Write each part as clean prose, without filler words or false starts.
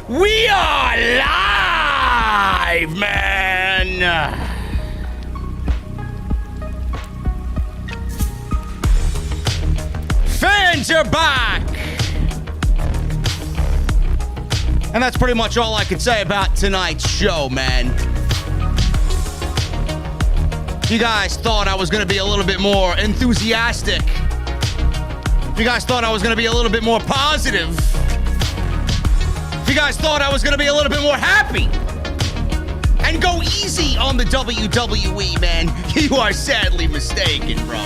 We are live, man! Fans are back! And that's pretty much all I can say about tonight's show, man. You guys thought I was going to be a little bit more enthusiastic. You guys thought I was going to be a little bit more positive. You guys thought I was going to be a little bit more happy. And go easy on the WWE, man. You are sadly mistaken, bro.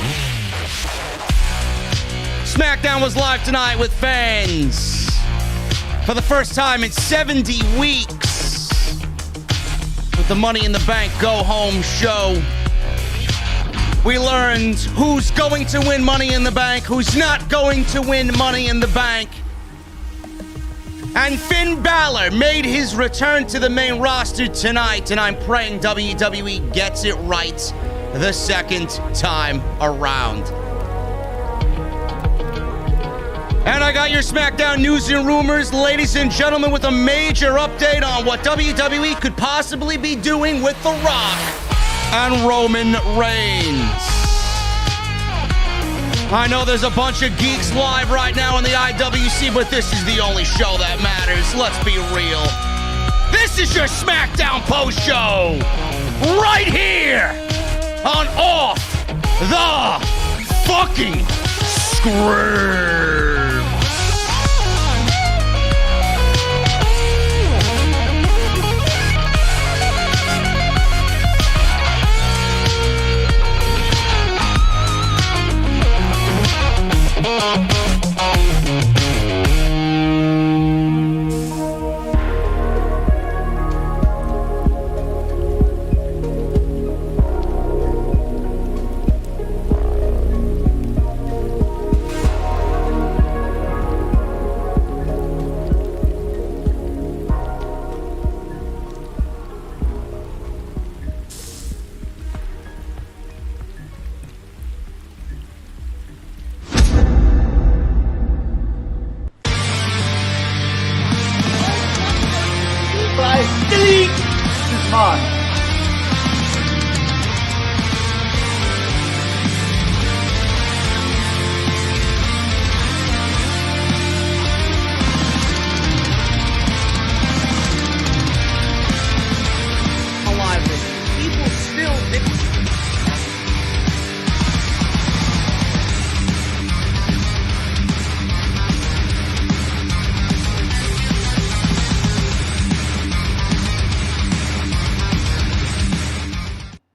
SmackDown was live tonight with fans for the first time in 70 weeks with the Money in the Bank Go Home show. We learned who's going to win Money in the Bank, who's not going to win Money in the Bank. And Finn Balor made his return to the main roster tonight, and I'm praying WWE gets it right the second time around. And I got your SmackDown news and rumors, ladies and gentlemen, with a major update on what WWE could possibly be doing with The Rock and Roman Reigns. I know there's a bunch of geeks live right now in the IWC, but this is the only show that matters. Let's be real. This is your SmackDown post show right here on Off the Fucking Script.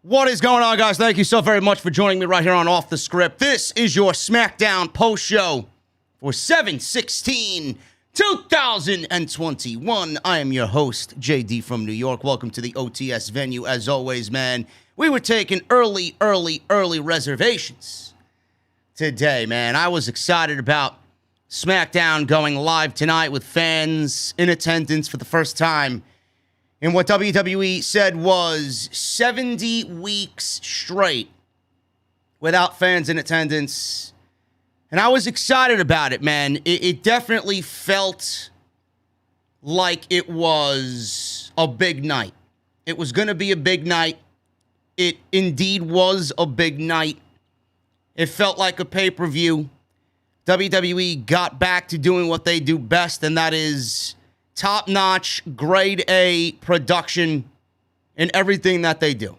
What is going on, guys? Thank you so very much for joining me right here on Off the Script. This is your SmackDown post show for 7/16/2021. I am your host, JD from New York. Welcome to the OTS venue. As always, man, we were taking early reservations today, man. I was excited about SmackDown going live tonight with fans in attendance for the first time in what WWE said was 70 weeks straight without fans in attendance. And I was excited about it, man. It definitely felt like it was a big night. It was going to be a big night. It indeed was a big night. It felt like a pay-per-view. WWE got back to doing what they do best, and that is top-notch, grade A production in everything that they do.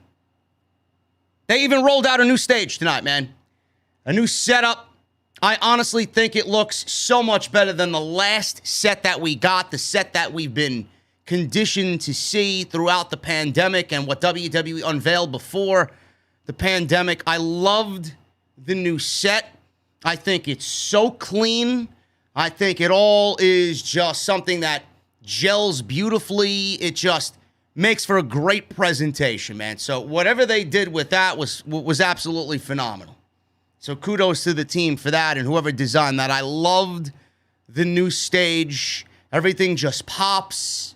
They even rolled out a new stage tonight, man. A new setup. I honestly think it looks so much better than the last set that we got, the set that we've been conditioned to see throughout the pandemic and what WWE unveiled before the pandemic. I loved the new set. I think it's so clean. I think it all is just something that gels beautifully. It just makes for a great presentation, man. So whatever they did with that was absolutely phenomenal. So kudos to the team for that and whoever designed that. I loved the new stage. Everything just pops,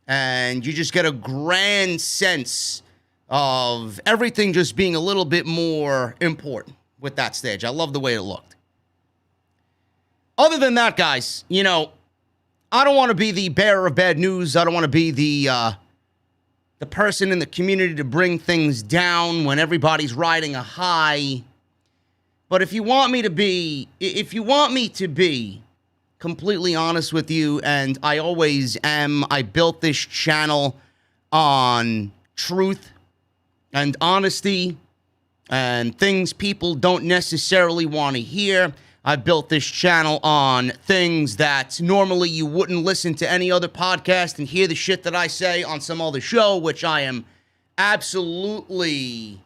and you just get a grand sense of everything just being a little bit more important with that stage. I love the way it looked. Other than that, guys, you know, I don't want to be the bearer of bad news. I don't want to be the person in the community to bring things down when everybody's riding a high. But if you want me to be completely honest with you, and I always am, I built this channel on truth and honesty and things people don't necessarily want to hear. I built this channel on things that normally you wouldn't listen to any other podcast and hear the shit that I say on some other show, which I am absolutely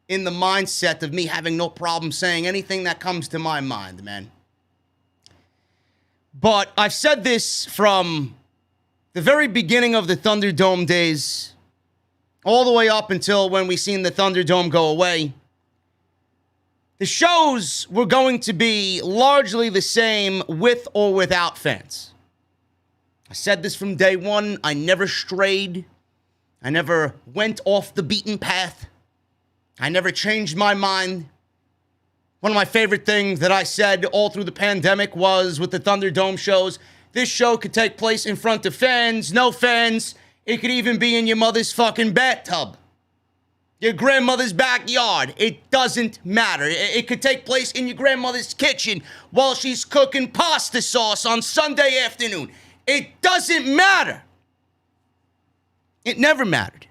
in the mindset of me having no problem saying anything that comes to my mind, man. But I've said this from the very beginning of the Thunderdome days, all the way up until when we seen the Thunderdome go away. The shows were going to be largely the same with or without fans. I said this from day one. I never strayed. I never went off the beaten path. I never changed my mind. One of my favorite things that I said all through the pandemic was with the Thunderdome shows, this show could take place in front of fans, no fans. It could even be in your mother's fucking bathtub, your grandmother's backyard. It doesn't matter. It could take place in your grandmother's kitchen while she's cooking pasta sauce on Sunday afternoon. It doesn't matter. It never mattered.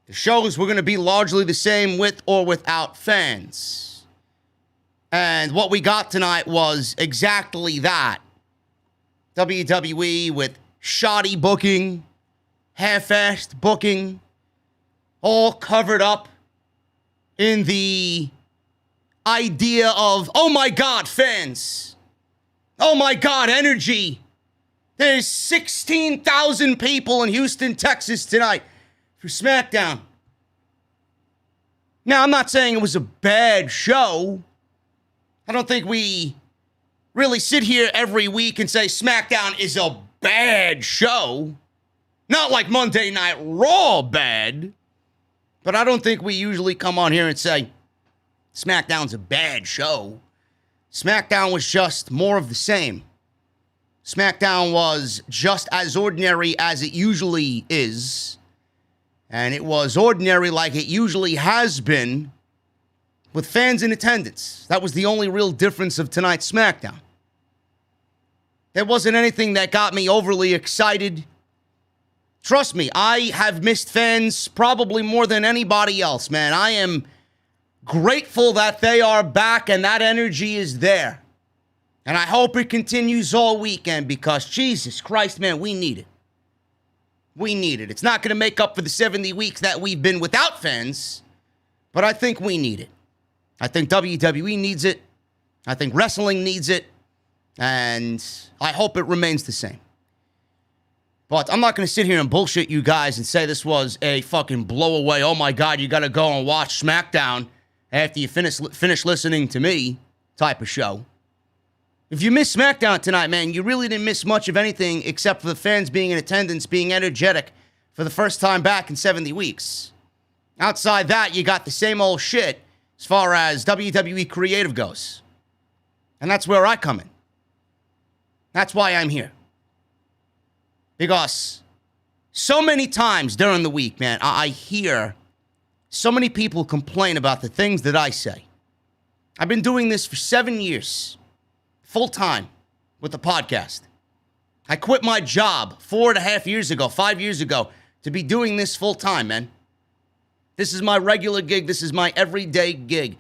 The shows were going to be largely the same with or without fans. And what we got tonight was exactly that. WWE with shoddy booking, half-assed booking, all covered up in the idea of, oh my God, fans. Oh my God, energy. There's 16,000 people in Houston, Texas tonight for SmackDown. Now, I'm not saying it was a bad show. I don't think we really sit here every week and say SmackDown is a bad show. Not like Monday Night Raw bad. But I don't think we usually come on here and say SmackDown's a bad show. SmackDown was just more of the same. SmackDown was just as ordinary as it usually is. And it was ordinary like it usually has been, with fans in attendance. That was the only real difference of tonight's SmackDown. There wasn't anything that got me overly excited. Trust me, I have missed fans probably more than anybody else, man. I am grateful that they are back and that energy is there. And I hope it continues all weekend because, Jesus Christ, man, we need it. We need it. It's not going to make up for the 70 weeks that we've been without fans, but I think we need it. I think WWE needs it. I think wrestling needs it. And I hope it remains the same. But I'm not going to sit here and bullshit you guys and say this was a fucking blowaway, oh my God, you got to go and watch SmackDown after you finish listening to me type of show. If you missed SmackDown tonight, man, you really didn't miss much of anything except for the fans being in attendance, being energetic for the first time back in 70 weeks. Outside that, you got the same old shit as far as WWE creative goes. And that's where I come in. That's why I'm here. Because so many times during the week, man, I hear so many people complain about the things that I say. I've been doing this for 7 years, full time, with the podcast. I quit my job 4.5 years ago, 5 years ago, to be doing this full time, man. This is my regular gig. This is my everyday gig.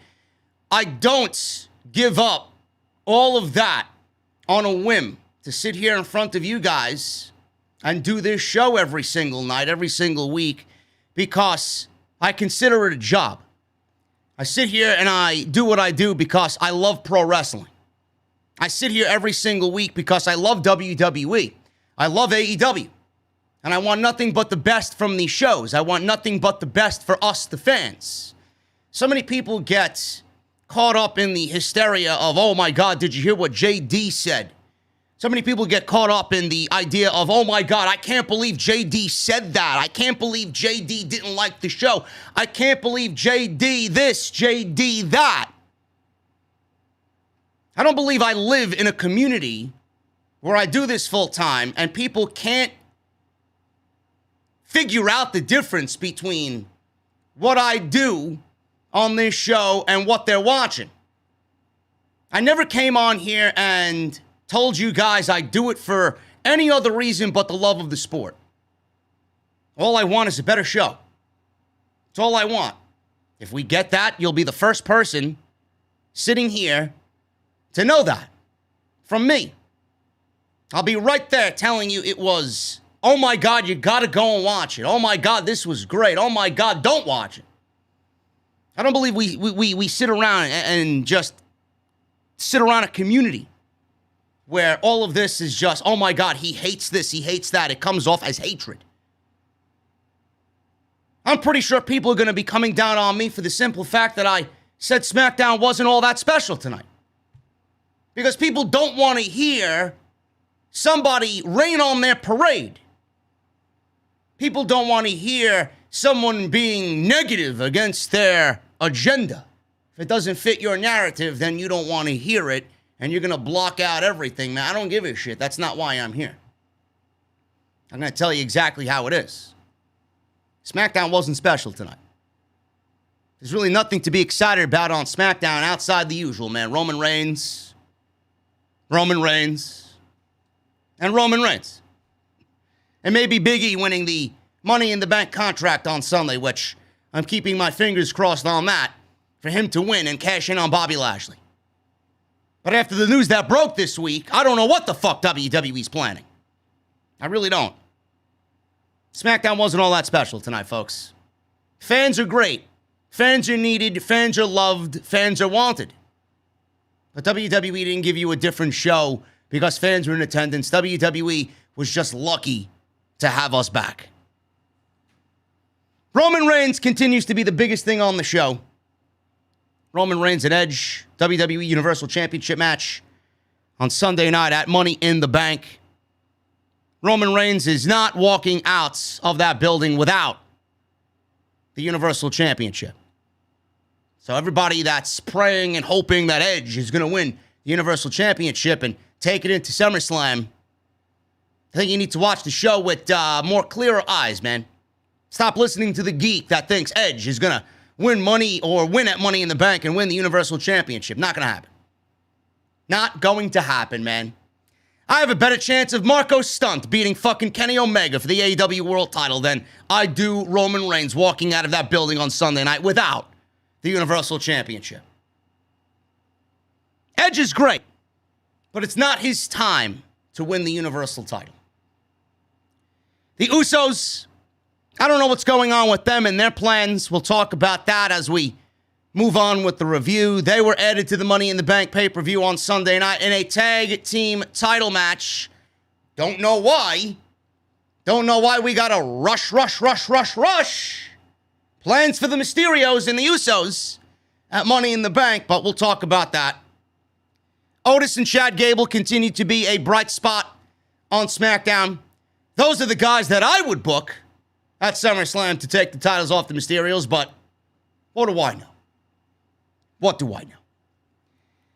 I don't give up all of that on a whim to sit here in front of you guys and do this show every single night, every single week, because I consider it a job. I sit here and I do what I do because I love pro wrestling. I sit here every single week because I love WWE. I love AEW. And I want nothing but the best from these shows. I want nothing but the best for us, the fans. So many people get caught up in the hysteria of, oh my God, did you hear what JD said? So many people get caught up in the idea of, oh my God, I can't believe JD said that. I can't believe JD didn't like the show. I can't believe JD this, JD that. I don't believe I live in a community where I do this full time and people can't figure out the difference between what I do on this show and what they're watching. I never came on here and told you guys I do it for any other reason but the love of the sport. All I want is a better show. That's all I want. If we get that, you'll be the first person sitting here to know that from me. I'll be right there telling you it was, oh my God, you gotta go and watch it. Oh my God, this was great. Oh my God, don't watch it. I don't believe we sit around and just sit around a community where all of this is just, oh my God, he hates this, he hates that. It comes off as hatred. I'm pretty sure people are going to be coming down on me for the simple fact that I said SmackDown wasn't all that special tonight. Because people don't want to hear somebody rain on their parade. People don't want to hear someone being negative against their agenda. If it doesn't fit your narrative, then you don't want to hear it, and you're going to block out everything, man. I don't give a shit. That's not why I'm here. I'm going to tell you exactly how it is. SmackDown wasn't special tonight. There's really nothing to be excited about on SmackDown outside the usual, man. Roman Reigns, and Roman Reigns. And maybe Big E winning the Money in the Bank contract on Sunday, which I'm keeping my fingers crossed on that, for him to win and cash in on Bobby Lashley. But after the news that broke this week, I don't know what the fuck WWE's planning. I really don't. SmackDown wasn't all that special tonight, folks. Fans are great. Fans are needed. Fans are loved. Fans are wanted. But WWE didn't give you a different show because fans were in attendance. WWE was just lucky to have us back. Roman Reigns continues to be the biggest thing on the show. Roman Reigns and Edge, WWE Universal Championship match on Sunday night at Money in the Bank. Roman Reigns is not walking out of that building without the Universal Championship. So everybody that's praying and hoping that Edge is going to win the Universal Championship and take it into SummerSlam, I think you need to watch the show with more clearer eyes, man. Stop listening to the geek that thinks Edge is going to win money or win at Money in the Bank and win the Universal Championship. Not going to happen. Not going to happen, man. I have a better chance of Marco Stunt beating fucking Kenny Omega for the AEW World title than I do Roman Reigns walking out of that building on Sunday night without the Universal Championship. Edge is great, but it's not his time to win the Universal title. The Usos, I don't know what's going on with them and their plans. We'll talk about that as we move on with the review. They were added to the Money in the Bank pay-per-view on Sunday night in a tag team title match. Don't know why. Don't know why we got a rush. Plans for the Mysterios and the Usos at Money in the Bank, but we'll talk about that. Otis and Chad Gable continue to be a bright spot on SmackDown. Those are the guys that I would book at SummerSlam to take the titles off the Mysterios, but what do I know? What do I know?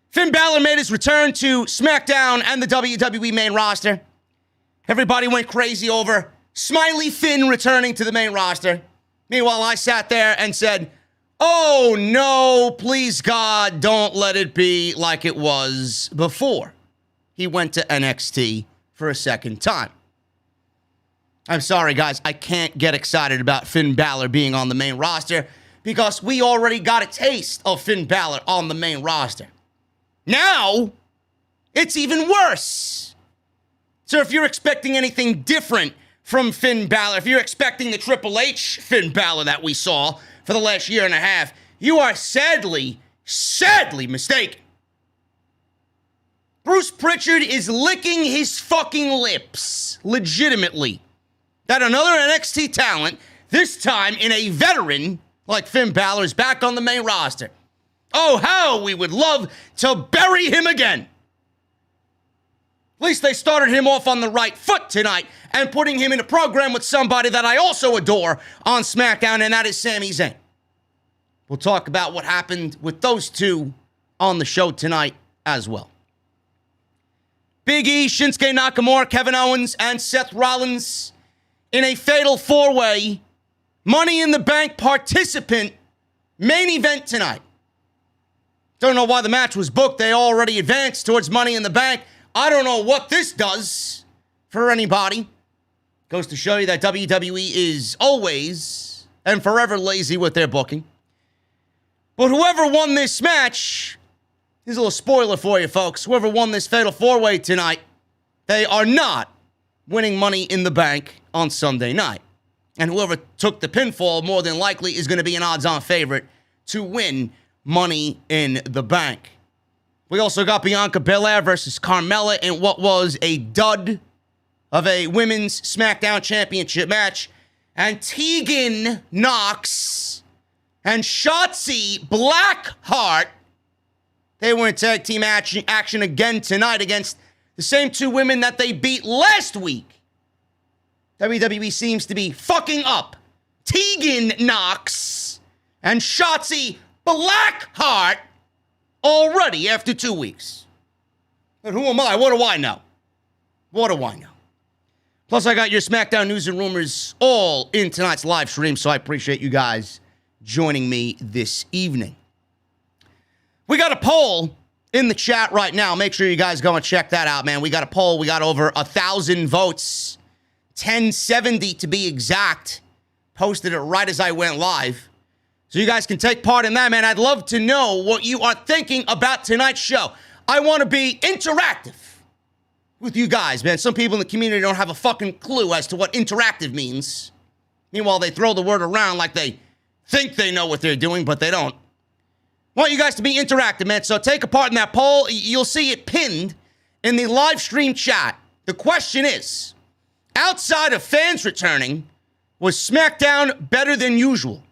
Finn Balor made his return to SmackDown and the WWE main roster. Everybody went crazy over Smiley Finn returning to the main roster. Meanwhile, I sat there and said, oh no, please God, don't let it be like it was before he went to NXT for a second time. I'm sorry, guys, I can't get excited about Finn Balor being on the main roster because we already got a taste of Finn Balor on the main roster. Now, it's even worse. So if you're expecting anything different from Finn Balor, if you're expecting the Triple H Finn Balor that we saw for the last year and a half, you are sadly mistaken. Bruce Pritchard is licking his fucking lips, legitimately, that another NXT talent, this time in a veteran like Finn Balor, is back on the main roster. Oh, how we would love to bury him again. At least they started him off on the right foot tonight and putting him in a program with somebody that I also adore on SmackDown, and that is Sami Zayn. We'll talk about what happened with those two on the show tonight as well. Big E, Shinsuke Nakamura, Kevin Owens, and Seth Rollins in a fatal four-way Money in the Bank participant main event tonight. Don't know why the match was booked. They already advanced towards Money in the Bank. I don't know what this does for anybody. Goes to show you that WWE is always and forever lazy with their booking. But whoever won this match, here's a little spoiler for you folks, whoever won this fatal four-way tonight, they are not winning Money in the Bank on Sunday night. And whoever took the pinfall more than likely is going to be an odds-on favorite to win Money in the Bank. We also got Bianca Belair versus Carmella in what was a dud of a women's SmackDown Championship match. And Tegan Nox and Shotzi Blackheart, they were in tag team action again tonight against the same two women that they beat last week. WWE seems to be fucking up Tegan Nox and Shotzi Blackheart already after 2 weeks. But who am I? What do I know? What do I know? Plus, I got your SmackDown news and rumors all in tonight's live stream, so I appreciate you guys joining me this evening. We got a poll in the chat right now. Make sure you guys go and check that out, man. We got a poll. We got over 1,000 votes. 1070 to be exact. Posted it right as I went live. So you guys can take part in that, man. I'd love to know what you are thinking about tonight's show. I want to be interactive with you guys, man. Some people in the community don't have a fucking clue as to what interactive means. Meanwhile, they throw the word around like they think they know what they're doing, but they don't. I want you guys to be interactive, man. So take a part in that poll. You'll see it pinned in the live stream chat. The question is, outside of fans returning, was SmackDown better than usual?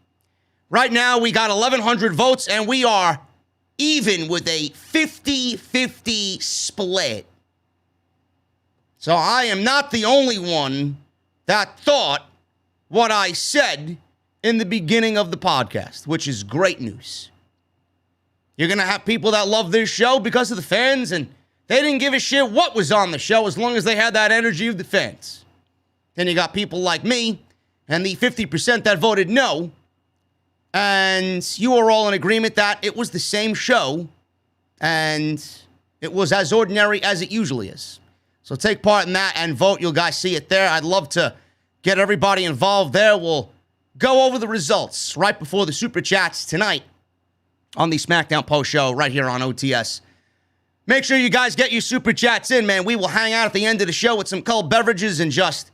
Right now, we got 1,100 votes, and we are even with a 50-50 split. So I am not the only one that thought what I said in the beginning of the podcast, which is great news. You're going to have people that love this show because of the fans, and they didn't give a shit what was on the show as long as they had that energy of the fans. Then you got people like me and the 50% that voted no, and you are all in agreement that it was the same show and it was as ordinary as it usually is. So take part in that and vote. You'll guys see it there. I'd love to get everybody involved there. We'll go over the results right before the Super Chats tonight on the SmackDown Post Show right here on OTS. Make sure you guys get your Super Chats in, man. We will hang out at the end of the show with some cold beverages and just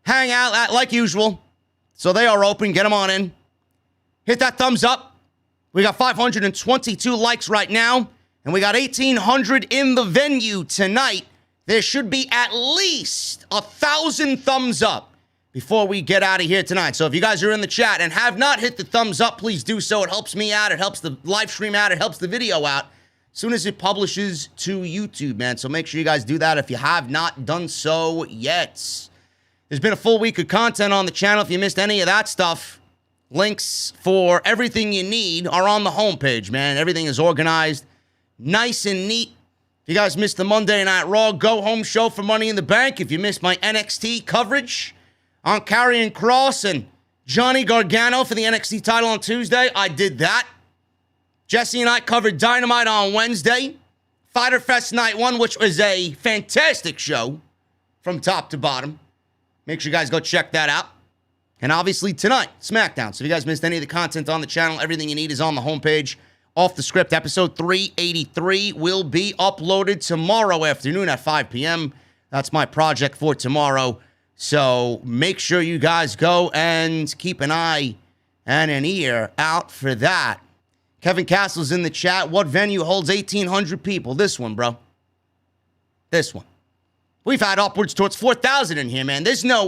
hang out like usual. So they are open. Get them on in. Hit that thumbs up. We got 522 likes right now, and we got 1,800 in the venue tonight. There should be at least 1,000 thumbs up before we get out of here tonight. So if you guys are in the chat and have not hit the thumbs up, please do so. It helps me out. It helps the live stream out. It helps the video out as soon as it publishes to YouTube, man. So make sure you guys do that if you have not done so yet. There's been a full week of content on the channel. If you missed any of that stuff, links for everything you need are on the homepage, man. Everything is organized, nice and neat. If you guys missed the Monday Night Raw go-home show for Money in the Bank, if you missed my NXT coverage on Karrion Kross and Johnny Gargano for the NXT title on Tuesday, I did that. Jesse and I covered Dynamite on Wednesday. Fyter Fest Night 1, which was a fantastic show from top to bottom. Make sure you guys go check that out. And obviously tonight, SmackDown. So if you guys missed any of the content on the channel, everything you need is on the homepage. Off the Script, episode 383 will be uploaded tomorrow afternoon at 5 p.m. That's my project for tomorrow. So make sure you guys go and keep an eye and an ear out for that. Kevin Castle's in the chat. What venue holds 1,800 people? This one, bro. This one. We've had upwards towards 4,000 in here, man. There's no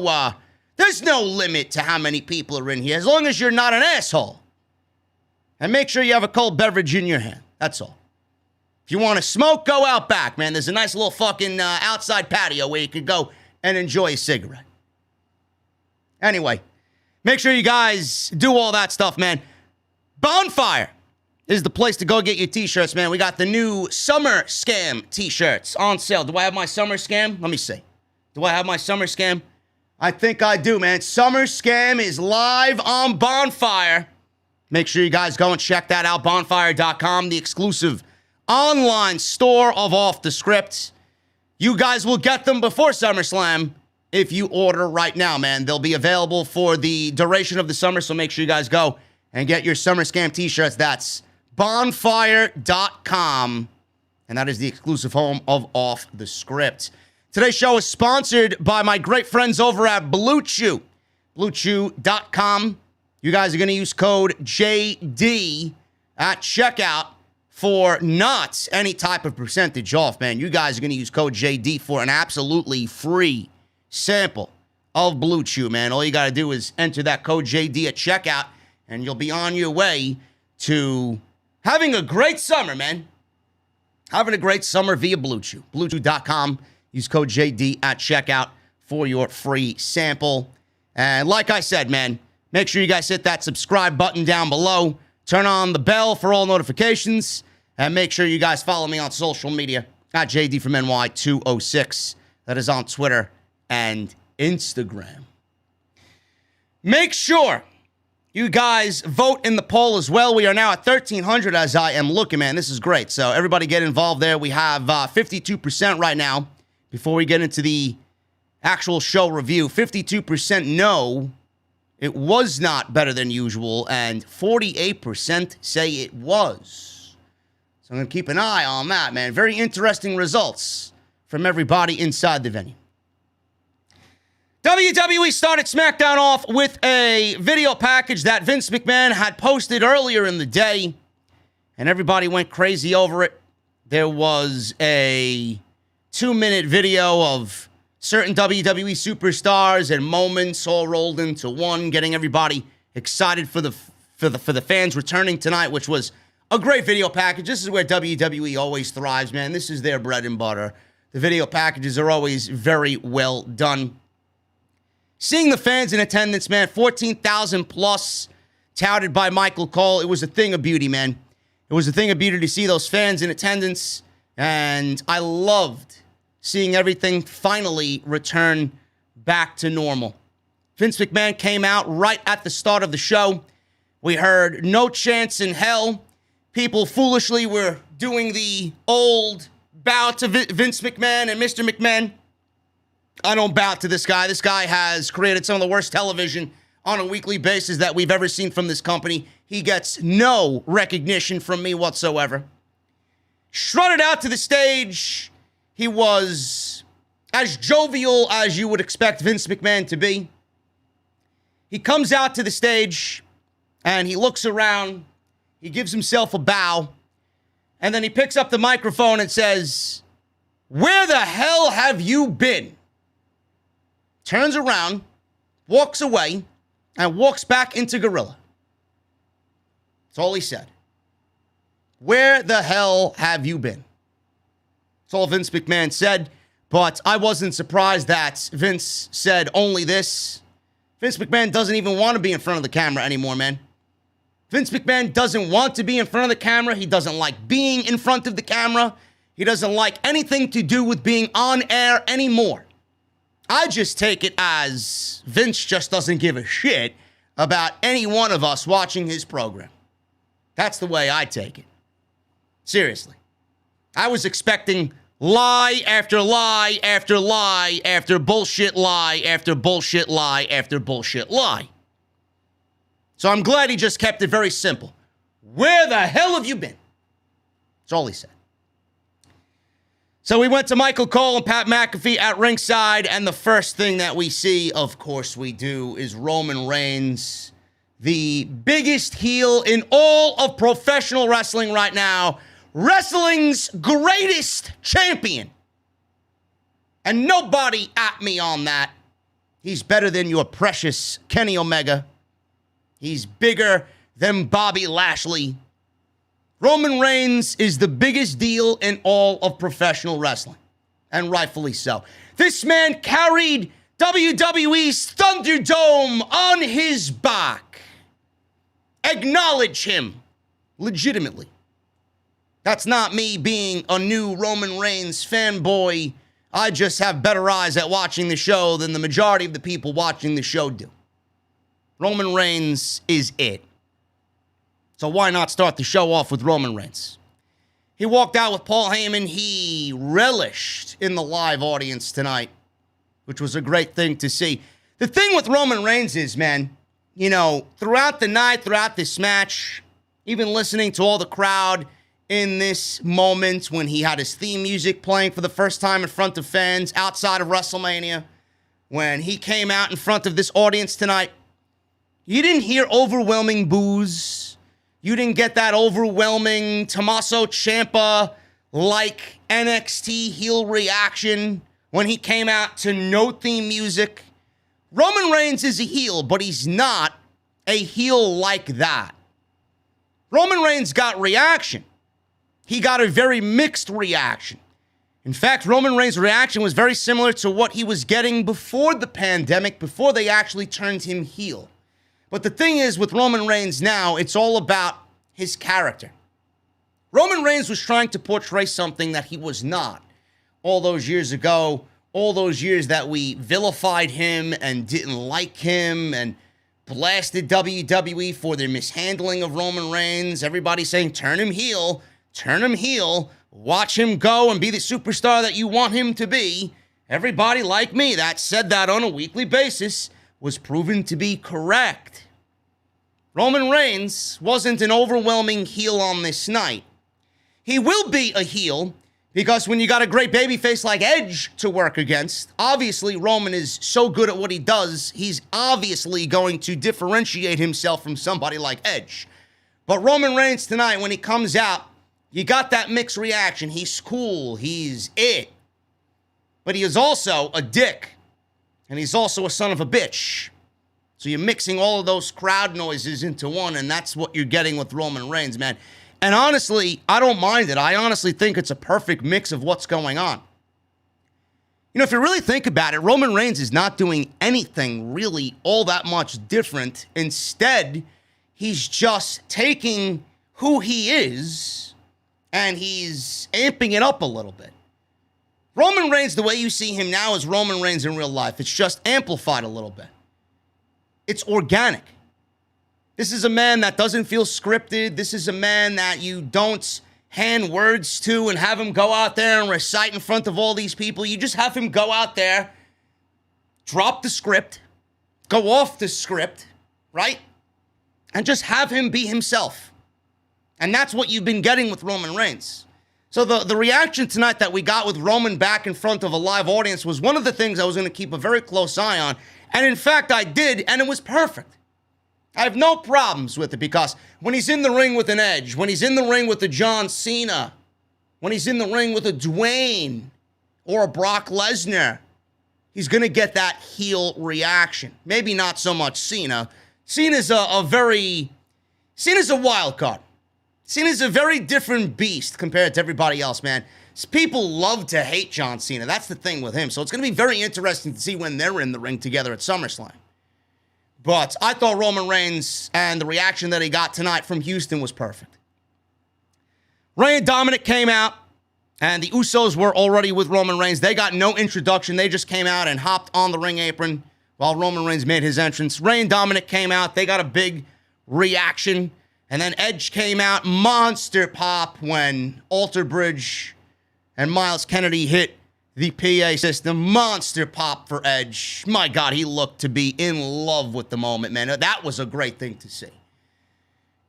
limit to how many people are in here, as long as you're not an asshole. And make sure you have a cold beverage in your hand. That's all. If you want to smoke, go out back, man. There's a nice little fucking outside patio where you could go and enjoy a cigarette. Anyway, make sure you guys do all that stuff, man. Bonfire is the place to go get your t-shirts, man. We got the new Summer Scam t-shirts on sale. Do I have my Summer Scam? Let me see. Do I have my Summer Scam? I think I do, man. Summer Scam is live on Bonfire. Make sure you guys go and check that out. Bonfire.com, the exclusive online store of Off the Script. You guys will get them before SummerSlam if you order right now, man. They'll be available for the duration of the summer, so make sure you guys go and get your Summer Scam t-shirts. That's bonfire.com, and that is the exclusive home of Off the Script. Today's show is sponsored by my great friends over at Blue Chew. BlueChew.com. You guys are going to use code JD at checkout for not any type of percentage off, man. You guys are going to use code JD for an absolutely free sample of Blue Chew, man. All you got to do is enter that code JD at checkout, and you'll be on your way to having a great summer, man. Having a great summer via Blue Chew. BlueChew.com. Use code JD at checkout for your free sample. And like I said, man, make sure you guys hit that subscribe button down below. Turn on the bell for all notifications. And make sure you guys follow me on social media at JDfromNY206. That is on Twitter and Instagram. Make sure you guys vote in the poll as well. We are now at 1,300 as I am looking, man. This is great. So everybody get involved there. We have 52% right now. Before we get into the actual show review, 52% no, it was not better than usual, and 48% say it was. So I'm going to keep an eye on that, man. Very interesting results from everybody inside the venue. WWE started SmackDown off with a video package that Vince McMahon had posted earlier in the day, and everybody went crazy over it. There was a 2-minute video of certain WWE superstars and moments all rolled into one, getting everybody excited for the fans returning tonight, which was a great video package. This is where WWE always thrives, man. This is their bread and butter. The video packages are always very well done. Seeing the fans in attendance, man, 14,000 plus, touted by Michael Cole. It was a thing of beauty, man. It was a thing of beauty to see those fans in attendance, and I loved seeing everything finally return back to normal. Vince McMahon came out right at the start of the show. We heard "No Chance in Hell." People foolishly were doing the old bow to Vince McMahon and Mr. McMahon. I don't bow to this guy. This guy has created some of the worst television on a weekly basis that we've ever seen from this company. He gets no recognition from me whatsoever. Strutted out to the stage. He was as jovial as you would expect Vince McMahon to be. He comes out to the stage and he looks around. He gives himself a bow. And then he picks up the microphone and says, "Where the hell have you been?" Turns around, walks away, and walks back into Gorilla. That's all he said. "Where the hell have you been?" That's all Vince McMahon said, but I wasn't surprised that Vince said only this. Vince McMahon doesn't even want to be in front of the camera anymore, man. Vince McMahon doesn't want to be in front of the camera. He doesn't like being in front of the camera. He doesn't like anything to do with being on air anymore. I just take it as Vince just doesn't give a shit about any one of us watching his program. That's the way I take it. Seriously. I was expecting lie after lie after lie after bullshit lie after bullshit lie after bullshit lie. So I'm glad he just kept it very simple. Where the hell have you been? That's all he said. So we went to Michael Cole and Pat McAfee at ringside, and the first thing that we see, of course we do, is Roman Reigns, the biggest heel in all of professional wrestling right now, wrestling's greatest champion. And nobody at me on that. He's better than your precious Kenny Omega. He's bigger than Bobby Lashley. Roman Reigns is the biggest deal in all of professional wrestling, and rightfully so. This man carried WWE's Thunderdome on his back. Acknowledge him Legitimately. That's not me being a new Roman Reigns fanboy. I just have better eyes at watching the show than the majority of the people watching the show do. Roman Reigns is it. So why not start the show off with Roman Reigns? He walked out with Paul Heyman. He relished in the live audience tonight, which was a great thing to see. The thing with Roman Reigns is, man, throughout the night, throughout this match, even listening to all the crowd in this moment when he had his theme music playing for the first time in front of fans outside of WrestleMania, when he came out in front of this audience tonight, you didn't hear overwhelming boos. You didn't get that overwhelming Tommaso Ciampa-like NXT heel reaction when he came out to no theme music. Roman Reigns is a heel, but he's not a heel like that. Roman Reigns got reaction. He got a very mixed reaction. In fact, Roman Reigns' reaction was very similar to what he was getting before the pandemic, before they actually turned him heel. But the thing is, with Roman Reigns now, it's all about his character. Roman Reigns was trying to portray something that he was not all those years ago, all those years that we vilified him and didn't like him and blasted WWE for their mishandling of Roman Reigns. Everybody saying, turn him heel, watch him go and be the superstar that you want him to be. Everybody like me that said that on a weekly basis was proven to be correct. Roman Reigns wasn't an overwhelming heel on this night. He will be a heel because when you got a great babyface like Edge to work against, obviously Roman is so good at what he does, he's obviously going to differentiate himself from somebody like Edge. But Roman Reigns tonight, when he comes out, you got that mixed reaction. He's cool. He's it. But he is also a dick. And he's also a son of a bitch. So you're mixing all of those crowd noises into one, and that's what you're getting with Roman Reigns, man. And honestly, I don't mind it. I honestly think it's a perfect mix of what's going on. If you really think about it, Roman Reigns is not doing anything really all that much different. Instead, he's just taking who he is and he's amping it up a little bit. Roman Reigns, the way you see him now, is Roman Reigns in real life. It's just amplified a little bit. It's organic. This is a man that doesn't feel scripted. This is a man that you don't hand words to and have him go out there and recite in front of all these people. You just have him go out there, drop the script, go off the script, right? And just have him be himself. And that's what you've been getting with Roman Reigns. So the reaction tonight that we got with Roman back in front of a live audience was one of the things I was going to keep a very close eye on. And in fact, I did, and it was perfect. I have no problems with it because when he's in the ring with an Edge, when he's in the ring with a John Cena, when he's in the ring with a Dwayne or a Brock Lesnar, he's going to get that heel reaction. Maybe not so much Cena. Cena's a wild card. Cena's a very different beast compared to everybody else, man. People love to hate John Cena. That's the thing with him. So it's going to be very interesting to see when they're in the ring together at SummerSlam. But I thought Roman Reigns and the reaction that he got tonight from Houston was perfect. Rey and Dominic came out, and the Usos were already with Roman Reigns. They got no introduction. They just came out and hopped on the ring apron while Roman Reigns made his entrance. Rey and Dominic came out. They got a big reaction. And then Edge came out, monster pop when Alter Bridge and Miles Kennedy hit the PA system. Monster pop for Edge. My God, he looked to be in love with the moment, man. That was a great thing to see.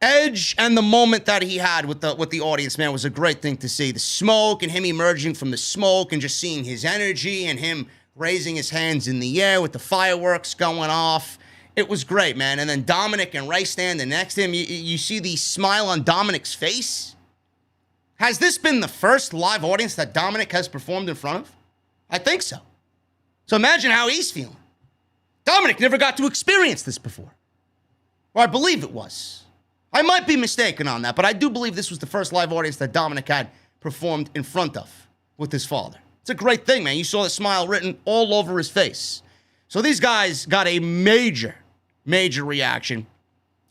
Edge and the moment that he had with the audience, man, was a great thing to see. The smoke and him emerging from the smoke and just seeing his energy and him raising his hands in the air with the fireworks going off. It was great, man. And then Dominic and Rey standing next to him. You see the smile on Dominic's face? Has this been the first live audience that Dominic has performed in front of? I think so. So imagine how he's feeling. Dominic never got to experience this before. Or I believe it was. I might be mistaken on that, but I do believe this was the first live audience that Dominic had performed in front of with his father. It's a great thing, man. You saw the smile written all over his face. So these guys got a major reaction.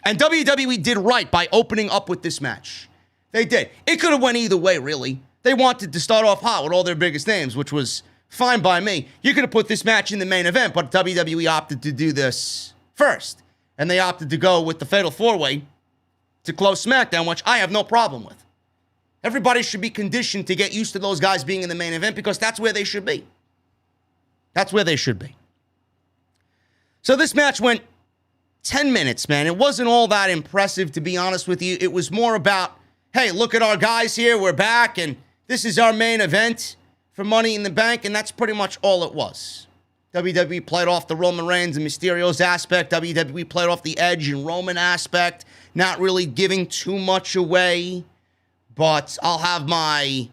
And WWE did right by opening up with this match. They did. It could have went either way, really. They wanted to start off hot with all their biggest names, which was fine by me. You could have put this match in the main event, but WWE opted to do this first. And they opted to go with the Fatal 4-Way to close SmackDown, which I have no problem with. Everybody should be conditioned to get used to those guys being in the main event because that's where they should be. That's where they should be. So this match went 10 minutes, man. It wasn't all that impressive, to be honest with you. It was more about, hey, look at our guys here. We're back, and this is our main event for Money in the Bank, and that's pretty much all it was. WWE played off the Roman Reigns and Mysterio's aspect. WWE played off the Edge and Roman aspect, not really giving too much away, but I'll have my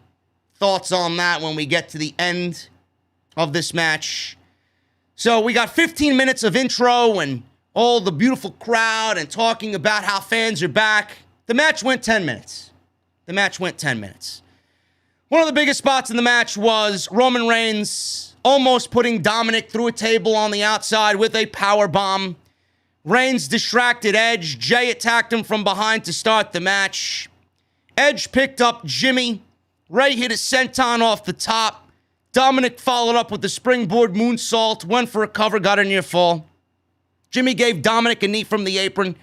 thoughts on that when we get to the end of this match. So we got 15 minutes of intro and all the beautiful crowd and talking about how fans are back. The match went 10 minutes. One of the biggest spots in the match was Roman Reigns almost putting Dominic through a table on the outside with a power bomb. Reigns distracted Edge. Jay attacked him from behind to start the match. Edge picked up Jimmy. Ray hit a senton off the top. Dominic followed up with the springboard moonsault, went for a cover, got a near fall. Jimmy gave Dominic a knee from the apron.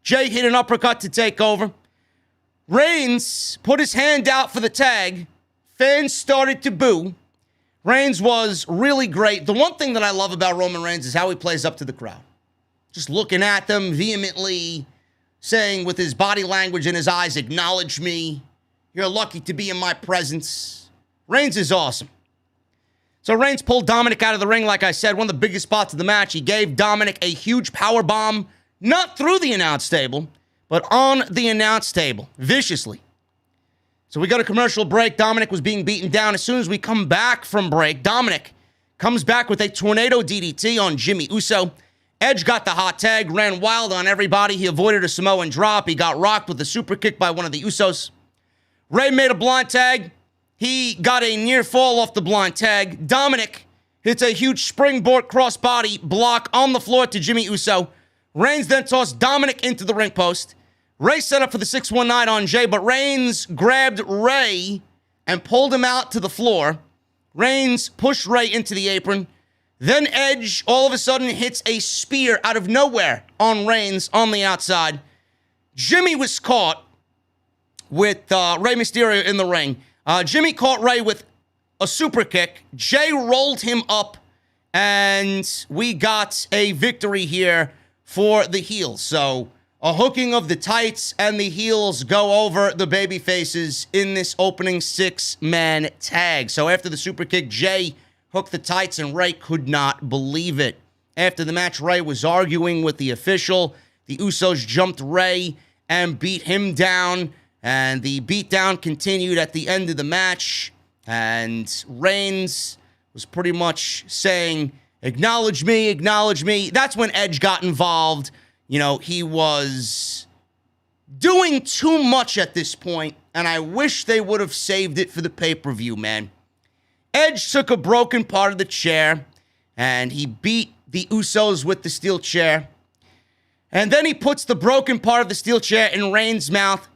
Jay hit an uppercut to take over. Reigns put his hand out for the tag. Fans started to boo. Reigns was really great. The one thing that I love about Roman Reigns is how he plays up to the crowd. Just looking at them vehemently, saying with his body language and his eyes, acknowledge me. You're lucky to be in my presence. Reigns is awesome. So Reigns pulled Dominic out of the ring, like I said, one of the biggest spots of the match. He gave Dominic a huge power bomb, not through the announce table, but on the announce table, viciously. So we got a commercial break. Dominic was being beaten down. As soon as we come back from break, Dominic comes back with a tornado DDT on Jimmy Uso. Edge got the hot tag, ran wild on everybody. He avoided a Samoan drop. He got rocked with a super kick by one of the Usos. Ray made a blind tag. He got a near fall off the blind tag. Dominic hits a huge springboard crossbody block on the floor to Jimmy Uso. Reigns then tossed Dominic into the ring post. Ray set up for the 619 on Jay, but Reigns grabbed Ray and pulled him out to the floor. Reigns pushed Ray into the apron. Then Edge all of a sudden hits a spear out of nowhere on Reigns on the outside. Jimmy was caught with Rey Mysterio in the ring. Jimmy caught Ray with a super kick. Jay rolled him up, and we got a victory here for the heels. So a hooking of the tights, and the heels go over the baby faces in this opening six-man tag. So after the super kick, Jay hooked the tights, and Ray could not believe it. After the match, Ray was arguing with the official. The Usos jumped Ray and beat him down, and the beatdown continued at the end of the match, and Reigns was pretty much saying, acknowledge me, acknowledge me. That's when Edge got involved. You know, he was doing too much at this point, and I wish they would have saved it for the pay-per-view, man. Edge took a broken part of the chair, and he beat the Usos with the steel chair. And then he puts the broken part of the steel chair in Reigns' mouth,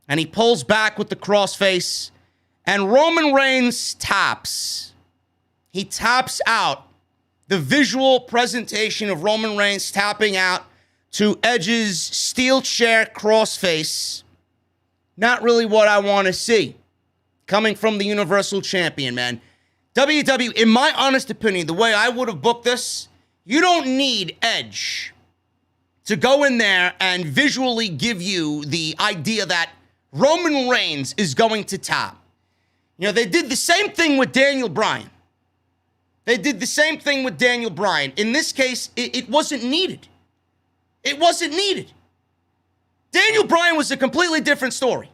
and he pulls back with the crossface, and Roman Reigns taps. He taps out. The visual presentation of Roman Reigns tapping out to Edge's steel chair crossface. Not really what I want to see. Coming from the Universal Champion, man. WWE, in my honest opinion, the way I would have booked this, you don't need Edge to go in there and visually give you the idea that Roman Reigns is going to tap. You know, they did the same thing with Daniel Bryan. In this case, it wasn't needed. It wasn't needed. Daniel Bryan was a completely different story.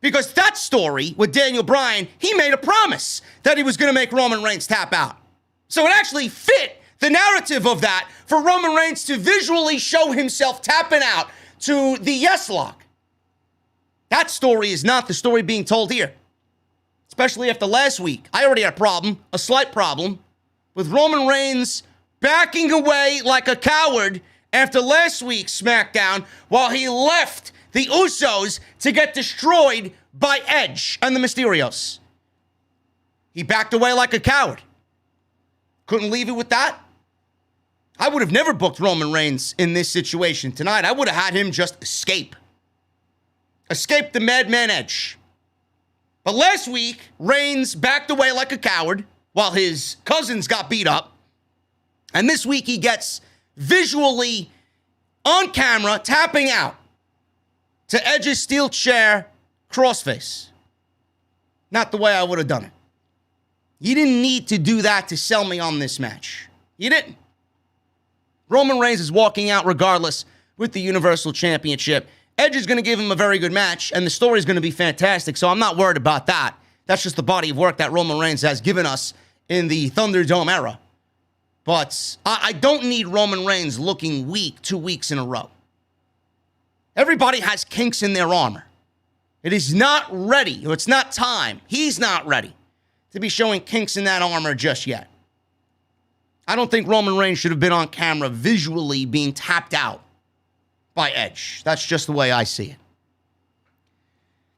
Because that story with Daniel Bryan, he made a promise that he was going to make Roman Reigns tap out. So it actually fit the narrative of that for Roman Reigns to visually show himself tapping out to the yes lock. That story is not the story being told here. Especially after last week. I already had a slight problem, with Roman Reigns backing away like a coward after last week's SmackDown while he left the Usos to get destroyed by Edge and the Mysterios. He backed away like a coward. Couldn't leave it with that. I would have never booked Roman Reigns in this situation tonight. I would have had him just escape. Escape the Madman Edge. But last week, Reigns backed away like a coward while his cousins got beat up. And this week, he gets visually on camera tapping out to Edge's steel chair crossface. Not the way I would have done it. You didn't need to do that to sell me on this match. You didn't. Roman Reigns is walking out regardless with the Universal Championship. Edge is going to give him a very good match, and the story is going to be fantastic, so I'm not worried about that. That's just the body of work that Roman Reigns has given us in the Thunderdome era. But I don't need Roman Reigns looking weak 2 weeks in a row. Everybody has kinks in their armor. It is not ready, or it's not time. He's not ready to be showing kinks in that armor just yet. I don't think Roman Reigns should have been on camera visually being tapped out by Edge. That's just the way I see it.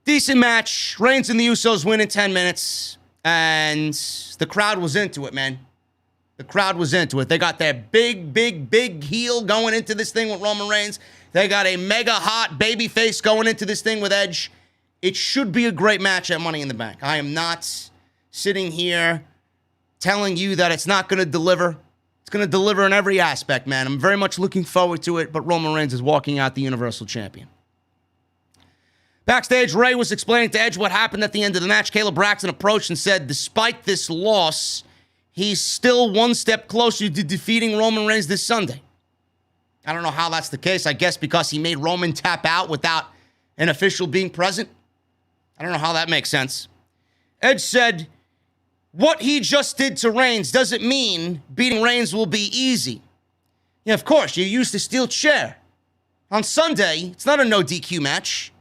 Decent match. Reigns and the Usos win in 10 minutes. And the crowd was into it, man. The crowd was into it. They got their big heel going into this thing with Roman Reigns. They got a mega hot baby face going into this thing with Edge. It should be a great match at Money in the Bank. I am not sitting here telling you that it's not going to deliver. It's going to deliver in every aspect, man. I'm very much looking forward to it, but Roman Reigns is walking out the Universal Champion. Backstage, Ray was explaining to Edge what happened at the end of the match. Caleb Braxton approached and said, despite this loss, he's still one step closer to defeating Roman Reigns this Sunday. I don't know how that's the case. I guess because he made Roman tap out without an official being present. I don't know how that makes sense. Edge said, what he just did to Reigns doesn't mean beating Reigns will be easy. Yeah, of course, you used a steel chair. On Sunday, it's not a no DQ match.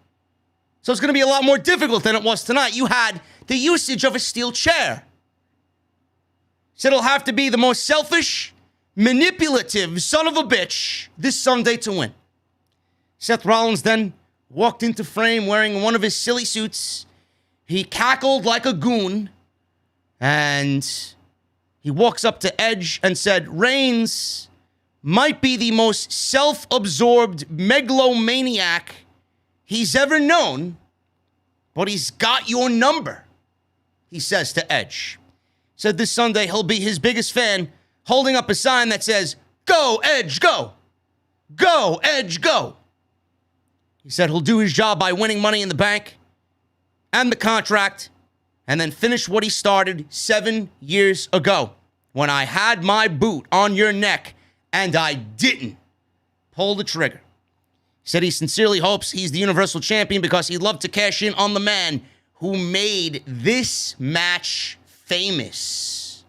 So it's going to be a lot more difficult than it was tonight. You had the usage of a steel chair. So it'll have to be the most selfish, manipulative son of a bitch this Sunday to win. Seth Rollins then walked into frame wearing one of his silly suits. He cackled like a goon. And he walks up to Edge and said, Reigns might be the most self-absorbed megalomaniac he's ever known, but he's got your number, he says to Edge. Said this Sunday he'll be his biggest fan, holding up a sign that says, go, Edge, go. Go, Edge, go. He said he'll do his job by winning Money in the Bank and the contract, and then finish what he started 7 years ago when I had my boot on your neck and I didn't pull the trigger. He said he sincerely hopes he's the Universal Champion because he'd love to cash in on the man who made this match famous.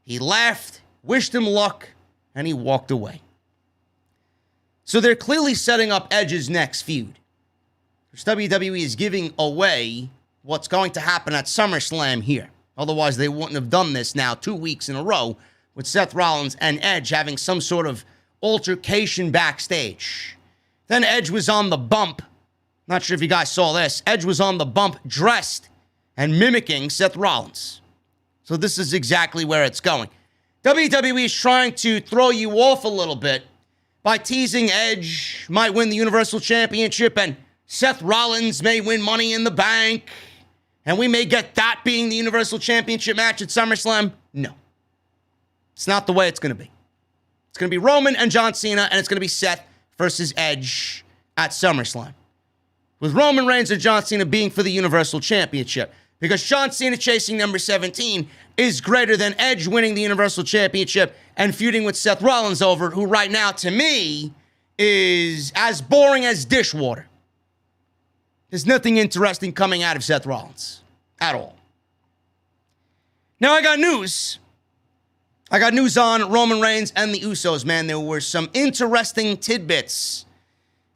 He laughed, wished him luck, and he walked away. So they're clearly setting up Edge's next feud. WWE is giving away what's going to happen at SummerSlam here. Otherwise, they wouldn't have done this now 2 weeks in a row with Seth Rollins and Edge having some sort of altercation backstage. Then Edge was on the bump. Not sure if you guys saw this. Edge was on the bump dressed and mimicking Seth Rollins. So this is exactly where it's going. WWE is trying to throw you off a little bit by teasing Edge might win the Universal Championship and Seth Rollins may win Money in the Bank. And we may get that being the Universal Championship match at SummerSlam. No. It's not the way it's going to be. It's going to be Roman and John Cena, and it's going to be Seth versus Edge at SummerSlam. With Roman Reigns and John Cena being for the Universal Championship. Because John Cena chasing number 17 is greater than Edge winning the Universal Championship and feuding with Seth Rollins over, who right now, to me, is as boring as dishwater. There's nothing interesting coming out of Seth Rollins at all. Now I got news. I got news on Roman Reigns and the Usos, man. There were some interesting tidbits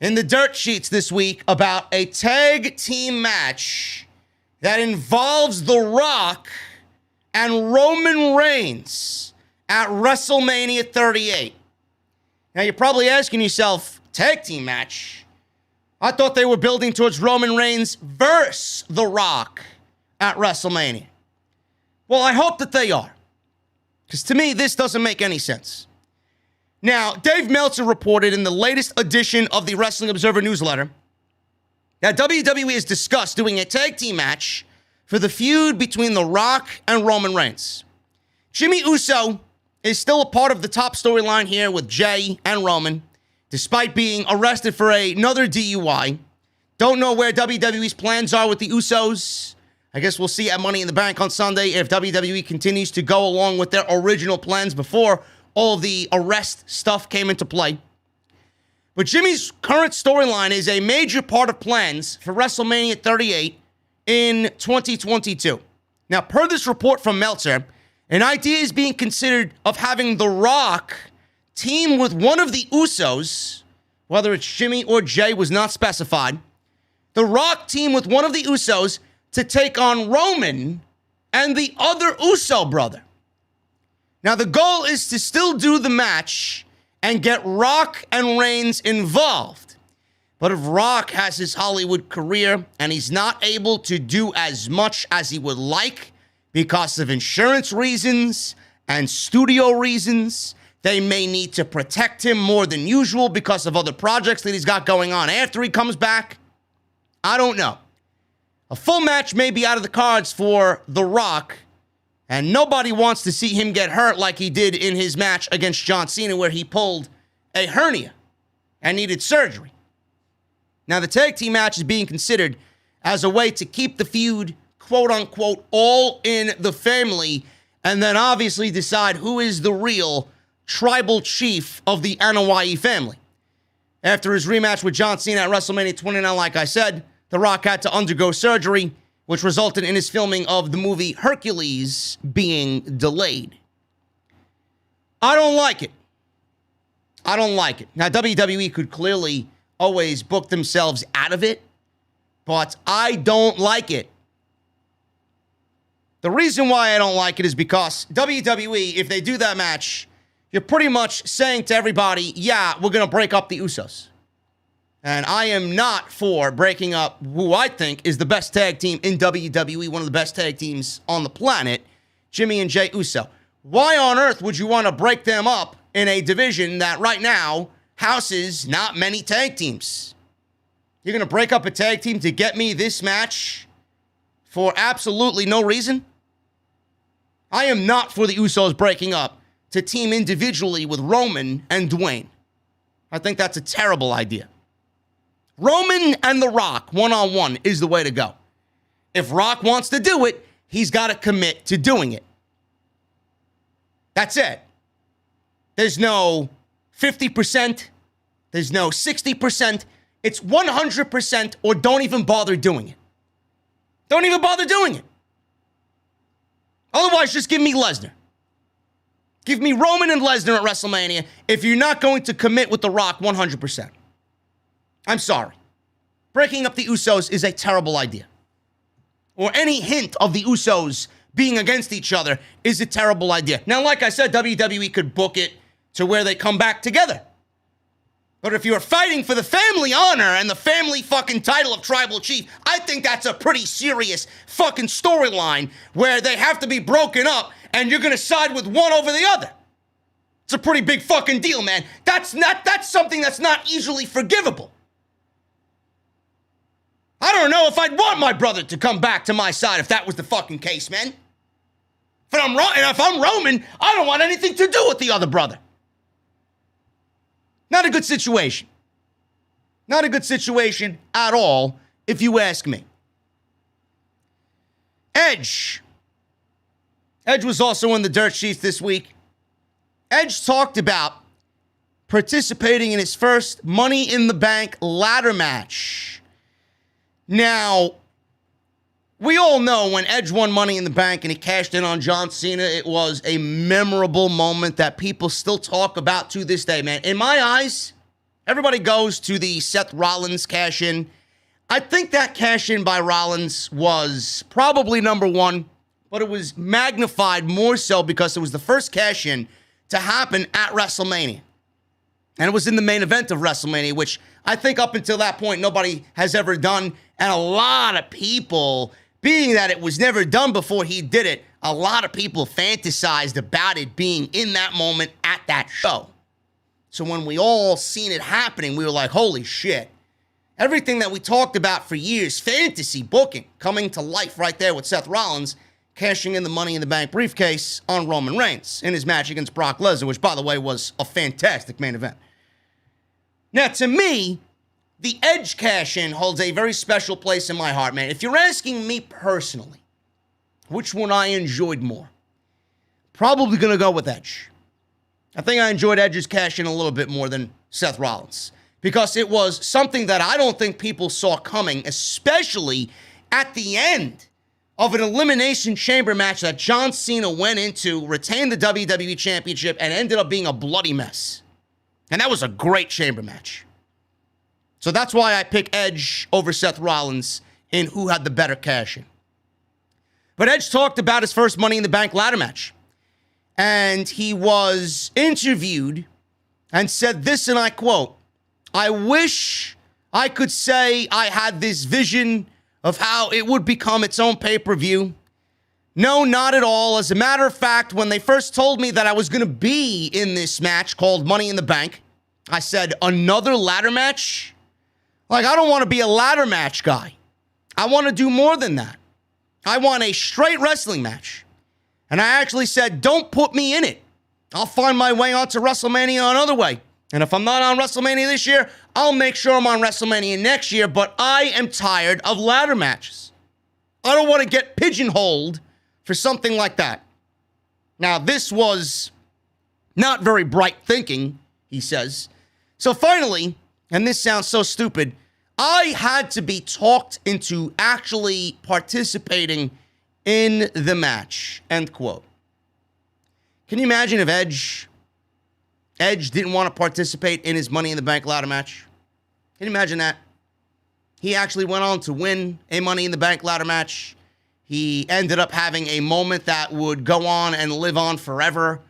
in the dirt sheets this week about a tag team match that involves The Rock and Roman Reigns at WrestleMania 38. Now, you're probably asking yourself, tag team match? I thought they were building towards Roman Reigns versus The Rock at WrestleMania. Well, I hope that they are. Because to me, this doesn't make any sense. Now, Dave Meltzer reported in the latest edition of the Wrestling Observer newsletter that WWE has discussed doing a tag team match for the feud between The Rock and Roman Reigns. Jimmy Uso is still a part of the top storyline here with Jay and Roman, despite being arrested for another DUI. Don't know where WWE's plans are with the Usos. I guess we'll see at Money in the Bank on Sunday if WWE continues to go along with their original plans before all the arrest stuff came into play. But Jimmy's current storyline is a major part of plans for WrestleMania 38 in 2022. Now, per this report from Meltzer, an idea is being considered of having The Rock team with one of the Usos, whether it's Jimmy or Jay was not specified. The Rock team with one of the Usos to take on Roman and the other Uso brother. Now, the goal is to still do the match and get Rock and Reigns involved. But if Rock has his Hollywood career and he's not able to do as much as he would like because of insurance reasons and studio reasons, they may need to protect him more than usual because of other projects that he's got going on after he comes back. I don't know. A full match may be out of the cards for The Rock, and nobody wants to see him get hurt like he did in his match against John Cena, where he pulled a hernia and needed surgery. Now, the tag team match is being considered as a way to keep the feud, quote unquote, all in the family, and then obviously decide who is the real tribal chief of the NYE family. After his rematch with John Cena at WrestleMania 29, like I said, The Rock had to undergo surgery, which resulted in his filming of the movie Hercules being delayed. I don't like it. I don't like it. Now, WWE could clearly always book themselves out of it, but I don't like it. The reason why I don't like it is because WWE, if they do that match, you're pretty much saying to everybody, yeah, we're going to break up the Usos. And I am not for breaking up who I think is the best tag team in WWE, one of the best tag teams on the planet, Jimmy and Jay Uso. Why on earth would you want to break them up in a division that right now houses not many tag teams? You're going to break up a tag team to get me this match for absolutely no reason? I am not for the Usos breaking up to team individually with Roman and Dwayne. I think that's a terrible idea. Roman and The Rock, one-on-one, is the way to go. If Rock wants to do it, he's got to commit to doing it. That's it. There's no 50%. There's no 60%. It's 100% or don't even bother doing it. Don't even bother doing it. Otherwise, just give me Lesnar. Give me Roman and Lesnar at WrestleMania if you're not going to commit with The Rock 100%. I'm sorry. Breaking up the Usos is a terrible idea. Or any hint of the Usos being against each other is a terrible idea. Now, like I said, WWE could book it to where they come back together. But if you're fighting for the family honor and the family fucking title of Tribal Chief, I think that's a pretty serious fucking storyline where they have to be broken up and you're gonna side with one over the other. It's a pretty big fucking deal, man. That's something that's not easily forgivable. I don't know if I'd want my brother to come back to my side if that was the fucking case, man. If I'm Roman, I don't want anything to do with the other brother. Not a good situation. Not a good situation at all, if you ask me. Edge. Edge was also in the dirt sheets this week. Edge talked about participating in his first Money in the Bank ladder match. Now, we all know when Edge won Money in the Bank and he cashed in on John Cena, it was a memorable moment that people still talk about to this day, man. In my eyes, everybody goes to the Seth Rollins cash-in. I think that cash-in by Rollins was probably number one, but it was magnified more so because it was the first cash-in to happen at WrestleMania. And it was in the main event of WrestleMania, which I think up until that point, nobody has ever done. And a lot of people, being that it was never done before he did it, a lot of people fantasized about it being in that moment at that show. So when we all seen it happening, we were like, holy shit. Everything that we talked about for years, fantasy booking, coming to life right there with Seth Rollins, cashing in the Money in the Bank briefcase on Roman Reigns in his match against Brock Lesnar, which, by the way, was a fantastic main event. Now, to me, the Edge cash-in holds a very special place in my heart, man. If you're asking me personally, which one I enjoyed more, probably going to go with Edge. I think I enjoyed Edge's cash-in a little bit more than Seth Rollins, because it was something that I don't think people saw coming, especially at the end of an Elimination Chamber match that John Cena went into, retained the WWE Championship, and ended up being a bloody mess. And that was a great Chamber match. So that's why I pick Edge over Seth Rollins in who had the better cash-in. But Edge talked about his first Money in the Bank ladder match. And he was interviewed and said this, and I quote, "I wish I could say I had this vision of how it would become its own pay-per-view. No, not at all. As a matter of fact, when they first told me that I was going to be in this match called Money in the Bank, I said, another ladder match? Like, I don't want to be a ladder match guy. I want to do more than that. I want a straight wrestling match. And I actually said, don't put me in it. I'll find my way onto WrestleMania another way. And if I'm not on WrestleMania this year, I'll make sure I'm on WrestleMania next year. But I am tired of ladder matches. I don't want to get pigeonholed for something like that." Now, this was not very bright thinking, he says. So finally, and this sounds so stupid, I had to be talked into actually participating in the match, end quote. Can you imagine if Edge didn't want to participate in his Money in the Bank ladder match? Can you imagine that? He actually went on to win a Money in the Bank ladder match. He ended up having a moment that would go on and live on forever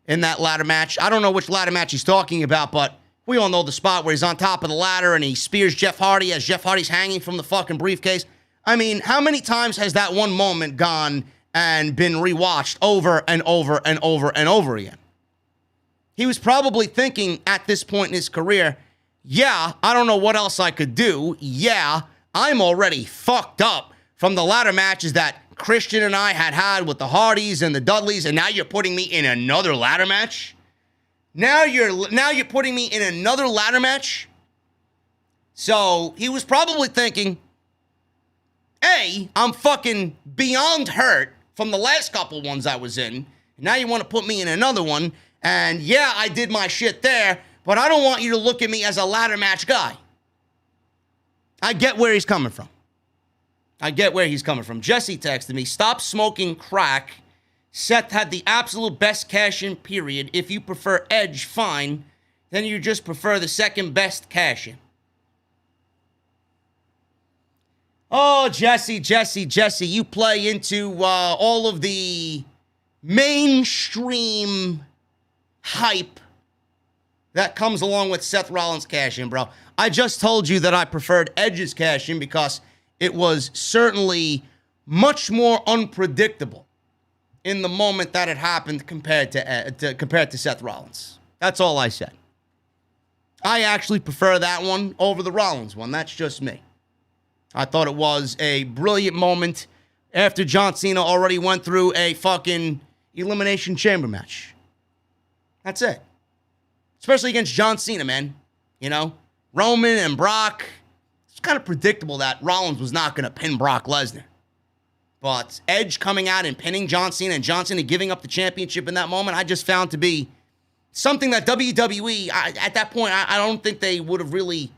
in that ladder match. I don't know which ladder match he's talking about, but we all know the spot where he's on top of the ladder and he spears Jeff Hardy as Jeff Hardy's hanging from the fucking briefcase. I mean, how many times has that one moment gone and been rewatched over and over and over and over again? He was probably thinking at this point in his career, yeah, I don't know what else I could do. Yeah, I'm already fucked up from the ladder matches that Christian and I had with the Hardys and the Dudleys, and now you're putting me in another ladder match? Now you're putting me in another ladder match? So he was probably thinking, A, I'm fucking beyond hurt from the last couple ones I was in. Now you want to put me in another one, and yeah, I did my shit there, but I don't want you to look at me as a ladder match guy. I get where he's coming from. Jesse texted me, "Stop smoking crack. Seth had the absolute best cash-in, period. If you prefer Edge, fine. Then you just prefer the second best cash-in." Oh, Jesse, you play into all of the mainstream hype that comes along with Seth Rollins' cash-in, bro. I just told you that I preferred Edge's cash-in because it was certainly much more unpredictable in the moment that it happened compared to Seth Rollins. That's all I said. I actually prefer that one over the Rollins one. That's just me. I thought it was a brilliant moment after John Cena already went through a fucking Elimination Chamber match. That's it. Especially against John Cena, man. You know, Roman and Brock. It's kind of predictable that Rollins was not going to pin Brock Lesnar. But Edge coming out and pinning John Cena and John Cena giving up the championship in that moment, I just found to be something that WWE, at that point, I don't think they would have really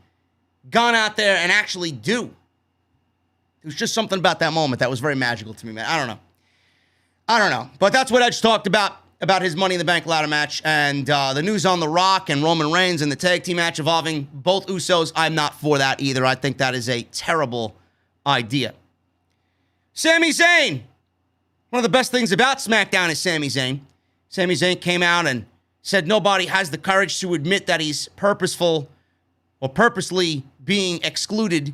gone out there and actually do. It was just something about that moment that was very magical to me, man. I don't know. But that's what Edge talked about his Money in the Bank ladder match. And the news on The Rock and Roman Reigns and the tag team match involving both Usos, I'm not for that either. I think that is a terrible idea. Sami Zayn. One of the best things about SmackDown is Sami Zayn. Sami Zayn came out and Said nobody has the courage to admit that he's purposeful or purposely being excluded.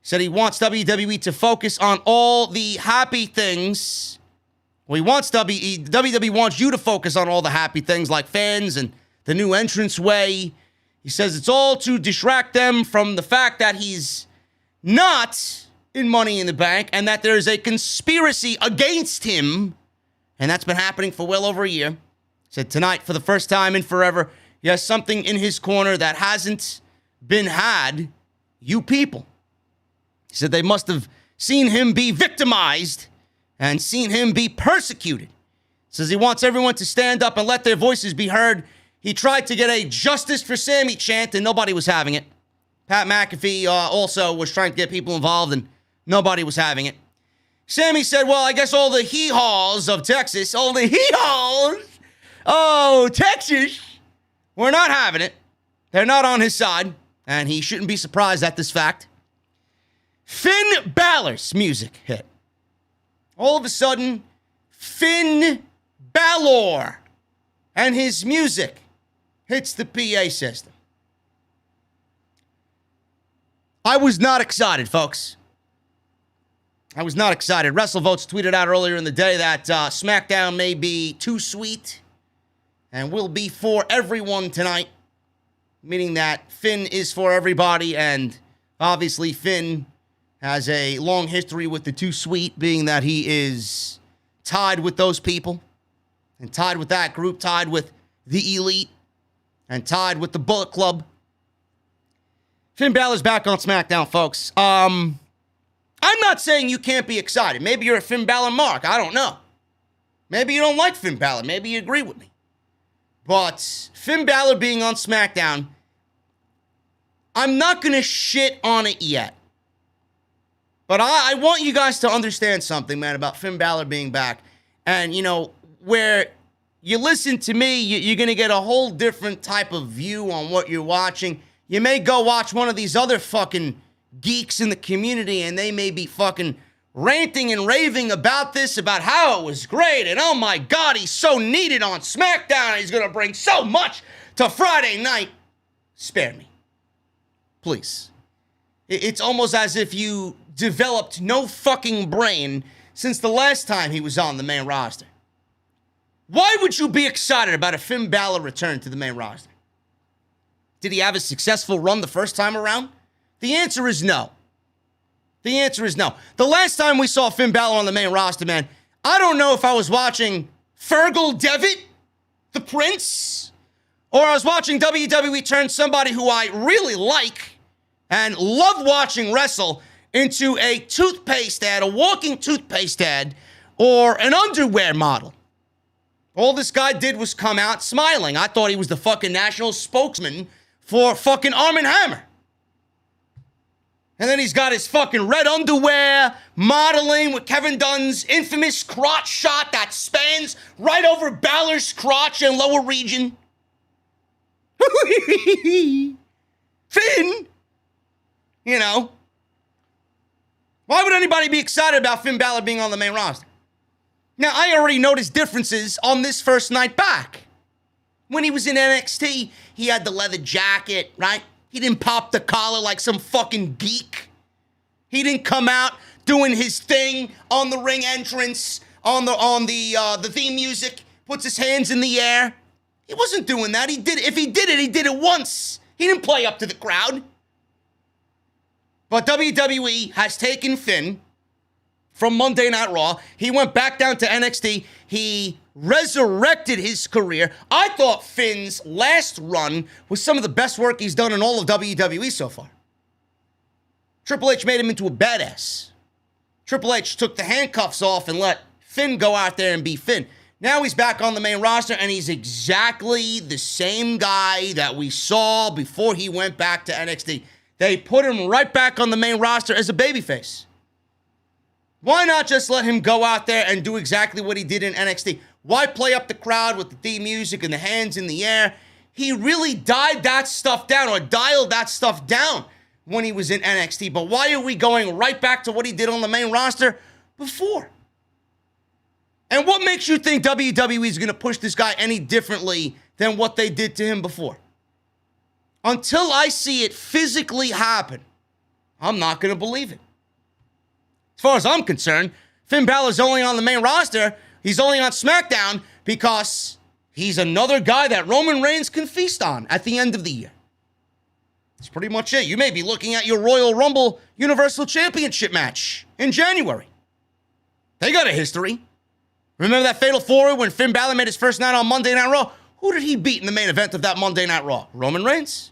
Said he wants WWE to focus on all the happy things. Well, he wants WWE wants you to focus on all the happy things like fans and the new entranceway. He says it's all to distract them from the fact that he's not in Money in the Bank and that there's a conspiracy against him. And that's been happening for well over a year. Said tonight, for the first time in forever, he has something in his corner that hasn't been had, you people. He said they must have seen him be victimized and seen him be persecuted. Says he wants everyone to stand up and let their voices be heard. He tried to get a Justice for Sami chant, and nobody was having it. Pat McAfee also was trying to get people involved, and nobody was having it. Sami said, well, I guess all the hee-haws of Texas, all the hee-haws, oh, Texas, we're not having it. They're not on his side, and he shouldn't be surprised at this fact. Finn Balor's music hit. All of a sudden, Finn Balor and his music hits the PA system. I was not excited, folks. I was not excited. WrestleVotes tweeted out earlier in the day that SmackDown may be too sweet and will be for everyone tonight, meaning that Finn is for everybody, and obviously Finn has a long history with the too sweet, being that he is tied with those people and tied with that group, tied with the Elite, and tied with the Bullet Club. Finn Balor's back on SmackDown, folks. I'm not saying you can't be excited. Maybe you're a Finn Balor mark. I don't know. Maybe you don't like Finn Balor. Maybe you agree with me. But Finn Balor being on SmackDown, I'm not going to shit on it yet. But I want you guys to understand something, man, about Finn Balor being back. And, you know, where you listen to me, you're going to get a whole different type of view on what you're watching. You may go watch one of these other fucking geeks in the community, and they may be fucking ranting and raving about this, about how it was great, and oh my God, he's so needed on SmackDown, he's gonna bring so much to Friday night. Spare me. Please. It's almost as if you developed no fucking brain since the last time he was on the main roster. Why would you be excited about a Finn Balor return to the main roster? Did he have a successful run the first time around? The answer is no. The answer is no. The last time we saw Finn Balor on the main roster, man, I don't know if I was watching Fergal Devitt, the Prince, or I was watching WWE turn somebody who I really like and love watching wrestle into a toothpaste ad, a walking toothpaste ad, or an underwear model. All this guy did was come out smiling. I thought he was the fucking national spokesman for fucking Arm & Hammer. And then he's got his fucking red underwear, modeling with Kevin Dunn's infamous crotch shot that spans right over Balor's crotch and lower region. Finn! You know. Why would anybody be excited about Finn Balor being on the main roster? Now, I already noticed differences on this first night back. When he was in NXT, he had the leather jacket, right? He didn't pop the collar like some fucking geek. He didn't come out doing his thing on the ring entrance, on the theme music, puts his hands in the air. He wasn't doing that. If he did it once. He didn't play up to the crowd. But WWE has taken Finn from Monday Night Raw. He went back down to NXT. He resurrected his career. I thought Finn's last run was some of the best work he's done in all of WWE so far. Triple H made him into a badass. Triple H took the handcuffs off and let Finn go out there and be Finn. Now he's back on the main roster, and he's exactly the same guy that we saw before he went back to NXT. They put him right back on the main roster as a babyface. Why not just let him go out there and do exactly what he did in NXT? Why play up the crowd with the theme music and the hands in the air? He really dialed that stuff down when he was in NXT. But why are we going right back to what he did on the main roster before? And what makes you think WWE is going to push this guy any differently than what they did to him before. Until I see it physically happen, I'm not going to believe it. As far as I'm concerned, Finn Balor's only on the main roster. He's only on SmackDown because he's another guy that Roman Reigns can feast on at the end of the year. That's pretty much it. You may be looking at your Royal Rumble Universal Championship match in January. They got a history. Remember that Fatal 4-Way when Finn Balor made his first night on Monday Night Raw? Who did he beat in the main event of that Monday Night Raw? Roman Reigns.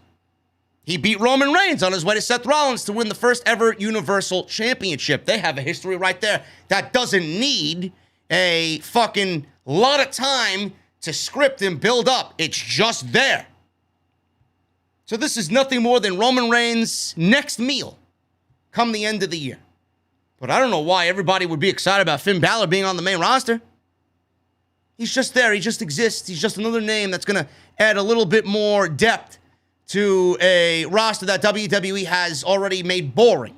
He beat Roman Reigns on his way to Seth Rollins to win the first ever Universal Championship. They have a history right there that doesn't need a fucking lot of time to script and build up. It's just there. So this is nothing more than Roman Reigns' next meal come the end of the year. But I don't know why everybody would be excited about Finn Balor being on the main roster. He's just there. He just exists. He's just another name that's going to add a little bit more depth to a roster that WWE has already made boring.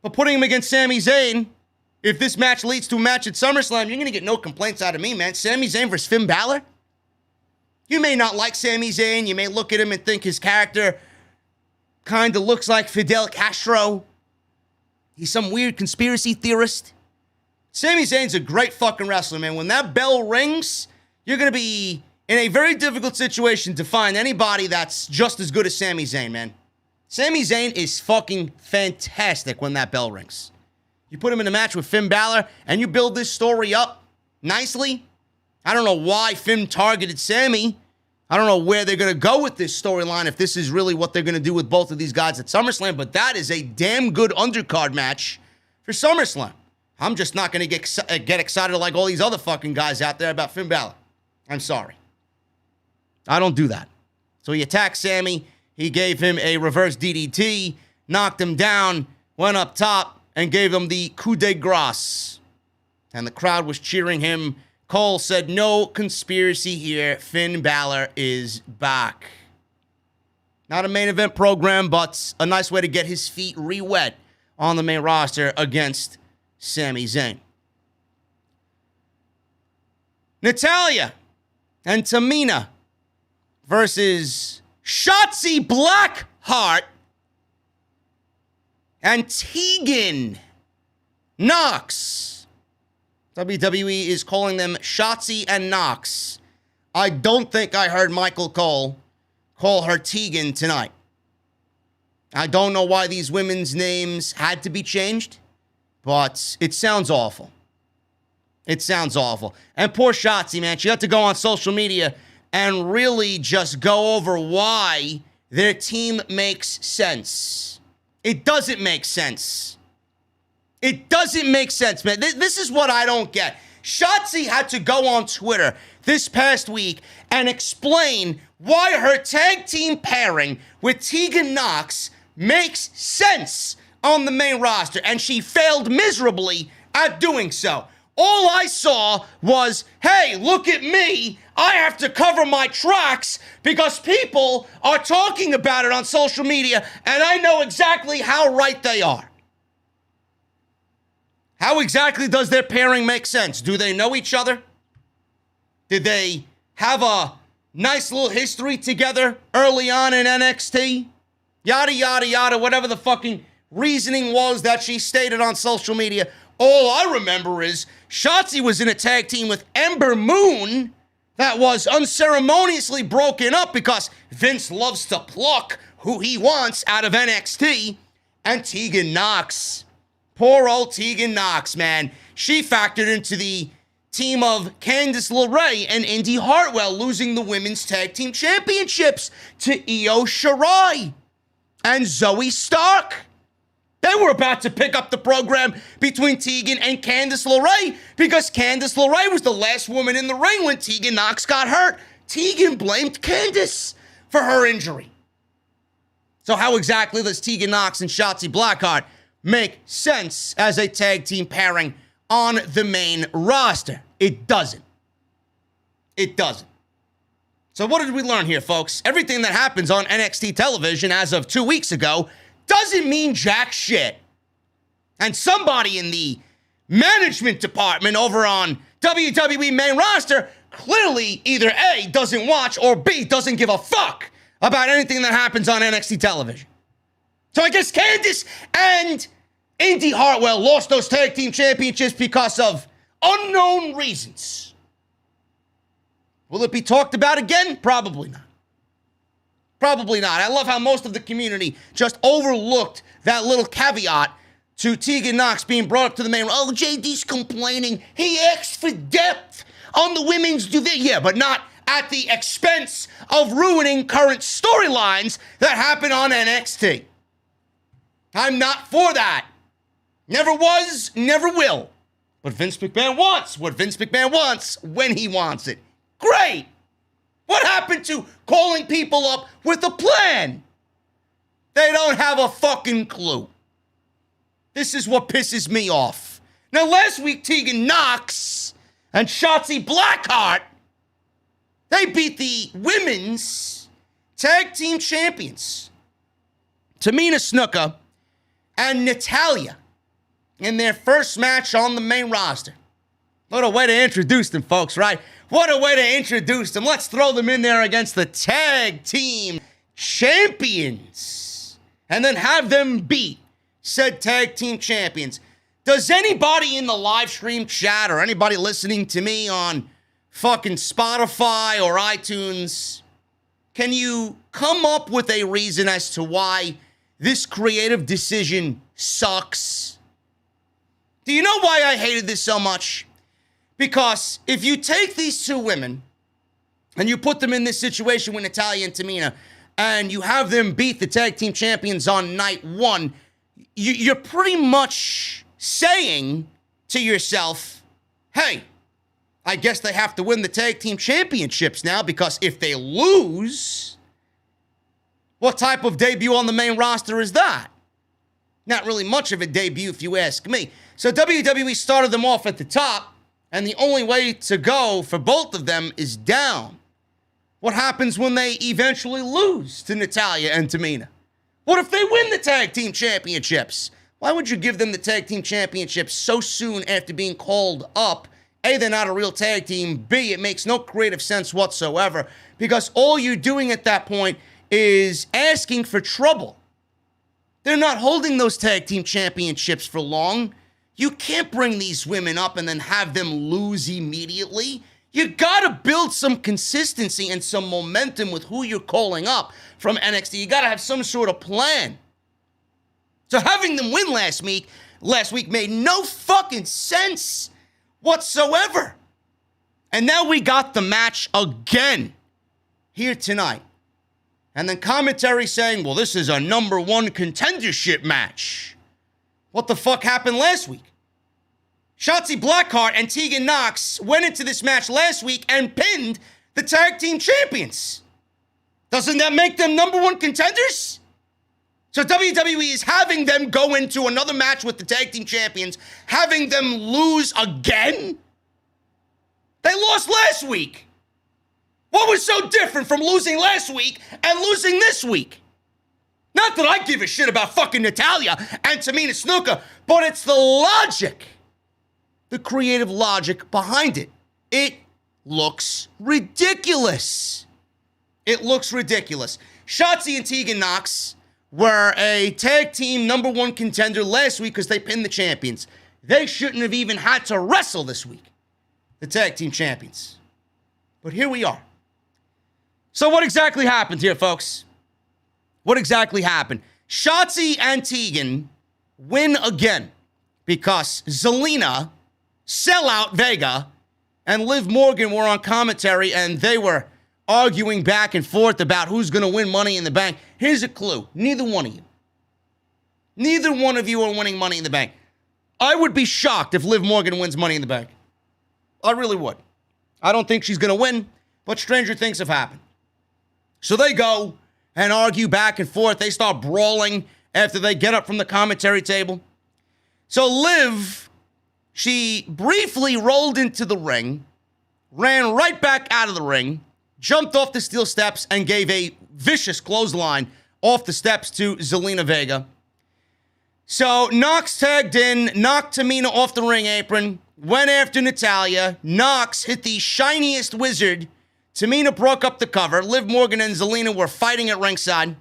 But putting him against Sami Zayn, if this match leads to a match at SummerSlam, you're going to get no complaints out of me, man. Sami Zayn versus Finn Balor? You may not like Sami Zayn. You may look at him and think his character kind of looks like Fidel Castro. He's some weird conspiracy theorist. Sami Zayn's a great fucking wrestler, man. When that bell rings, you're going to be in a very difficult situation to find anybody that's just as good as Sami Zayn, man. Sami Zayn is fucking fantastic when that bell rings. You put him in a match with Finn Balor and you build this story up nicely. I don't know why Finn targeted Sami. I don't know where they're going to go with this storyline, if this is really what they're going to do with both of these guys at SummerSlam, but that is a damn good undercard match for SummerSlam. I'm just not going to get excited like all these other fucking guys out there about Finn Balor. I'm sorry. I don't do that. So he attacked Sami. He gave him a reverse DDT, knocked him down, went up top, and gave him the coup de grace. And the crowd was cheering him. Cole said, no conspiracy here. Finn Balor is back. Not a main event program, but a nice way to get his feet re-wet on the main roster against Sami Zayn. Natalya and Tamina versus Shotzi Blackheart and Tegan Nox. WWE is calling them Shotzi and Nox. I don't think I heard Michael Cole call her Tegan tonight. I don't know why these women's names had to be changed, but it sounds awful. It sounds awful. And poor Shotzi, man, she had to go on social media and really just go over why their team makes sense. It doesn't make sense. It doesn't make sense, man. This is what I don't get. Shotzi had to go on Twitter this past week and explain why her tag team pairing with Tegan Nox makes sense on the main roster, and she failed miserably at doing so. All I saw was, hey, look at me. I have to cover my tracks because people are talking about it on social media, and I know exactly how right they are. How exactly does their pairing make sense? Do they know each other? Did they have a nice little history together early on in NXT? Yada, yada, yada, whatever the fucking reasoning was that she stated on social media. All I remember is Shotzi was in a tag team with Ember Moon that was unceremoniously broken up because Vince loves to pluck who he wants out of NXT. And Tegan Nox. Poor old Tegan Nox, man. She factored into the team of Candice LeRae and Indy Hartwell, losing the women's tag team championships to Io Shirai and Zoe Stark. They were about to pick up the program between Tegan and Candice LeRae because Candice LeRae was the last woman in the ring when Tegan Nox got hurt. Tegan blamed Candice for her injury. So how exactly does Tegan Nox and Shotzi Blackheart make sense as a tag team pairing on the main roster? It doesn't. It doesn't. So what did we learn here, folks? Everything that happens on NXT television as of 2 weeks ago doesn't mean jack shit. And somebody in the management department over on WWE main roster clearly either A, doesn't watch, or B, doesn't give a fuck about anything that happens on NXT television. So I guess Candice and Indy Hartwell lost those tag team championships because of unknown reasons. Will it be talked about again? Probably not. Probably not. I love how most of the community just overlooked that little caveat to Tegan Nox being brought up to the main. Oh, JD's complaining. He asked for depth on the women's division. Yeah, but not at the expense of ruining current storylines that happen on NXT. I'm not for that. Never was, never will. But Vince McMahon wants what Vince McMahon wants when he wants it. Great. What happened to calling people up with a plan? They don't have a fucking clue. This is what pisses me off. Now, last week, Tegan Nox and Shotzi Blackheart, they beat the women's tag team champions, Tamina Snuka and Natalya, in their first match on the main roster. What a way to introduce them, folks, right? What a way to introduce them. Let's throw them in there against the tag team champions and then have them beat said tag team champions. Does anybody in the live stream chat or anybody listening to me on fucking Spotify or iTunes, can you come up with a reason as to why this creative decision sucks? Do you know why I hated this so much? Because if you take these two women and you put them in this situation with Natalya and Tamina and you have them beat the tag team champions on night one, you're pretty much saying to yourself, hey, I guess they have to win the tag team championships now, because if they lose, what type of debut on the main roster is that? Not really much of a debut, if you ask me. So WWE started them off at the top, and the only way to go for both of them is down. What happens when they eventually lose to Natalya and Tamina? What if they win the tag team championships? Why would you give them the tag team championships so soon after being called up? A, they're not a real tag team. B, it makes no creative sense whatsoever, because all you're doing at that point is asking for trouble. They're not holding those tag team championships for long. You can't bring these women up and then have them lose immediately. You gotta build some consistency and some momentum with who you're calling up from NXT. You gotta have some sort of plan. So having them win last week made no fucking sense whatsoever. And now we got the match again here tonight. And then commentary saying, well, this is a number one contendership match. What the fuck happened last week? Shotzi Blackheart and Tegan Nox went into this match last week and pinned the tag team champions. Doesn't that make them number one contenders? So WWE is having them go into another match with the tag team champions, having them lose again? They lost last week. What was so different from losing last week and losing this week? Not that I give a shit about fucking Natalya and Tamina Snuka, but it's the logic, the creative logic behind it. It looks ridiculous. It looks ridiculous. Shotzi and Tegan Nox were a tag team number one contender last week because they pinned the champions. They shouldn't have even had to wrestle this week, the tag team champions. But here we are. So what exactly happened here, folks? What exactly happened? Shotzi and Tegan win again because Zelina, Sellout Vega, and Liv Morgan were on commentary, and they were arguing back and forth about who's going to win Money in the Bank. Here's a clue. Neither one of you. Neither one of you are winning Money in the Bank. I would be shocked if Liv Morgan wins Money in the Bank. I really would. I don't think she's going to win, but stranger things have happened. So they go and argue back and forth. They start brawling after they get up from the commentary table. So Liv, she briefly rolled into the ring, ran right back out of the ring, jumped off the steel steps, and gave a vicious clothesline off the steps to Zelina Vega. So Nox tagged in, knocked Tamina off the ring apron, went after Natalya. Nox hit the shiniest wizard. Tamina broke up the cover. Liv Morgan and Zelina were fighting at ringside.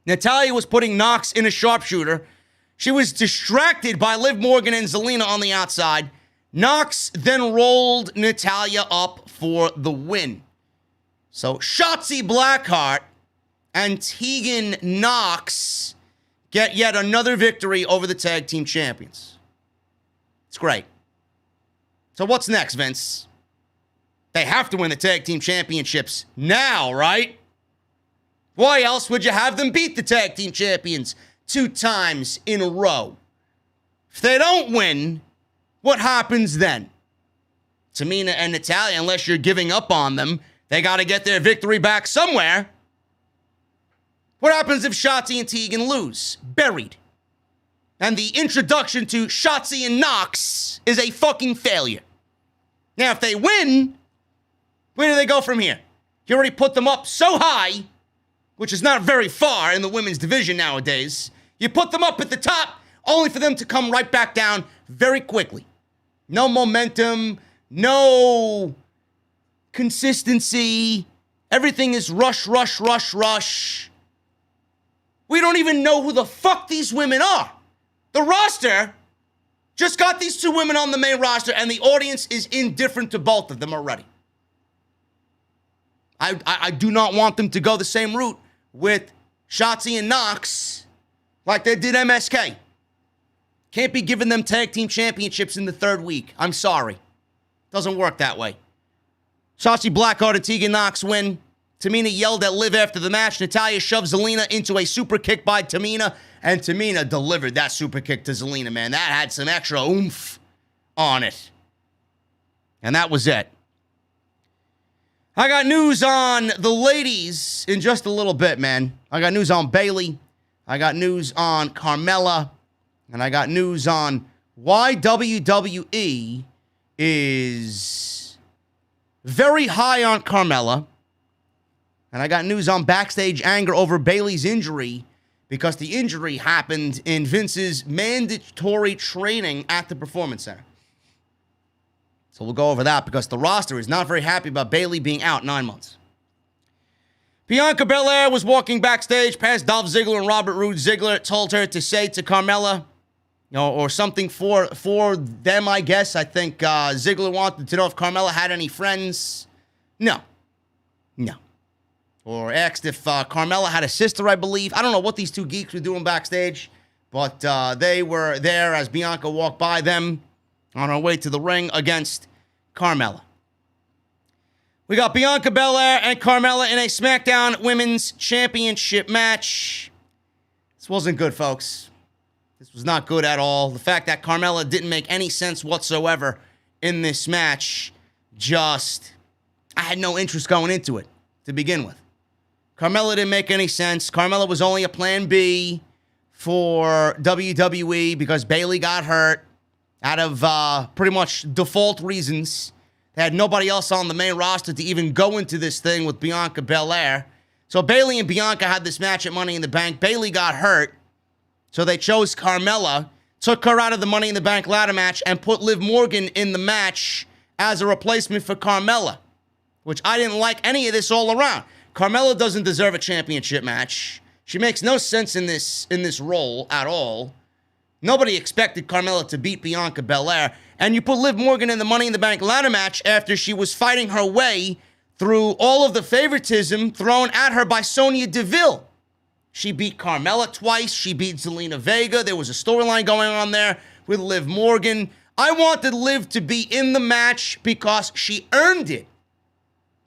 Natalya was putting Nox in a sharpshooter. She was distracted by Liv Morgan and Zelina on the outside. Nox then rolled Natalya up for the win. So Shotzi Blackheart and Tegan Nox get yet another victory over the tag team champions. It's great. So what's next, Vince? They have to win the tag team championships now, right? Why else would you have them beat the tag team champions 2 times in a row? If they don't win, what happens then? Tamina and Natalya, unless you're giving up on them, they got to get their victory back somewhere. What happens if Shotzi and Tegan lose? Buried. And the introduction to Shotzi and Nox is a fucking failure. Now, if they win, where do they go from here? You already put them up so high, which is not very far in the women's division nowadays. You put them up at the top, only for them to come right back down very quickly. No momentum, no consistency. Everything is rush, rush, rush, rush. We don't even know who the fuck these women are. The roster just got these 2 women on the main roster, and the audience is indifferent to both of them already. I do not want them to go the same route with Shotzi and Nox like they did MSK. Can't be giving them tag team championships in the 3rd week. I'm sorry. Doesn't work that way. Shotzi Blackheart and Tegan Nox win. Tamina yelled at Liv after the match. Natalya shoved Zelina into a super kick by Tamina, and Tamina delivered that super kick to Zelina, man. That had some extra oomph on it. And that was it. I got news on the ladies in just a little bit, man. I got news on Bayley. I got news on Carmella. And I got news on why WWE is very high on Carmella. And I got news on backstage anger over Bayley's injury because the injury happened in Vince's mandatory training at the Performance Center. So we'll go over that because the roster is not very happy about Bayley being out 9 months. Bianca Belair was walking backstage past Dolph Ziggler and Robert Roode. Ziggler told her to say to Carmella, or something for them, I guess. I think Ziggler wanted to know if Carmella had any friends. No. Or asked if Carmella had a sister, I believe. I don't know what these 2 geeks were doing backstage, but they were there as Bianca walked by them on her way to the ring against Carmella. We got Bianca Belair and Carmella in a SmackDown Women's Championship match. This wasn't good, folks. This was not good at all. The fact that Carmella didn't make any sense whatsoever in this match, I had no interest going into it to begin with. Carmella didn't make any sense. Carmella was only a plan B for WWE because Bayley got hurt out of pretty much default reasons. They had nobody else on the main roster to even go into this thing with Bianca Belair. So Bayley and Bianca had this match at Money in the Bank. Bayley got hurt, so they chose Carmella, took her out of the Money in the Bank ladder match, and put Liv Morgan in the match as a replacement for Carmella, which I didn't like any of this all around. Carmella doesn't deserve a championship match. She makes no sense in this role at all. Nobody expected Carmella to beat Bianca Belair. And you put Liv Morgan in the Money in the Bank ladder match after she was fighting her way through all of the favoritism thrown at her by Sonya Deville. She beat Carmella twice. She beat Zelina Vega. There was a storyline going on there with Liv Morgan. I wanted Liv to be in the match because she earned it.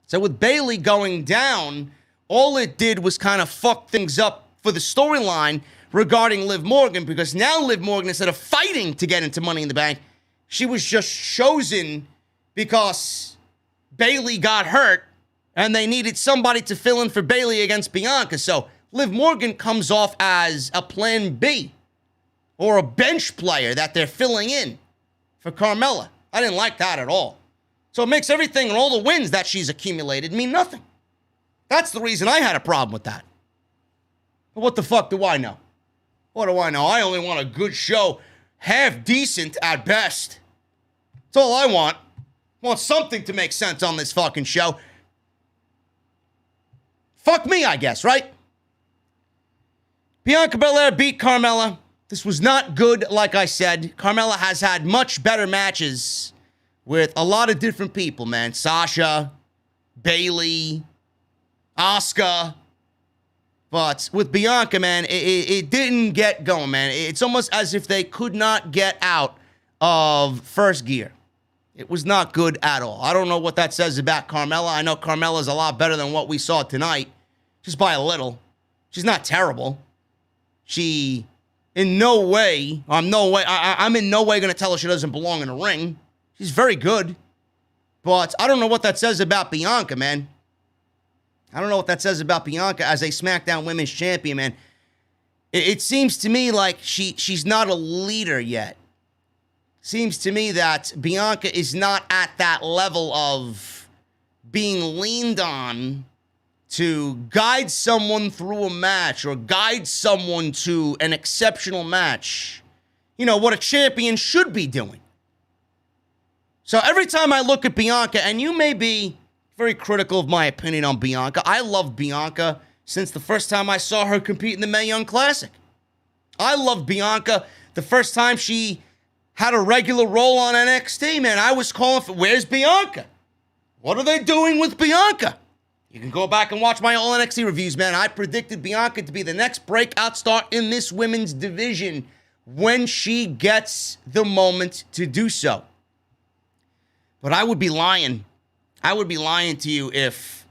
So with Bayley going down, all it did was kind of fuck things up for the storyline regarding Liv Morgan, because now Liv Morgan, instead of fighting to get into Money in the Bank, she was just chosen because Bayley got hurt and they needed somebody to fill in for Bayley against Bianca. So Liv Morgan comes off as a plan B or a bench player that they're filling in for Carmella. I didn't like that at all. So it makes everything and all the wins that she's accumulated mean nothing. That's the reason I had a problem with that. But what the fuck do I know? What do I know? I only want a good show, half decent at best. That's all I want. I want something to make sense on this fucking show. Fuck me, I guess, right? Bianca Belair beat Carmella. This was not good, like I said. Carmella has had much better matches with a lot of different people, man. Sasha, Bayley, Asuka. But with Bianca, man, it didn't get going, man. It's almost as if they could not get out of first gear. It was not good at all. I don't know what that says about Carmella. I know Carmella's a lot better than what we saw tonight, just by a little. She's not terrible. She, I'm in no way going to tell her she doesn't belong in a ring. She's very good. But I don't know what that says about Bianca, man. I don't know what that says about Bianca as a SmackDown Women's Champion, man. It seems to me like she's not a leader yet. Seems to me that Bianca is not at that level of being leaned on to guide someone through a match or guide someone to an exceptional match. You know, what a champion should be doing. So every time I look at Bianca, and you may be very critical of my opinion on Bianca. I love Bianca since the first time I saw her compete in the Mae Young Classic. I loved Bianca the first time she had a regular role on NXT, man. I was calling for, where's Bianca? What are they doing with Bianca? You can go back and watch my all NXT reviews, man. I predicted Bianca to be the next breakout star in this women's division when she gets the moment to do so. But I would be lying. I would be lying to you if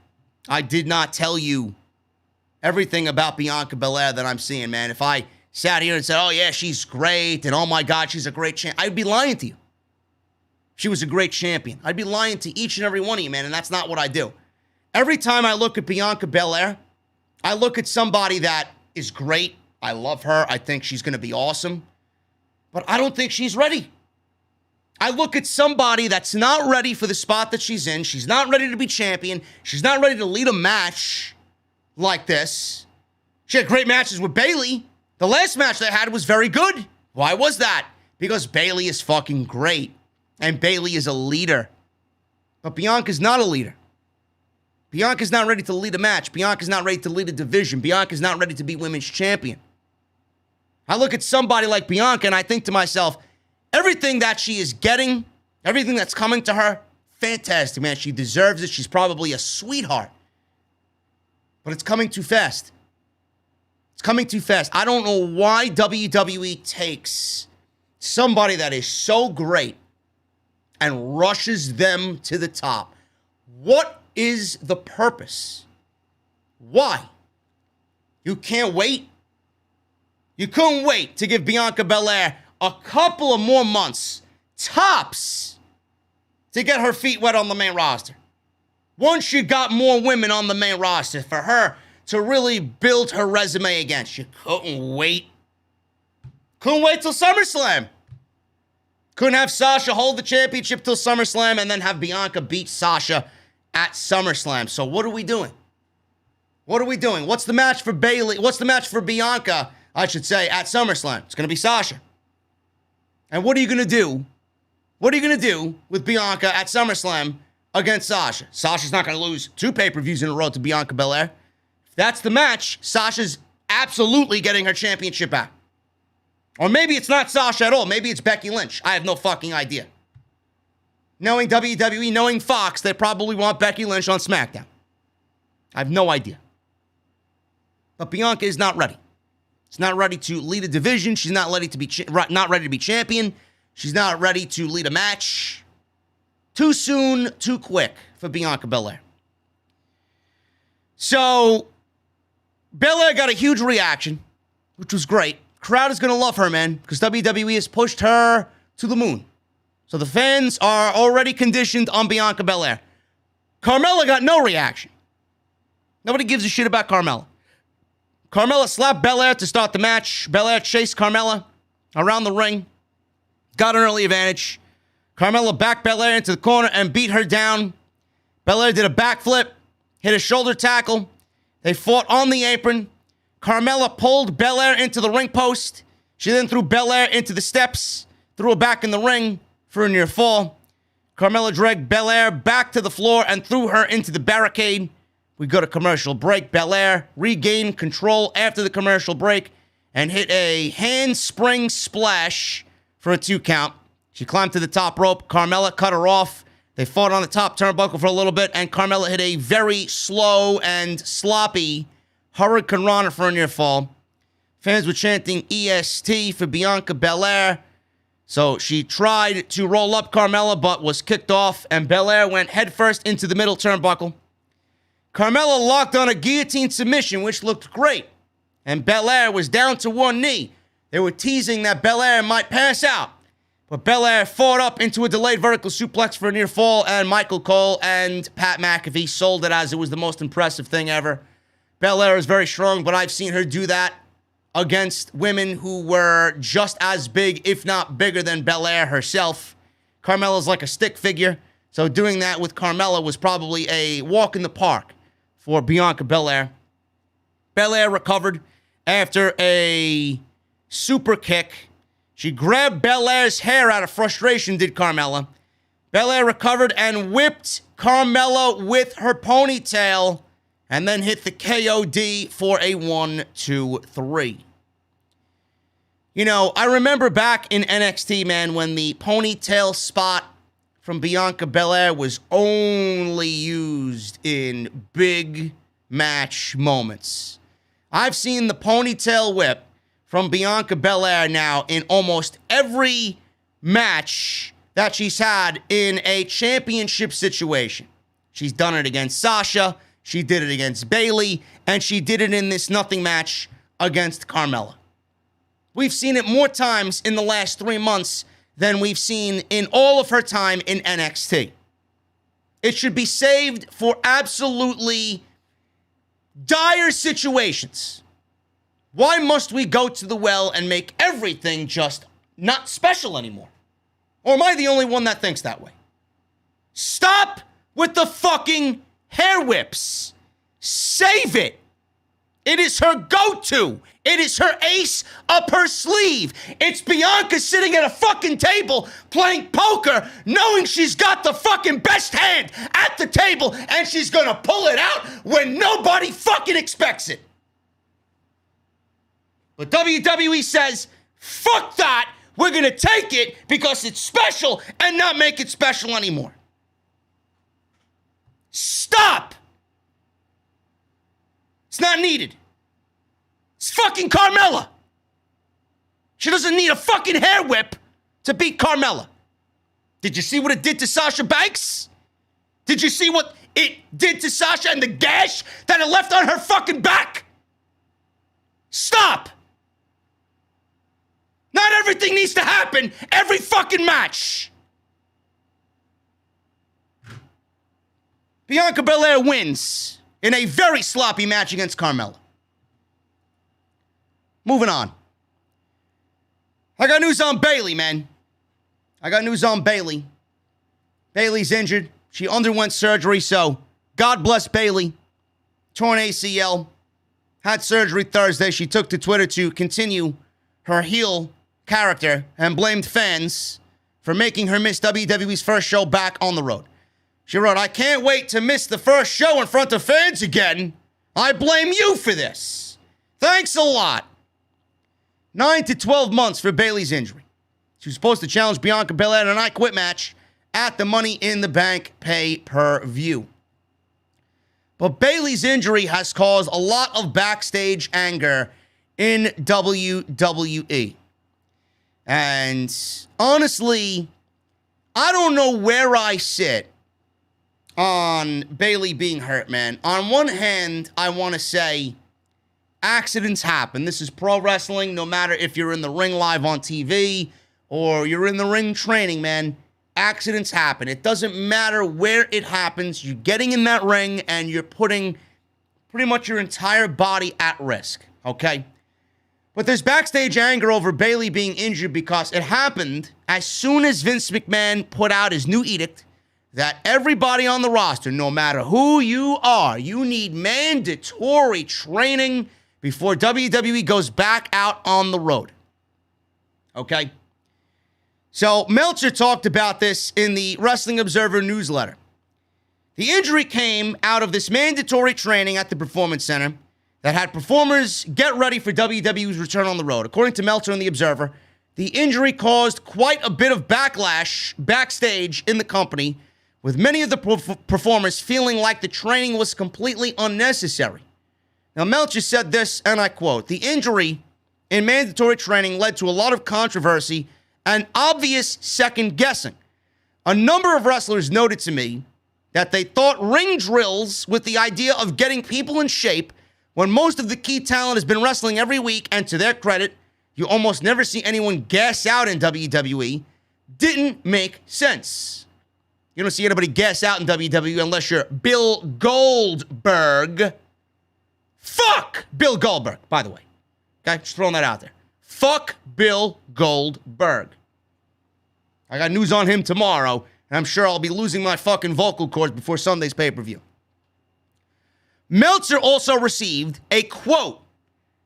I did not tell you everything about Bianca Belair that I'm seeing, man. If I sat here and said, oh, yeah, she's great, and oh, my God, she's a great champion, I'd be lying to you. She was a great champion. I'd be lying to each and every one of you, man, and that's not what I do. Every time I look at Bianca Belair, I look at somebody that is great. I love her. I think she's going to be awesome. But I don't think she's ready. I look at somebody that's not ready for the spot that she's in. She's not ready to be champion. She's not ready to lead a match like this. She had great matches with Bayley. The last match they had was very good. Why was that? Because Bayley is fucking great. And Bayley is a leader. But Bianca's not a leader. Bianca's not ready to lead a match. Bianca's not ready to lead a division. Bianca's not ready to be women's champion. I look at somebody like Bianca and I think to myself, everything that she is getting, everything that's coming to her, fantastic, man. She deserves it. She's probably a sweetheart. But it's coming too fast. It's coming too fast. I don't know why WWE takes somebody that is so great and rushes them to the top. What is the purpose? Why? You can't wait? You couldn't wait to give Bianca Belair a couple of more months, tops, to get her feet wet on the main roster. Once you got more women on the main roster, for her to really build her resume again, you couldn't wait. Couldn't wait till SummerSlam. Couldn't have Sasha hold the championship till SummerSlam and then have Bianca beat Sasha at SummerSlam. So what are we doing? What are we doing? What's the match for Bayley? What's the match for Bianca, I should say, at SummerSlam? It's going to be Sasha. And what are you going to do? What are you going to do with Bianca at SummerSlam against Sasha? Sasha's not going to lose 2 pay-per-views in a row to Bianca Belair. If that's the match, Sasha's absolutely getting her championship back. Or maybe it's not Sasha at all. Maybe it's Becky Lynch. I have no fucking idea. Knowing WWE, knowing Fox, they probably want Becky Lynch on SmackDown. I have no idea. But Bianca is not ready. She's not ready to lead a division. She's not ready to be not ready to be champion. She's not ready to lead a match. Too soon, too quick for Bianca Belair. So, Belair got a huge reaction, which was great. Crowd is going to love her, man, because WWE has pushed her to the moon. So the fans are already conditioned on Bianca Belair. Carmella got no reaction. Nobody gives a shit about Carmella. Carmella slapped Belair to start the match. Belair chased Carmella around the ring. Got an early advantage. Carmella backed Belair into the corner and beat her down. Belair did a backflip, hit a shoulder tackle. They fought on the apron. Carmella pulled Belair into the ring post. She then threw Belair into the steps, threw her back in the ring for a near fall. Carmella dragged Belair back to the floor and threw her into the barricade. We go to commercial break. Belair regained control after the commercial break and hit a handspring splash for a 2 count. She climbed to the top rope. Carmella cut her off. They fought on the top turnbuckle for a little bit, and Carmella hit a very slow and sloppy Hurricane Rana for a near fall. Fans were chanting EST for Bianca Belair. So she tried to roll up Carmella, but was kicked off, and Belair went headfirst into the middle turnbuckle. Carmella locked on a guillotine submission, which looked great, and Belair was down to one knee. They were teasing that Belair might pass out, but Belair fought up into a delayed vertical suplex for a near fall, and Michael Cole and Pat McAfee sold it as it was the most impressive thing ever. Belair is very strong, but I've seen her do that against women who were just as big, if not bigger than Belair herself. Carmella's like a stick figure, so doing that with Carmella was probably a walk in the park for Bianca Belair. Belair recovered after a super kick. She grabbed Belair's hair out of frustration, did Carmella. Belair recovered and whipped Carmella with her ponytail, and then hit the KOD for a 1, 2, 3. You know, I remember back in NXT, man, when the ponytail spot from Bianca Belair was only used in big match moments. I've seen the ponytail whip from Bianca Belair now in almost every match that she's had in a championship situation. She's done it against Sasha. She did it against Bayley, and she did it in this nothing match against Carmella. We've seen it more times in the last 3 months than we've seen in all of her time in NXT. It should be saved for absolutely dire situations. Why must we go to the well and make everything just not special anymore? Or am I the only one that thinks that way? Stop with the fucking hair whips. Save it. It is her go-to. It is her ace up her sleeve. It's Bianca sitting at a fucking table playing poker, knowing she's got the fucking best hand at the table, and she's gonna pull it out when nobody fucking expects it. But WWE says, fuck that. We're gonna take it because it's special and not make it special anymore. Stop! It's not needed. It's fucking Carmella. She doesn't need a fucking hair whip to beat Carmella. Did you see what it did to Sasha Banks? Did you see what it did to Sasha and the gash that it left on her fucking back? Stop! Not everything needs to happen every fucking match. Bianca Belair wins in a very sloppy match against Carmella. Moving on. I got news on Bayley, man. I got news on Bayley. Bayley's injured. She underwent surgery, so God bless Bayley. Torn ACL. Had surgery Thursday. She took to Twitter to continue her heel character and blamed fans for making her miss WWE's first show back on the road. She wrote, "I can't wait to miss the first show in front of fans again. I blame you for this. Thanks a lot." 9 to 12 months for Bayley's injury. She was supposed to challenge Bianca Belair in an I Quit match at the Money in the Bank pay-per-view. But Bayley's injury has caused a lot of backstage anger in WWE. And honestly, I don't know where I sit on Bayley being hurt, man. On one hand, I want to say accidents happen. This is pro wrestling. No matter if you're in the ring live on TV or you're in the ring training, man, accidents happen. It doesn't matter where it happens. You're getting in that ring and you're putting pretty much your entire body at risk, okay? But there's backstage anger over Bayley being injured because it happened as soon as Vince McMahon put out his new edict that everybody on the roster, no matter who you are, you need mandatory training before WWE goes back out on the road. Okay? So Meltzer talked about this in the Wrestling Observer newsletter. The injury came out of this mandatory training at the Performance Center that had performers get ready for WWE's return on the road. According to Meltzer and the Observer, the injury caused quite a bit of backlash backstage in the company, with many of the performers feeling like the training was completely unnecessary. Now, Meltzer said this, and I quote, "The injury in mandatory training led to a lot of controversy and obvious second-guessing. A number of wrestlers noted to me that they thought ring drills with the idea of getting people in shape when most of the key talent has been wrestling every week, and to their credit, you almost never see anyone gas out in WWE, didn't make sense. You don't see anybody gas out in WWE unless you're Bill Goldberg. Fuck Bill Goldberg, by the way. Okay, just throwing that out there. Fuck Bill Goldberg. I got news on him tomorrow, and I'm sure I'll be losing my fucking vocal cords before Sunday's pay-per-view. Meltzer also received a quote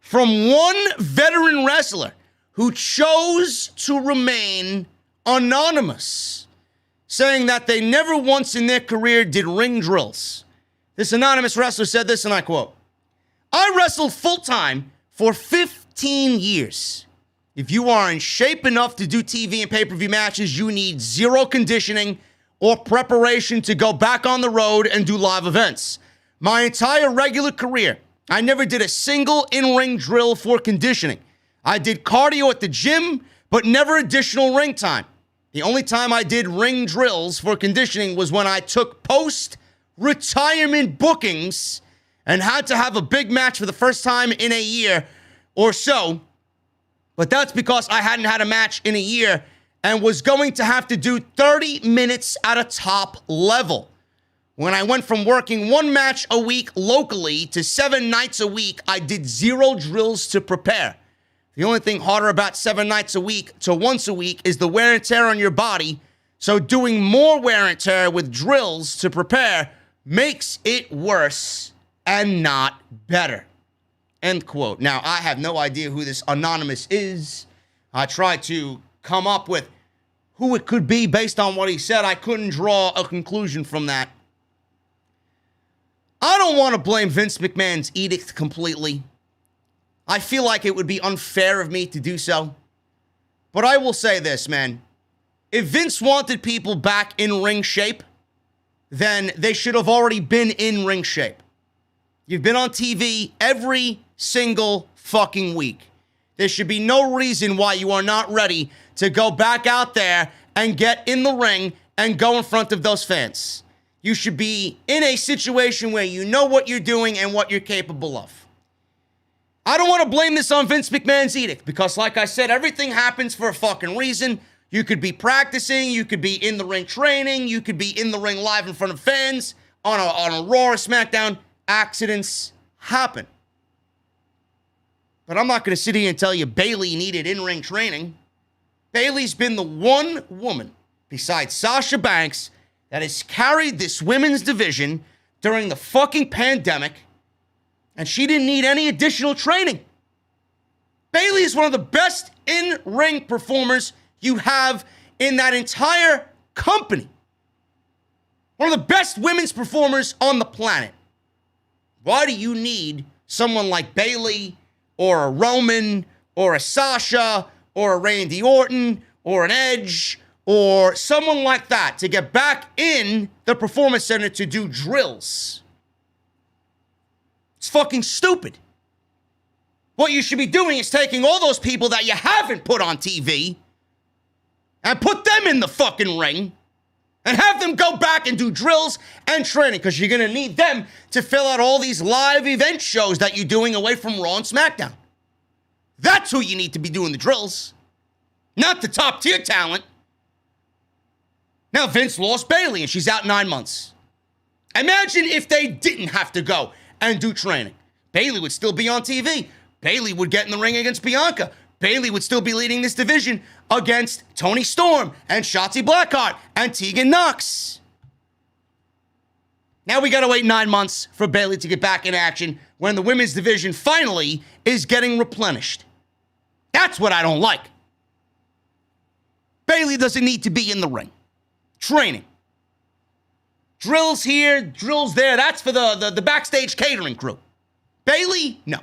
from one veteran wrestler who chose to remain anonymous, saying that they never once in their career did ring drills. This anonymous wrestler said this, and I quote, "I wrestled full-time for 15 years. If you are in shape enough to do TV and pay-per-view matches, you need zero conditioning or preparation to go back on the road and do live events. My entire regular career, I never did a single in-ring drill for conditioning. I did cardio at the gym, but never additional ring time. The only time I did ring drills for conditioning was when I took post-retirement bookings and had to have a big match for the first time in a year or so. But that's because I hadn't had a match in a year and was going to have to do 30 minutes at a top level. When I went from working one match a week locally to 7 nights a week, I did zero drills to prepare. The only thing harder about 7 nights a week to once a week is the wear and tear on your body. So doing more wear and tear with drills to prepare makes it worse and not better." End quote. Now, I have no idea who this anonymous is. I tried to come up with who it could be based on what he said. I couldn't draw a conclusion from that. I don't want to blame Vince McMahon's edict completely. I feel like it would be unfair of me to do so. But I will say this, man. If Vince wanted people back in ring shape, then they should have already been in ring shape. You've been on TV every single fucking week. There should be no reason why you are not ready to go back out there and get in the ring and go in front of those fans. You should be in a situation where you know what you're doing and what you're capable of. I don't want to blame this on Vince McMahon's edict because, like I said, everything happens for a fucking reason. You could be practicing, you could be in the ring training, you could be in the ring live in front of fans on a Raw or SmackDown. Accidents happen. But I'm not going to sit here and tell you Bayley needed in-ring training. Bayley's been the one woman besides Sasha Banks that has carried this women's division during the fucking pandemic, and she didn't need any additional training. Bayley is one of the best in-ring performers you have in that entire company. One of the best women's performers on the planet. Why do you need someone like Bayley or a Roman or a Sasha or a Randy Orton or an Edge or someone like that to get back in the Performance Center to do drills? It's fucking stupid. What you should be doing is taking all those people that you haven't put on TV and put them in the fucking ring and have them go back and do drills and training, because you're going to need them to fill out all these live event shows that you're doing away from Raw and SmackDown. That's who you need to be doing the drills, not the top tier talent. Now, Vince lost Bayley and she's out 9 months. Imagine if they didn't have to go and do training. Bayley would still be on TV. Bayley would get in the ring against Bianca. Bayley would still be leading this division against Toni Storm and Shotzi Blackheart and Tegan Nox. Now we got to wait 9 months for Bayley to get back in action when the women's division finally is getting replenished. That's what I don't like. Bayley doesn't need to be in the ring. Training. Drills here, drills there. That's for the backstage catering crew. Bayley, no.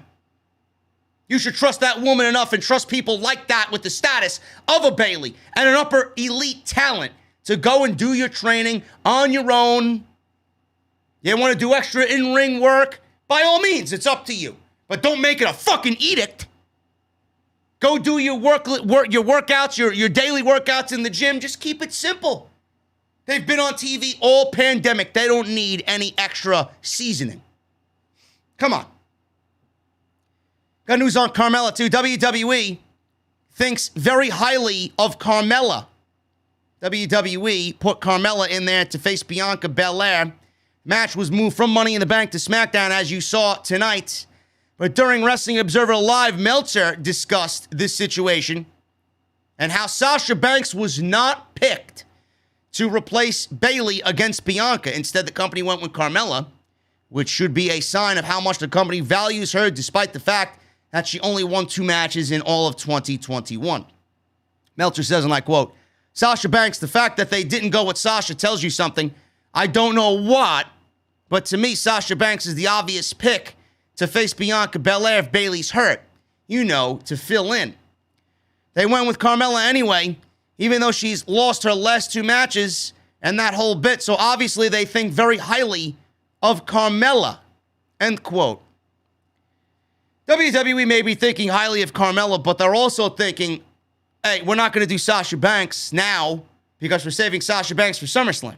You should trust that woman enough and trust people like that with the status of a Bayley and an upper elite talent to go and do your training on your own. You want to do extra in-ring work? By all means, it's up to you. But don't make it a fucking edict. Go do your workouts, your daily workouts in the gym. Just keep it simple. They've been on TV all pandemic. They don't need any extra seasoning. Come on. Got news on Carmella, too. WWE thinks very highly of Carmella. WWE put Carmella in there to face Bianca Belair. Match was moved from Money in the Bank to SmackDown, as you saw tonight. But during Wrestling Observer Live, Meltzer discussed this situation and how Sasha Banks was not picked to replace Bayley against Bianca. Instead, the company went with Carmella, which should be a sign of how much the company values her, despite the fact that she only won 2 matches in all of 2021. Meltzer says, and I quote, Sasha Banks, the fact that they didn't go with Sasha tells you something. I don't know what, but to me, Sasha Banks is the obvious pick to face Bianca Belair if Bayley's hurt. You know, to fill in. They went with Carmella anyway, even though she's lost her last 2 matches and that whole bit. So obviously they think very highly of Carmella. End quote. WWE may be thinking highly of Carmella, but they're also thinking, hey, we're not going to do Sasha Banks now because we're saving Sasha Banks for SummerSlam.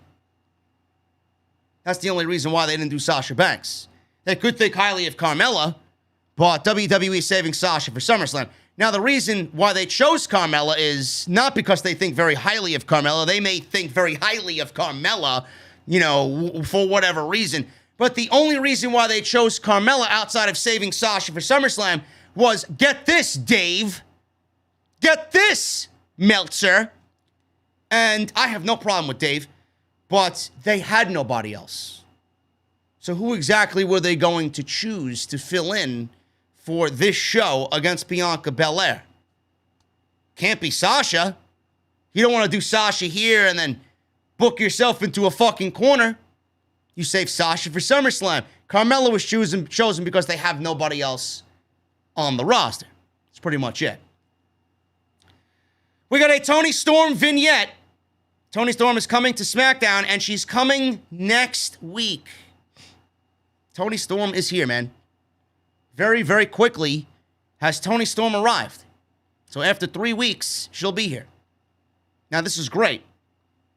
That's the only reason why they didn't do Sasha Banks. They could think highly of Carmella, but WWE is saving Sasha for SummerSlam. Now, the reason why they chose Carmella is not because they think very highly of Carmella. They may think very highly of Carmella, you know, for whatever reason. But the only reason why they chose Carmella outside of saving Sasha for SummerSlam was, get this, Dave. Get this, Meltzer. And I have no problem with Dave, but they had nobody else. So who exactly were they going to choose to fill in for this show against Bianca Belair? Can't be Sasha. You don't want to do Sasha here and then book yourself into a fucking corner. You save Sasha for SummerSlam. Carmella was chosen because they have nobody else on the roster. That's pretty much it. We got a Toni Storm vignette. Toni Storm is coming to SmackDown, and she's coming next week. Toni Storm is here, man. Very, very quickly has Toni Storm arrived. So after 3 weeks, she'll be here. Now, this is great.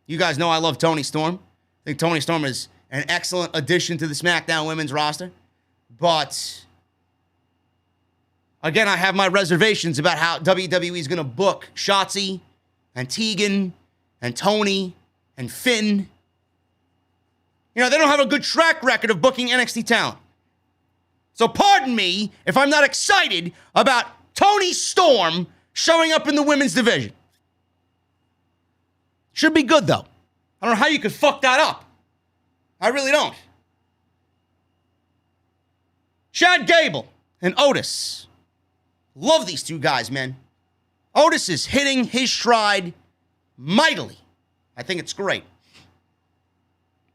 You guys know I love Toni Storm. I think Toni Storm is an excellent addition to the SmackDown women's roster. But, again, I have my reservations about how WWE is going to book Shotzi and Tegan and Toni and Finn. You know, they don't have a good track record of booking NXT talent. So pardon me if I'm not excited about Toni Storm showing up in the women's division. Should be good, though. I don't know how you could fuck that up. I really don't. Chad Gable and Otis. Love these 2 guys, man. Otis is hitting his stride mightily. I think it's great.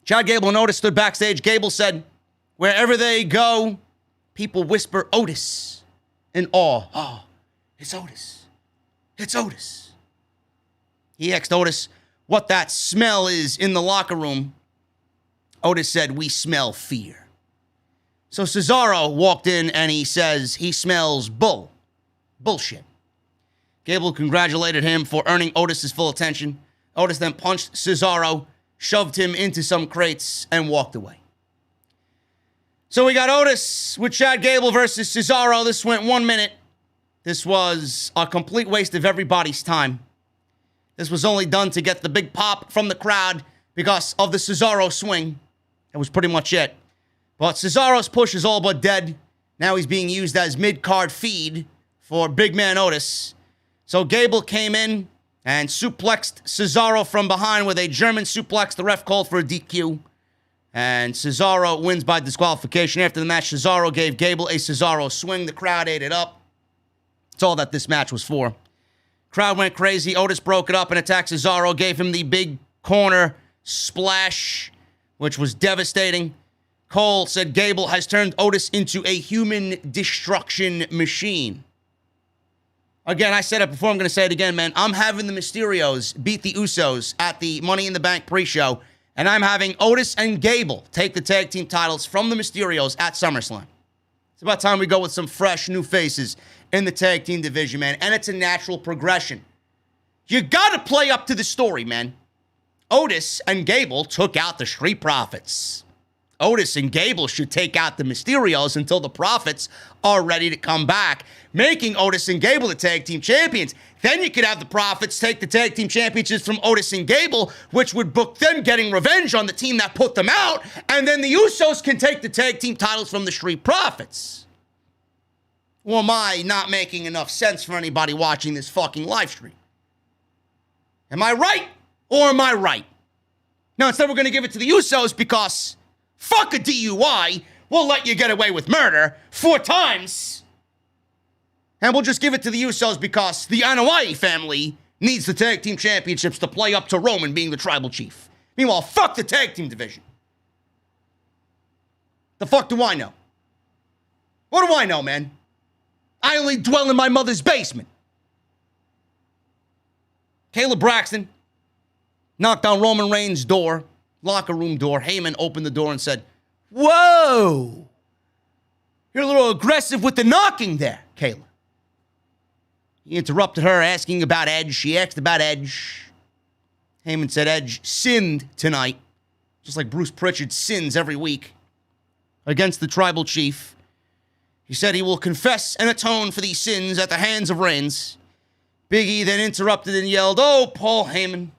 Chad Gable and Otis stood backstage. Gable said, wherever they go, people whisper Otis in awe. Oh, it's Otis. It's Otis. He asked Otis what that smell is in the locker room. Otis said, we smell fear. So Cesaro walked in and he says he smells bullshit. Gable congratulated him for earning Otis's full attention. Otis then punched Cesaro, shoved him into some crates, and walked away. So we got Otis with Chad Gable versus Cesaro. This went 1 minute. This was a complete waste of everybody's time. This was only done to get the big pop from the crowd because of the Cesaro swing. That was pretty much it. But Cesaro's push is all but dead. Now he's being used as mid-card feed for big man Otis. So Gable came in and suplexed Cesaro from behind with a German suplex. The ref called for a DQ. And Cesaro wins by disqualification. After the match, Cesaro gave Gable a Cesaro swing. The crowd ate it up. That's all that this match was for. Crowd went crazy. Otis broke it up and attacked Cesaro, gave him the big corner splash, which was devastating. Cole said Gable has turned Otis into a human destruction machine. Again, I said it before, I'm going to say it again, man. I'm having the Mysterios beat the Usos at the Money in the Bank pre-show, and I'm having Otis and Gable take the tag team titles from the Mysterios at SummerSlam. It's about time we go with some fresh new faces in the tag team division, man, and it's a natural progression. You got to play up to the story, man. Otis and Gable took out the Street Profits. Otis and Gable should take out the Mysterios until the Profits are ready to come back, making Otis and Gable the tag team champions. Then you could have the Profits take the tag team championships from Otis and Gable, which would book them getting revenge on the team that put them out, and then the Usos can take the tag team titles from the Street Profits. Or am I not making enough sense for anybody watching this fucking live stream? Am I right or am I right? No, instead we're going to give it to the Usos because fuck a DUI. We'll let you get away with murder 4 times. And we'll just give it to the Usos because the Anoa'i family needs the tag team championships to play up to Roman being the tribal chief. Meanwhile, fuck the tag team division. The fuck do I know? What do I know, man? I only dwell in my mother's basement. Kayla Braxton knocked on Roman Reigns' door, locker room door. Heyman opened the door and said, "Whoa, you're a little aggressive with the knocking there, Kayla." He interrupted her, asking about Edge. She asked about Edge. Heyman said Edge sinned tonight, just like Bruce Pritchard sins every week against the tribal chief. He said he will confess and atone for these sins at the hands of Reigns. Big E then interrupted and yelled, "Oh, Paul Heyman."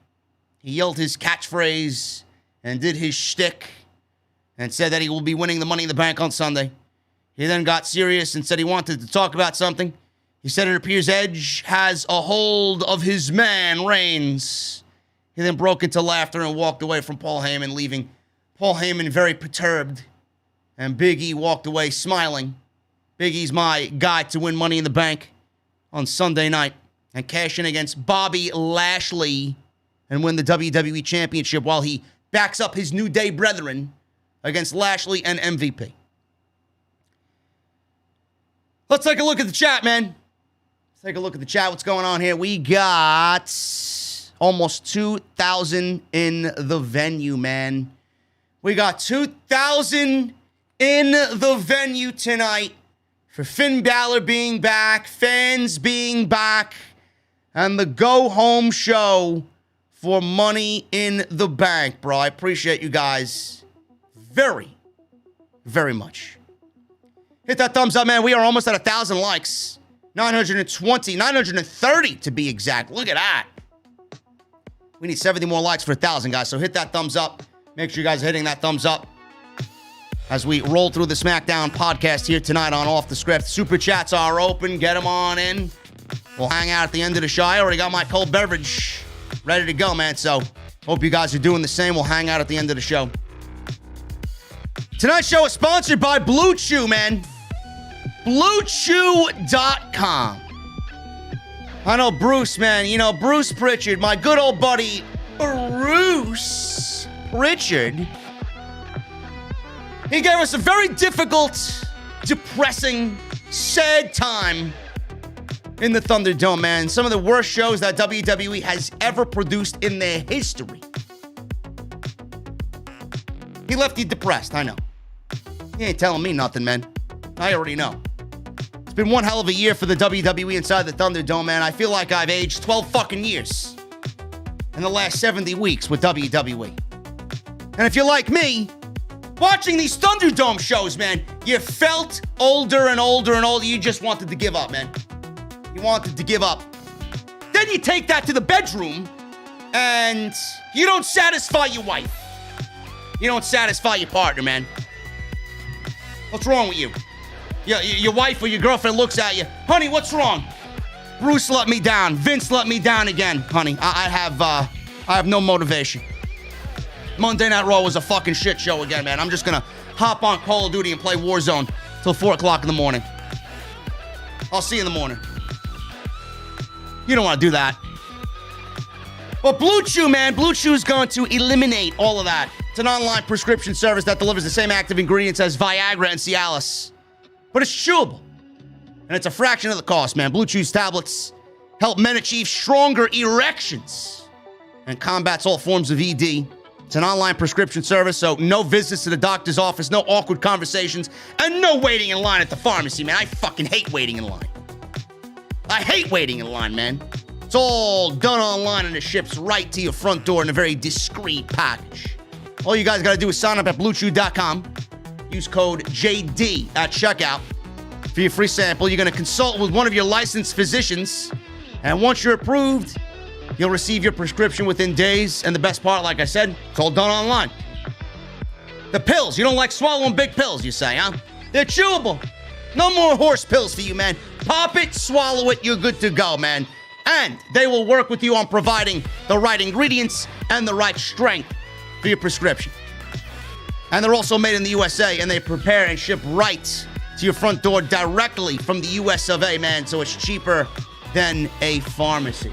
He yelled his catchphrase and did his shtick and said that he will be winning the Money in the Bank on Sunday. He then got serious and said he wanted to talk about something. He said it appears Edge has a hold of his man, Reigns. He then broke into laughter and walked away from Paul Heyman, leaving Paul Heyman very perturbed. And Big E walked away smiling. Big E's my guy to win Money in the Bank on Sunday night and cash in against Bobby Lashley and win the WWE Championship while he backs up his New Day brethren against Lashley and MVP. Let's take a look at the chat, man. Let's take a look at the chat. What's going on here? We got almost 2,000 in the venue, man. We got 2,000 in the venue tonight for Finn Balor being back, fans being back, and the go-home show for Money in the Bank, bro. I appreciate you guys very, very much. Hit that thumbs up, man. We are almost at 1,000 likes. 920, 930 to be exact. Look at that. We need 70 more likes for 1,000, guys. So hit that thumbs up. Make sure you guys are hitting that thumbs up as we roll through the SmackDown podcast here tonight on Off the Script. Super chats are open. Get them on in. We'll hang out at the end of the show. I already got my cold beverage ready to go, man. So hope you guys are doing the same. We'll hang out at the end of the show. Tonight's show is sponsored by Blue Chew, man. BlueChew.com. I know Bruce, man. You know, Bruce Pritchard, my good old buddy, Bruce Pritchard. He gave us a very difficult, depressing, sad time in the Thunderdome, man. Some of the worst shows that WWE has ever produced in their history. He left you depressed, I know. He ain't telling me nothing, man. I already know. It's been one hell of a year for the WWE inside the Thunderdome, man. I feel like I've aged 12 fucking years in the last 70 weeks with WWE. And if you're like me, watching these Thunderdome shows, man, you felt older and older and older. You just wanted to give up, man. You wanted to give up. Then you take that to the bedroom and you don't satisfy your wife. You don't satisfy your partner, man. What's wrong with you? Your wife or your girlfriend looks at you. Honey, what's wrong? Bruce let me down. Vince let me down again, honey. I have no motivation. Monday Night Raw was a fucking shit show again, man. I'm just gonna hop on Call of Duty and play Warzone till 4 o'clock in the morning. I'll see you in the morning. You don't want to do that. But Blue Chew, man, Blue Chew is going to eliminate all of that. It's an online prescription service that delivers the same active ingredients as Viagra and Cialis. But it's chewable. And it's a fraction of the cost, man. Blue Chew's tablets help men achieve stronger erections and combats all forms of ED. It's an online prescription service, so no visits to the doctor's office, no awkward conversations, and no waiting in line at the pharmacy, man. I fucking hate waiting in line. I hate waiting in line, man. It's all done online and it ships right to your front door in a very discreet package. All you guys got to do is sign up at BlueChew.com. Use code JD at checkout for your free sample. You're going to consult with one of your licensed physicians, and once you're approved, you'll receive your prescription within days. And the best part, like I said, it's all done online. The pills. You don't like swallowing big pills, you say, huh? They're chewable. No more horse pills for you, man. Pop it, swallow it, you're good to go, man. And they will work with you on providing the right ingredients and the right strength for your prescription. And they're also made in the USA, and they prepare and ship right to your front door directly from the US of A, man, so it's cheaper than a pharmacy.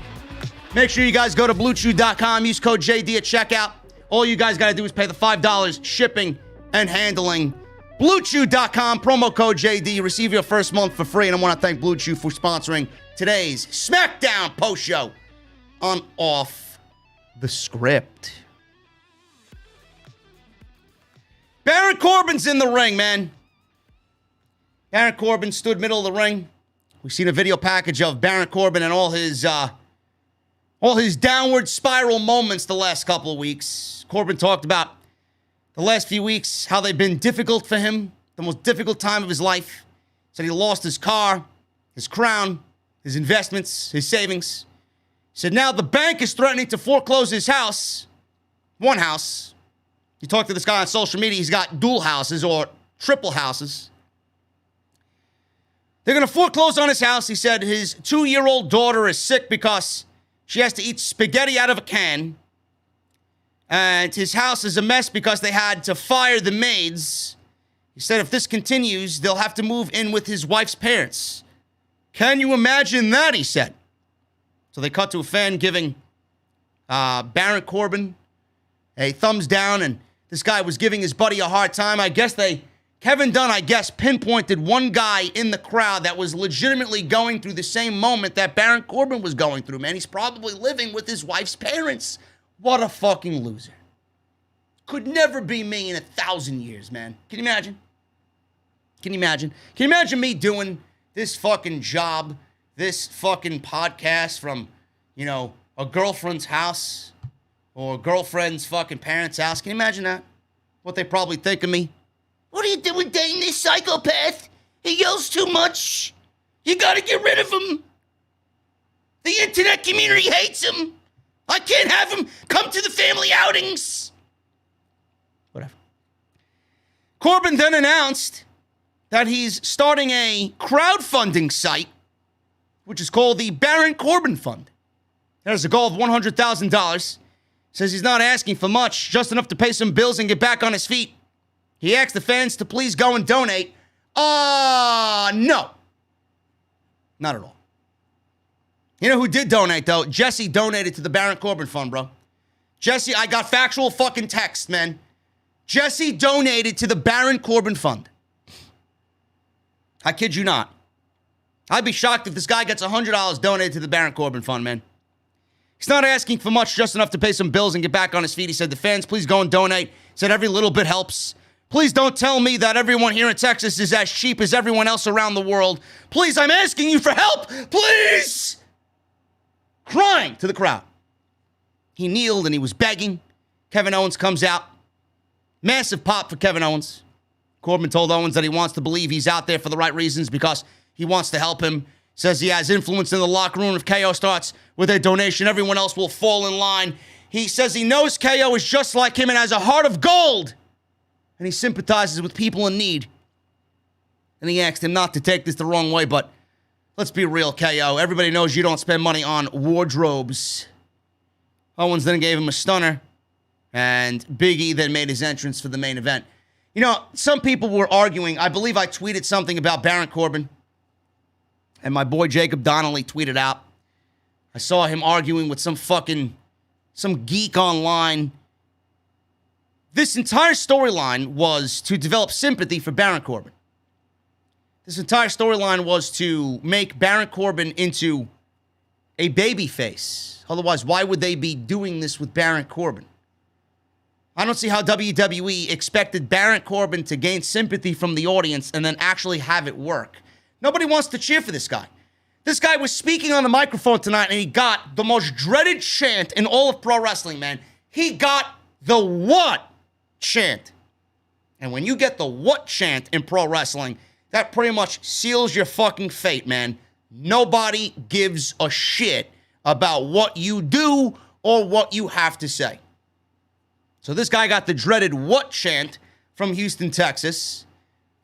Make sure you guys go to BlueChew.com, use code JD at checkout. All you guys got to do is pay the $5 shipping and handling. BlueChew.com, promo code JD. Receive your first month for free. And I want to thank Blue Chew for sponsoring today's SmackDown post show on Off the Script. Baron Corbin's in the ring, man. Baron Corbin stood middle of the ring. We've seen a video package of Baron Corbin and all his downward spiral moments the last couple of weeks. Corbin talked about the last few weeks, how they've been difficult for him, the most difficult time of his life. Said he lost his car, his crown, his investments, his savings. Said now the bank is threatening to foreclose his house. One house. You talk to this guy on social media, he's got dual houses or triple houses. They're going to foreclose on his house. He said his 2-year-old daughter is sick because she has to eat spaghetti out of a can. And his house is a mess because they had to fire the maids. He said if this continues, they'll have to move in with his wife's parents. Can you imagine that, he said. So they cut to a fan giving Baron Corbin a thumbs down, and this guy was giving his buddy a hard time. Kevin Dunn, pinpointed one guy in the crowd that was legitimately going through the same moment that Baron Corbin was going through, man. He's probably living with his wife's parents. What a fucking loser. Could never be me in 1,000 years, man. Can you imagine? Can you imagine me doing this fucking job, this fucking podcast from, a girlfriend's house or a girlfriend's fucking parents' house? Can you imagine that? What they probably think of me? What are you doing dating this psychopath? He yells too much. You gotta get rid of him. The internet community hates him. I can't have him come to the family outings. Whatever. Corbin then announced that he's starting a crowdfunding site, which is called the Baron Corbin Fund. There's a goal of $100,000. Says he's not asking for much, just enough to pay some bills and get back on his feet. He asked the fans to please go and donate. No. Not at all. You know who did donate, though? Jesse donated to the Baron Corbin Fund, bro. Jesse, I got factual fucking text, man. Jesse donated to the Baron Corbin Fund. I kid you not. I'd be shocked if this guy gets $100 donated to the Baron Corbin Fund, man. He's not asking for much, just enough to pay some bills and get back on his feet. He said, the fans, please go and donate. He said, every little bit helps. Please don't tell me that everyone here in Texas is as cheap as everyone else around the world. Please, I'm asking you for help. Please. Crying to the crowd. He kneeled and he was begging. Kevin Owens comes out. Massive pop for Kevin Owens. Corbin told Owens that he wants to believe he's out there for the right reasons because he wants to help him. Says he has influence in the locker room. If KO starts with a donation, everyone else will fall in line. He says he knows KO is just like him and has a heart of gold. And he sympathizes with people in need. And he asked him not to take this the wrong way, but let's be real, KO. Everybody knows you don't spend money on wardrobes. Owens then gave him a stunner. And Big E then made his entrance for the main event. Some people were arguing. I believe I tweeted something about Baron Corbin. And my boy Jacob Donnelly tweeted out I saw him arguing with some geek online. This entire storyline was to develop sympathy for Baron Corbin. This entire storyline was to make Baron Corbin into a babyface. Otherwise, why would they be doing this with Baron Corbin? I don't see how WWE expected Baron Corbin to gain sympathy from the audience and then actually have it work. Nobody wants to cheer for this guy. This guy was speaking on the microphone tonight, and he got the most dreaded chant in all of pro wrestling, man. He got the what chant. And when you get the what chant in pro wrestling, that pretty much seals your fucking fate, man. Nobody gives a shit about what you do or what you have to say. So this guy got the dreaded what chant from Houston, Texas.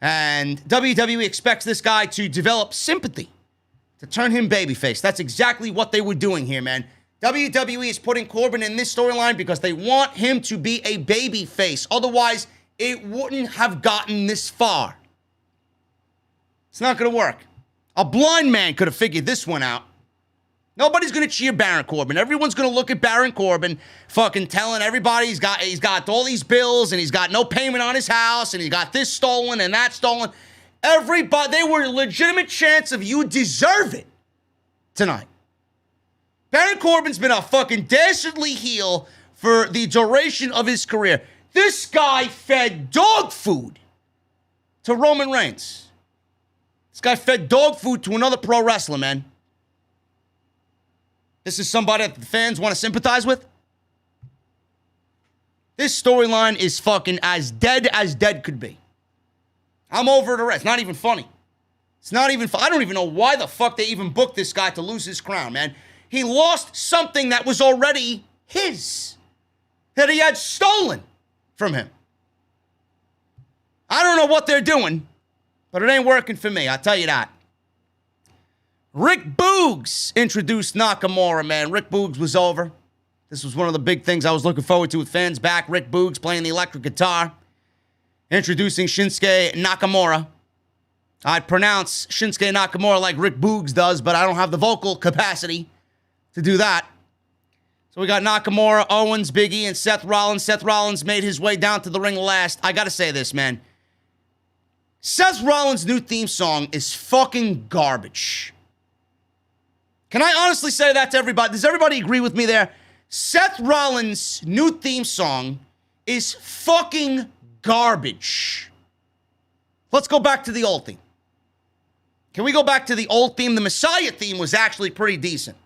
And WWE expects this guy to develop sympathy, to turn him babyface. That's exactly what they were doing here, man. WWE is putting Corbin in this storyline because they want him to be a babyface. Otherwise, it wouldn't have gotten this far. It's not going to work. A blind man could have figured this one out. Nobody's going to cheer Baron Corbin. Everyone's going to look at Baron Corbin fucking telling everybody he's got all these bills and he's got no payment on his house and he got this stolen and that stolen. Everybody, they were a legitimate chance of you deserve it tonight. Baron Corbin's been a fucking dastardly heel for the duration of his career. This guy fed dog food to Roman Reigns. This guy fed dog food to another pro wrestler, man. This is somebody that the fans want to sympathize with? This storyline is fucking as dead could be. I'm over it already. It's not even funny. It's not even I don't even know why the fuck they even booked this guy to lose his crown, man. He lost something that was already his, that he had stolen from him. I don't know what they're doing, but it ain't working for me, I'll tell you that. Rick Boogs introduced Nakamura, man. Rick Boogs was over. This was one of the big things I was looking forward to with fans back. Rick Boogs playing the electric guitar. Introducing Shinsuke Nakamura. I'd pronounce Shinsuke Nakamura like Rick Boogs does, but I don't have the vocal capacity to do that. So we got Nakamura, Owens, Big E, and Seth Rollins. Seth Rollins made his way down to the ring last. I gotta say this, man. Seth Rollins' new theme song is fucking garbage. Can I honestly say that to everybody? Does everybody agree with me there? Seth Rollins' new theme song is fucking garbage. Let's go back to the old theme. Can we go back to the old theme? The Messiah theme was actually pretty decent.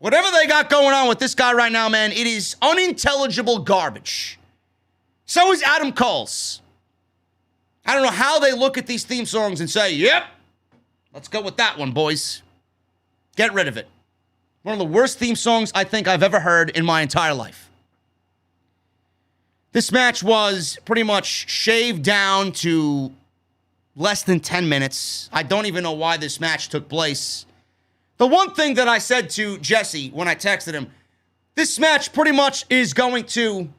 Whatever they got going on with this guy right now, man, it is unintelligible garbage. So is Adam Cole's. I don't know how they look at these theme songs and say, yep, let's go with that one, boys. Get rid of it. One of the worst theme songs I think I've ever heard in my entire life. This match was pretty much shaved down to less than 10 minutes. I don't even know why this match took place. The one thing that I said to Jesse when I texted him, this match pretty much is going to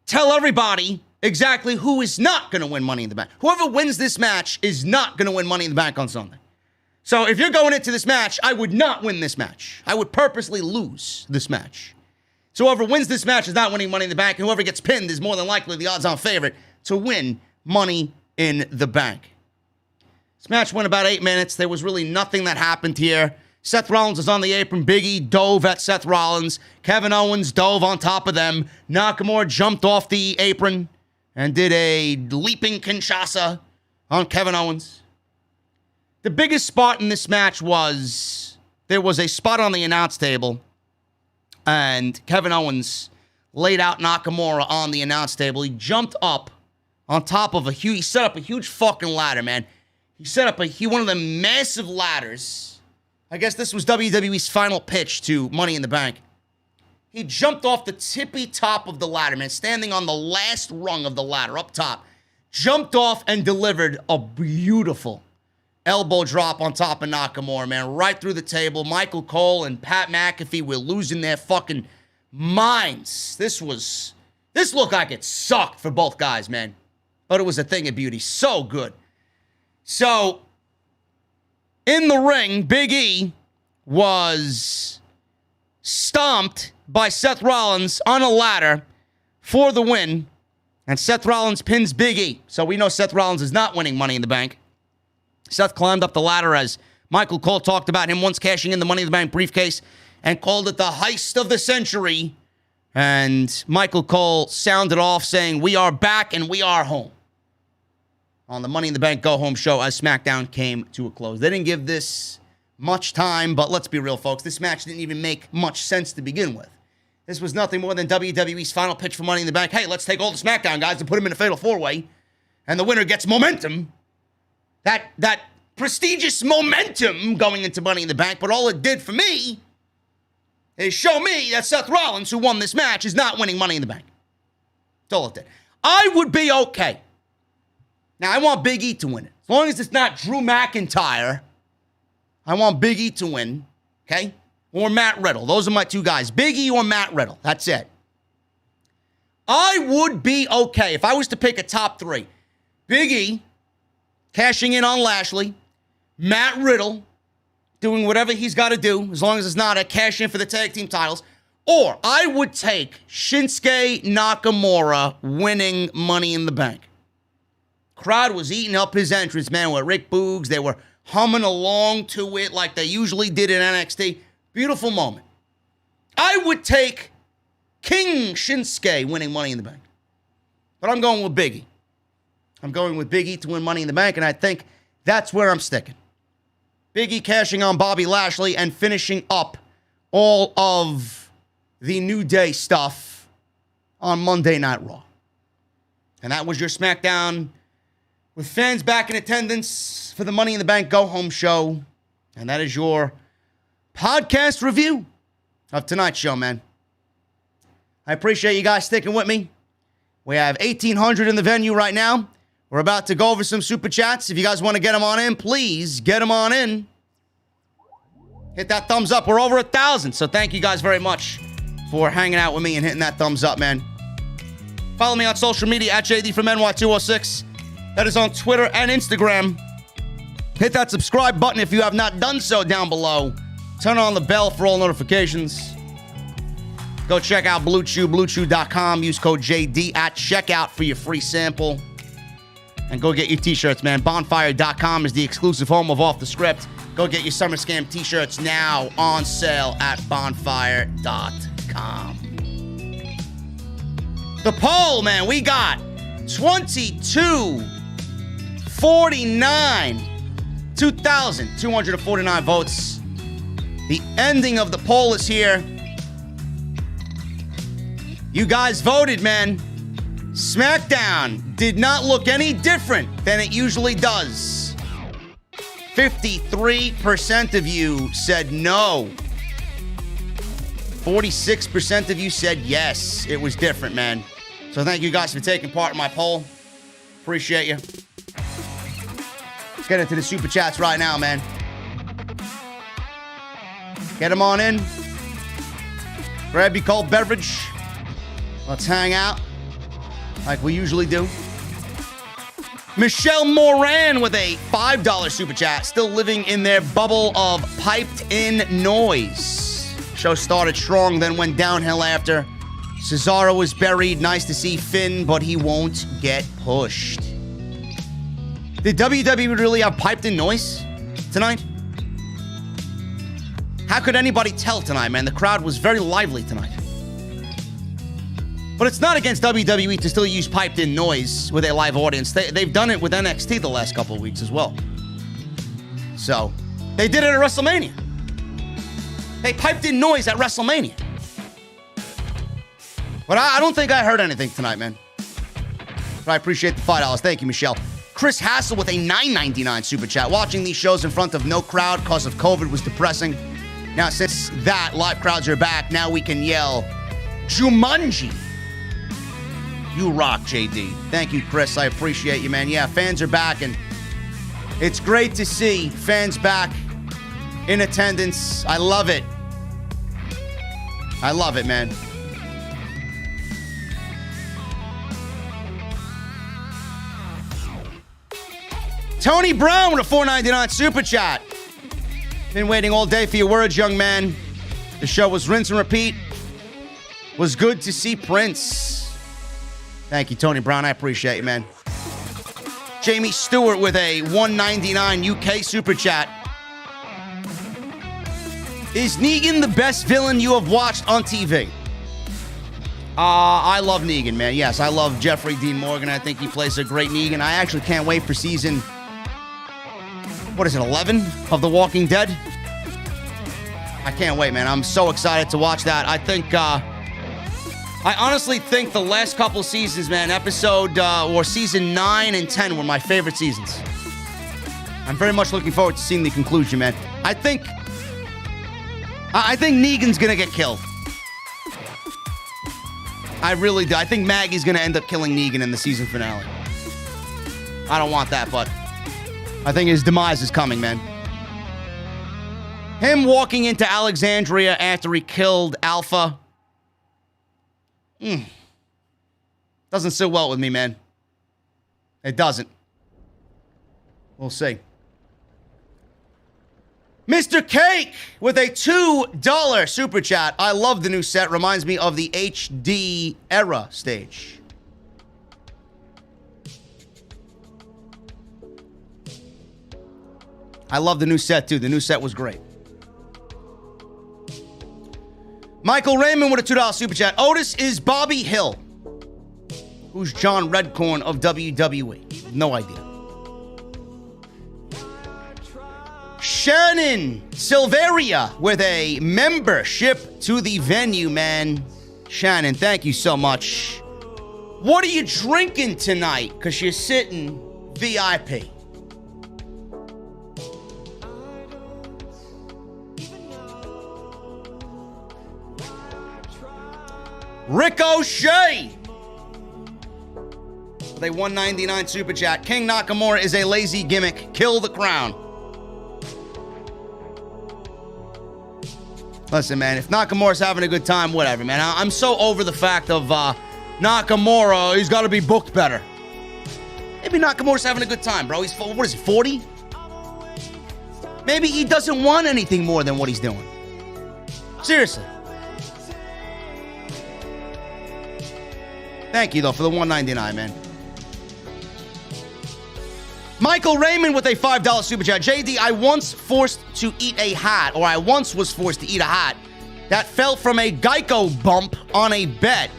tell everybody exactly who is not going to win Money in the Bank. Whoever wins this match is not going to win Money in the Bank on Sunday. So if you're going into this match, I would not win this match. I would purposely lose this match. So whoever wins this match is not winning Money in the Bank, and whoever gets pinned is more than likely the odds-on favorite to win Money in the Bank. This match went about 8 minutes. There was really nothing that happened here. Seth Rollins was on the apron. Big E dove at Seth Rollins. Kevin Owens dove on top of them. Nakamura jumped off the apron and did a leaping Kinshasa on Kevin Owens. The biggest spot in this match was there was a spot on the announce table, and Kevin Owens laid out Nakamura on the announce table. He jumped up on top of he set up a huge fucking ladder, man. He set up one of the massive ladders. I guess this was WWE's final pitch to Money in the Bank. He jumped off the tippy top of the ladder, man, standing on the last rung of the ladder up top. Jumped off and delivered a beautiful elbow drop on top of Nakamura, man, right through the table. Michael Cole and Pat McAfee were losing their fucking minds. This looked like it sucked for both guys, man. But it was a thing of beauty. So good. So, in the ring, Big E was stomped by Seth Rollins on a ladder for the win, and Seth Rollins pins Big E. So we know Seth Rollins is not winning Money in the Bank. Seth climbed up the ladder as Michael Cole talked about him once cashing in the Money in the Bank briefcase and called it the heist of the century. And Michael Cole sounded off saying, "We are back and we are home," on the Money in the Bank Go Home show as SmackDown came to a close. They didn't give this much time, but let's be real, folks. This match didn't even make much sense to begin with. This was nothing more than WWE's final pitch for Money in the Bank. Hey, let's take all the SmackDown guys and put them in a fatal four-way, and the winner gets momentum. That prestigious momentum going into Money in the Bank, but all it did for me is show me that Seth Rollins, who won this match, is not winning Money in the Bank. That's all it did. I would be okay. Now, I want Big E to win it. As long as it's not Drew McIntyre, I want Big E to win, okay? Or Matt Riddle. Those are my two guys. Big E or Matt Riddle. That's it. I would be okay if I was to pick a top three. Big E cashing in on Lashley. Matt Riddle doing whatever he's got to do, as long as it's not a cash in for the tag team titles. Or I would take Shinsuke Nakamura winning Money in the Bank. Crowd was eating up his entrance, man, with Rick Boogs. They were humming along to it like they usually did in NXT. Beautiful moment. I would take King Shinsuke winning Money in the Bank. But I'm going with Big E. I'm going with Big E to win Money in the Bank, and I think that's where I'm sticking. Big E cashing on Bobby Lashley and finishing up all of the New Day stuff on Monday Night Raw. And that was your SmackDown with fans back in attendance for the Money in the Bank Go Home show. And that is your podcast review of tonight's show, man. I appreciate you guys sticking with me. We have 1,800 in the venue right now. We're about to go over some super chats. If you guys want to get them on in, please get them on in. Hit that thumbs up. We're over 1,000. So thank you guys very much for hanging out with me and hitting that thumbs up, man. Follow me on social media at JDfromNY206. That is on Twitter and Instagram. Hit that subscribe button if you have not done so down below. Turn on the bell for all notifications. Go check out Blue Chew, BlueChew.com. Use code JD at checkout for your free sample. And go get your t-shirts, man. Bonfire.com is the exclusive home of Off the Script. Go get your Summer Scam t-shirts now on sale at Bonfire.com. The poll, man, we got 2,249 votes. The ending of the poll is here. You guys voted, man. SmackDown did not look any different than it usually does. 53% of you said no. 46% of you said yes. It was different, man. So thank you guys for taking part in my poll. Appreciate you. Let's get into the super chats right now, man. Get them on in. Grab your cold beverage. Let's hang out like we usually do. Michelle Moran with a $5 super chat. Still living in their bubble of piped-in noise. Show started strong, then went downhill after. Cesaro was buried. Nice to see Finn, but he won't get pushed. Did WWE really have piped-in noise tonight? How could anybody tell tonight, man? The crowd was very lively tonight. But it's not against WWE to still use piped-in noise with a live audience. They've done it with NXT the last couple of weeks as well. So, they did it at WrestleMania. They piped in noise at WrestleMania. But I don't think I heard anything tonight, man. But I appreciate the $5. Thank you, Michelle. Chris Hassel with a $9.99 super chat. Watching these shows in front of no crowd because of COVID was depressing. Now, since that, live crowds are back. Now we can yell, Jumanji. You rock, JD. Thank you, Chris. I appreciate you, man. Yeah, fans are back, and it's great to see fans back in attendance. I love it. I love it, man. Tony Brown with a $4.99 super chat. Been waiting all day for your words, young man. The show was rinse and repeat. Was good to see Prince. Thank you, Tony Brown. I appreciate you, man. Jamie Stewart with a $1.99 UK super chat. Is Negan the best villain you have watched on TV? I love Negan, man. Yes, I love Jeffrey Dean Morgan. I think he plays a great Negan. I actually can't wait for season, 11 of The Walking Dead? I can't wait, man. I'm so excited to watch that. I honestly think the last couple seasons, man, season 9 and 10 were my favorite seasons. I'm very much looking forward to seeing the conclusion, man. I think Negan's gonna get killed. I really do. I think Maggie's gonna end up killing Negan in the season finale. I don't want that, but I think his demise is coming, man. Him walking into Alexandria after he killed Alpha. Doesn't sit well with me, man. It doesn't. We'll see. Mr. Cake with a $2 super chat. I love the new set. Reminds me of the HD era stage. I love the new set, too. The new set was great. Michael Raymond with a $2 super chat. Otis is Bobby Hill. Who's John Redcorn of WWE? No idea. Shannon Silveria with a membership to the venue, man. Shannon, thank you so much. What are you drinking tonight? Because you're sitting VIP. Ricochet with a $1.99 super chat. King Nakamura is a lazy gimmick. Kill the crown. Listen, man, if Nakamura's having a good time, whatever, man. I'm so over the fact of Nakamura. He's got to be booked better. Maybe Nakamura's having a good time, bro. He's, 40? Maybe he doesn't want anything more than what he's doing. Seriously. Thank you, though, for the $1.99, man. Michael Raymond with a $5 super chat. JD, I once was forced to eat a hat that fell from a Geico bump on a bet.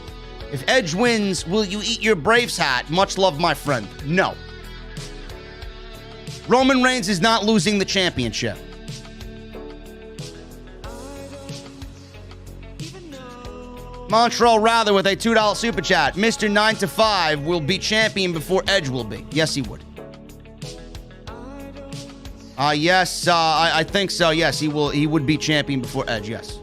If Edge wins, will you eat your Braves hat? Much love, my friend. No. Roman Reigns is not losing the championship. Montreal Rather with a $2 super chat. Mr. 9 to 5 will be champion before Edge will be. Yes, he would. Yes, I think so. Yes, he will. He would be champion before Edge. Yes.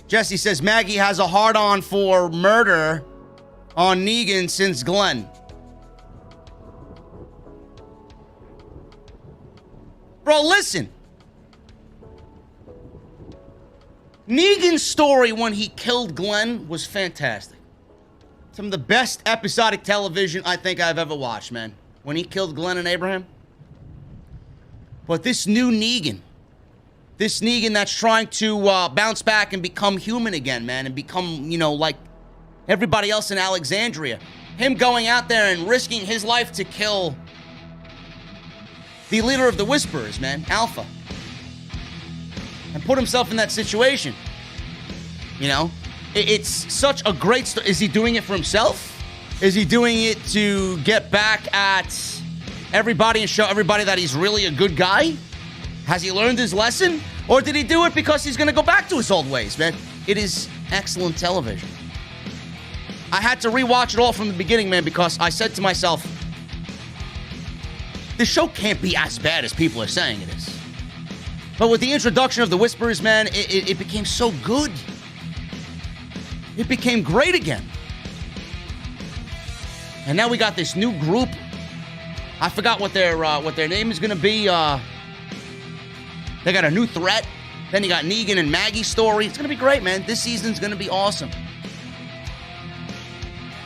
Jesse says Maggie has a hard-on for murder on Negan since Glenn. Bro, listen. Negan's story when he killed Glenn was fantastic. Some of the best episodic television I think I've ever watched, man. When he killed Glenn and Abraham. But this new Negan. This Negan that's trying to bounce back and become human again, man. And become, like everybody else in Alexandria. Him going out there and risking his life to kill the leader of the Whisperers, man. Alpha. And put himself in that situation. It's such a great story. Is he doing it for himself? Is he doing it to get back at everybody and show everybody that he's really a good guy? Has he learned his lesson? Or did he do it because he's going to go back to his old ways, man? It is excellent television. I had to rewatch it all from the beginning, man, because I said to myself, this show can't be as bad as people are saying it is. But with the introduction of the Whisperers, man, it became so good. It became great again. And now we got this new group. I forgot what their name is going to be. They got a new threat. Then you got Negan and Maggie's story. It's going to be great, man. This season's going to be awesome.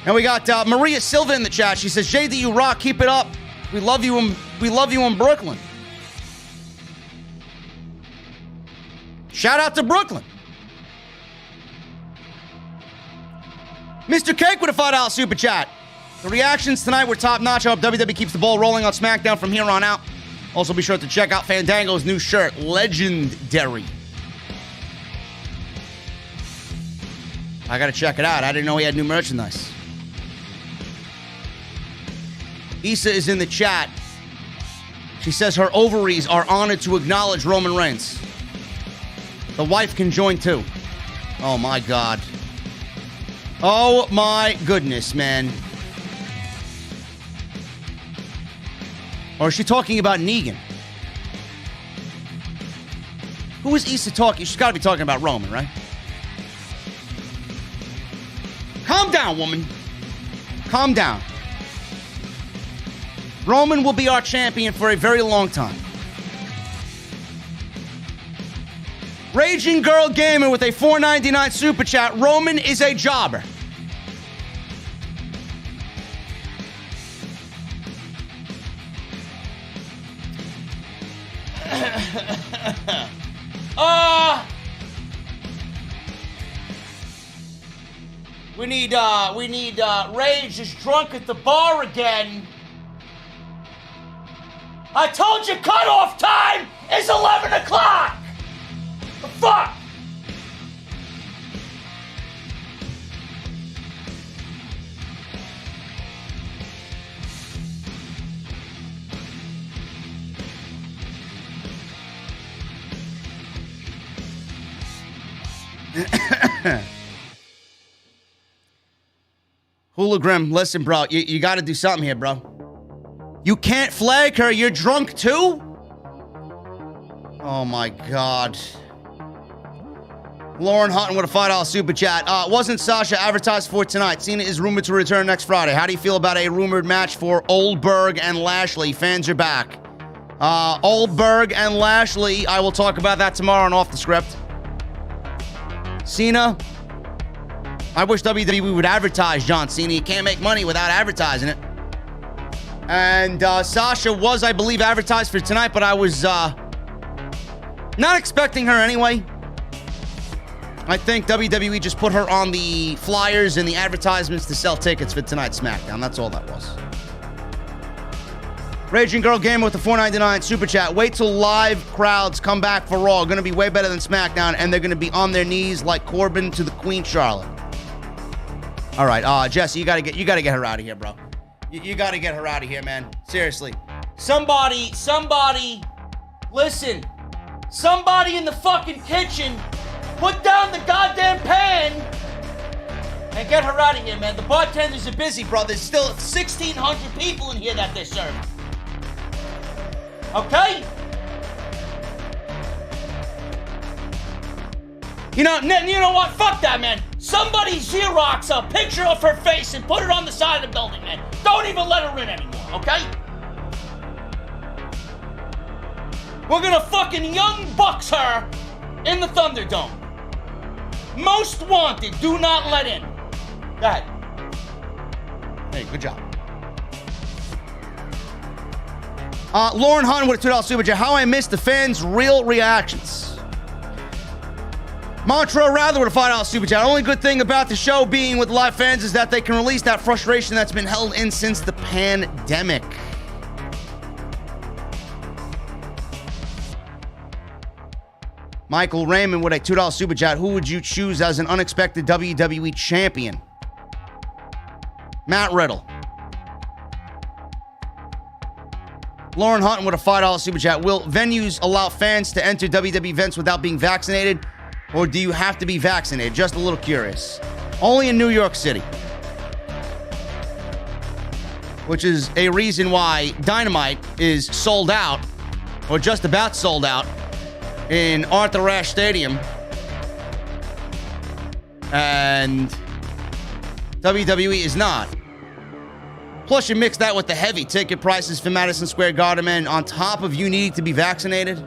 And we got Maria Silva in the chat. She says, JD, you rock. Keep it up. We love you in Brooklyn. Shout out to Brooklyn. Mr. Cake with a $5 super chat. The reactions tonight were top-notch. I hope WWE keeps the ball rolling on SmackDown from here on out. Also, be sure to check out Fandango's new shirt, Legendary. I gotta check it out. I didn't know he had new merchandise. Issa is in the chat. She says her ovaries are honored to acknowledge Roman Reigns. The wife can join too. Oh my God. Oh my goodness, man. Or is she talking about Negan? Who is Issa talking? She's got to be talking about Roman, right? Calm down, woman. Calm down. Roman will be our champion for a very long time. Raging Girl Gamer with a $4.99 super chat. Roman is a jobber. We need Rage is drunk at the bar again. I told you cutoff time is 11 o'clock. The fuck? Hologram, listen, bro, you got to do something here, bro. You can't flag her. You're drunk too? Oh my God. Lauren Hutton with a $5 super chat. Wasn't Sasha advertised for tonight? Cena is rumored to return next Friday. How do you feel about a rumored match for Oldberg and Lashley? Fans are back. Oldberg and Lashley, I will talk about that tomorrow and off the script. Cena, I wish WWE would advertise John Cena. You can't make money without advertising it. And Sasha was, I believe, advertised for tonight, but I was not expecting her anyway. I think WWE just put her on the flyers and the advertisements to sell tickets for tonight's SmackDown. That's all that was. Raging Girl Gamer with the $4.99 super chat. Wait till live crowds come back for Raw. Going to be way better than SmackDown, and they're going to be on their knees like Corbin to the Queen Charlotte. All right, Jesse, you gotta get her out of here, bro. You gotta get her out of here, man. Seriously. Somebody, listen. Somebody in the fucking kitchen, put down the goddamn pan and get her out of here, man. The bartenders are busy, bro. There's still 1,600 people in here that they're serving. Okay? You know what? Fuck that, man. Somebody Xerox a picture of her face and put it on the side of the building, man. Don't even let her in anymore, okay? We're gonna fucking Young Bucks her in the Thunderdome. Most wanted, do not let in. Go ahead. Hey, good job. Lauren Hunt with a $2 super chat. How I missed the fans' real reactions. Mantra Rather with a $5 super chat. Only good thing about the show being with live fans is that they can release that frustration that's been held in since the pandemic. Michael Raymond with a $2 super chat. Who would you choose as an unexpected WWE champion? Matt Riddle. Lauren Hutton with a $5 super chat. Will venues allow fans to enter WWE events without being vaccinated? Or do you have to be vaccinated? Just a little curious. Only in New York City. Which is a reason why Dynamite is sold out, or just about sold out, in Arthur Ashe Stadium. And WWE is not. Plus, you mix that with the heavy ticket prices for Madison Square Garden, man, on top of you needing to be vaccinated.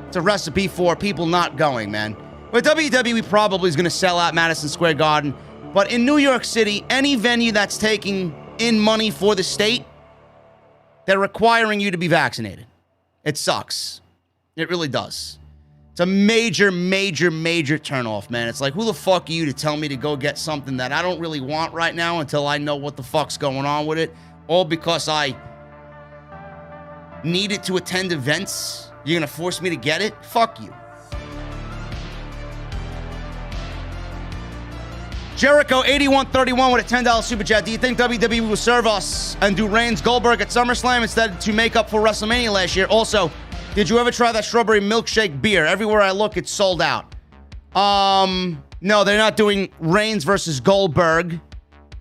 It's a recipe for people not going, man. But WWE probably is going to sell out Madison Square Garden. But in New York City, any venue that's taking in money for the state, they're requiring you to be vaccinated. It sucks. It really does. It's a major, major, major turnoff, man. It's like, who the fuck are you to tell me to go get something that I don't really want right now until I know what the fuck's going on with it? All because I needed to attend events? You're going to force me to get it? Fuck you. Jericho 8131 with a $10 super chat. Do you think WWE will serve us and do Reigns Goldberg at SummerSlam instead to make up for WrestleMania last year? Also, did you ever try that strawberry milkshake beer? Everywhere I look, it's sold out. No, they're not doing Reigns versus Goldberg.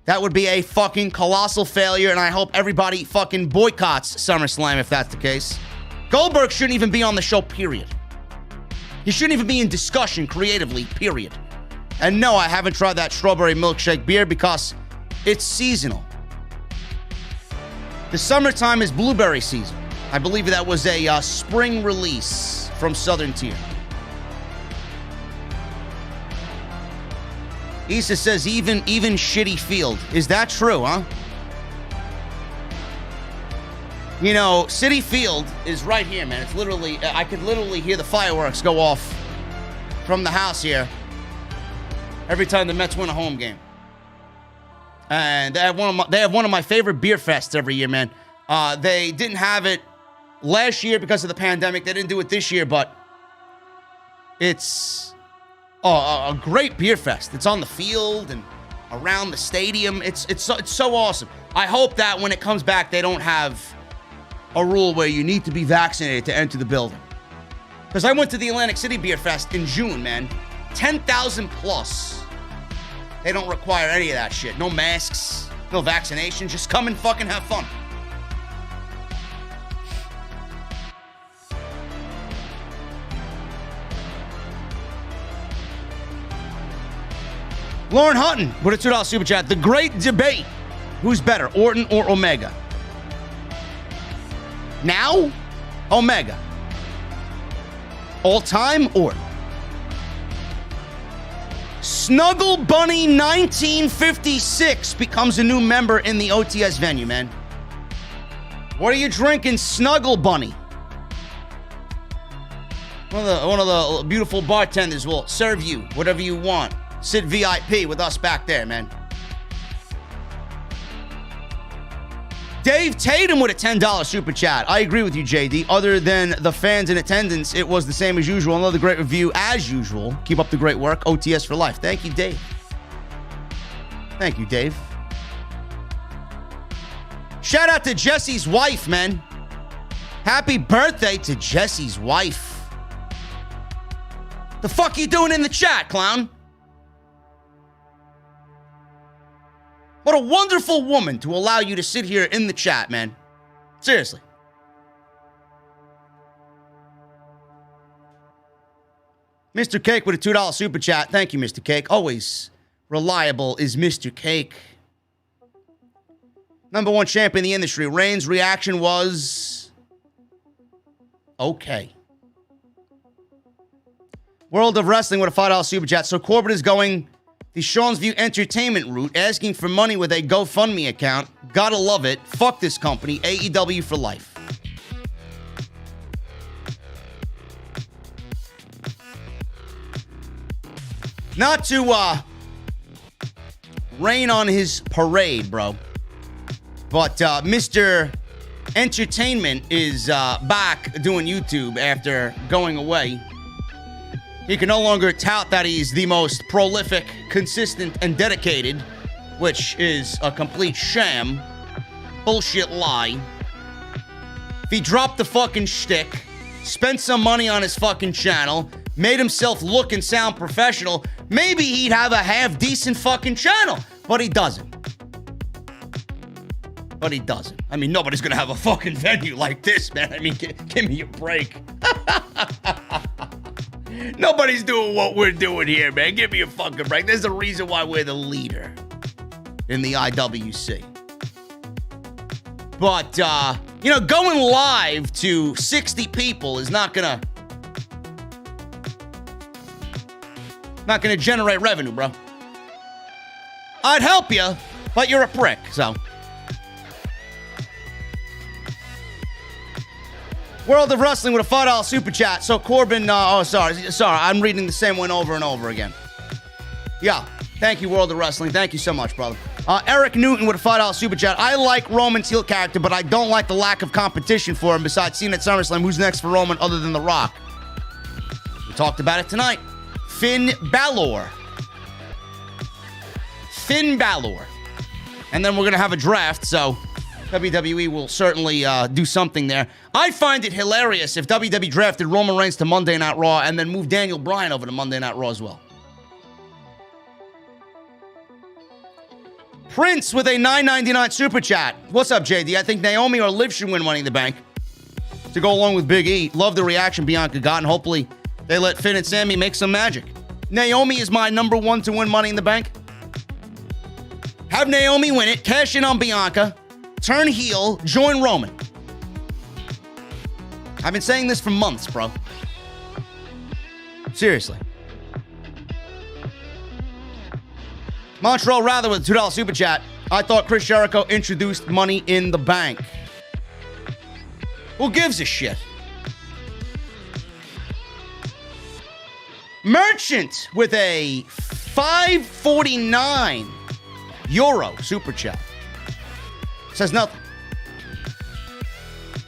That would be a fucking colossal failure, and I hope everybody fucking boycotts SummerSlam if that's the case. Goldberg shouldn't even be on the show, period. He shouldn't even be in discussion creatively, period. And no, I haven't tried that strawberry milkshake beer because it's seasonal. The summertime is blueberry season. I believe that was a spring release from Southern Tier. Issa says even shitty field. Is that true, huh? You know, Citi Field is right here, man. It's literally, I could literally hear the fireworks go off from the house here every time the Mets win a home game. And they have one of my favorite beer fests every year, man. They didn't have it last year because of the pandemic. They didn't do it this year, but it's a great beer fest. It's on the field and around the stadium. It's so awesome. I hope that when it comes back, they don't have a rule where you need to be vaccinated to enter the building. Because I went to the Atlantic City Beer Fest in June, man. 10,000 plus. They don't require any of that shit. No masks, no vaccination. Just come and fucking have fun. Lauren Hutton with a $2 super chat. The great debate. Who's better, Orton or Omega? Now, Omega. All time, Orton. Snuggle Bunny 1956 becomes a new member in the OTS venue, man. What are you drinking, Snuggle Bunny? One of the beautiful bartenders will serve you whatever you want. Sit VIP with us back there, man. Dave Tatum with a $10 super chat. I agree with you, JD. Other than the fans in attendance, it was the same as usual. Another great review as usual. Keep up the great work. OTS for life. Thank you, Dave. Thank you, Dave. Shout out to Jesse's wife, man. Happy birthday to Jesse's wife. The fuck you doing in the chat, clown? What a wonderful woman to allow you to sit here in the chat, man. Seriously. Mr. Cake with a $2 super chat. Thank you, Mr. Cake. Always reliable is Mr. Cake. Number one champ in the industry. Reigns' reaction was okay. World of Wrestling with a $5 super chat. So Corbin is going the Sean's View Entertainment route, asking for money with a GoFundMe account. Gotta love it. Fuck this company. AEW for life. Not to rain on his parade, bro. But Mr. Entertainment is back doing YouTube after going away. He can no longer tout that he's the most prolific, consistent, and dedicated, which is a complete sham, bullshit lie. If he dropped the fucking shtick, spent some money on his fucking channel, made himself look and sound professional, maybe he'd have a half-decent fucking channel. But he doesn't. But he doesn't. I mean, nobody's gonna have a fucking venue like this, man. I mean, give me a break. Nobody's doing what we're doing here, man. Give me a fucking break. There's a reason why we're the leader in the IWC. But, going live to 60 people is not gonna Not going to generate revenue, bro. I'd help you, but you're a prick, so. World of Wrestling with a $5 super chat. So Corbin, sorry, I'm reading the same one over and over again. Yeah, thank you, World of Wrestling. Thank you so much, brother. Eric Newton with a $5 super chat. I like Roman's heel character, but I don't like the lack of competition for him besides Cena at SummerSlam. Who's next for Roman other than The Rock? We talked about it tonight. Finn Balor. And then we're going to have a draft, so WWE will certainly do something there. I find it hilarious if WWE drafted Roman Reigns to Monday Night Raw and then moved Daniel Bryan over to Monday Night Raw as well. Prince with a $9.99 super chat. What's up, JD? I think Naomi or Liv should win Money in the Bank to go along with Big E. Love the reaction Bianca got, and hopefully they let Finn and Sami make some magic. Naomi is my number one to win Money in the Bank. Have Naomi win it, cash in on Bianca, turn heel, join Roman. I've been saying this for months, bro. Seriously. Montreal Rather with a $2 super chat. I thought Chris Jericho introduced Money in the Bank. Who gives a shit? Merchant with a €5.49 super chat. Says nothing.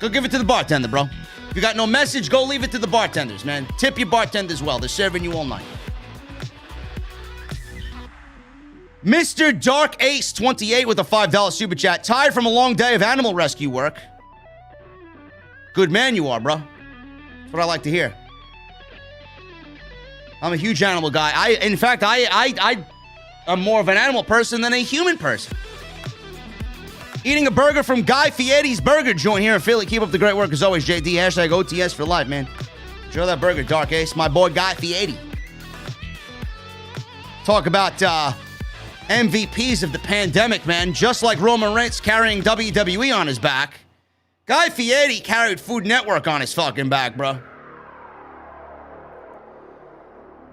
Go give it to the bartender, bro. If you got no message, go leave it to the bartenders, man. Tip your bartenders well. They're serving you all night. Mr. Dark Ace 28 with a $5 super chat. Tired from a long day of animal rescue work. Good man you are, bro. That's what I like to hear. I'm a huge animal guy. In fact, I'm more of an animal person than a human person. Eating a burger from Guy Fieri's burger joint here in Philly. Keep up the great work as always, JD. Hashtag OTS for life, man. Enjoy that burger, Dark Ace. My boy Guy Fieri. Talk about MVPs of the pandemic, man. Just like Roman Reigns carrying WWE on his back, Guy Fieri carried Food Network on his fucking back, bro.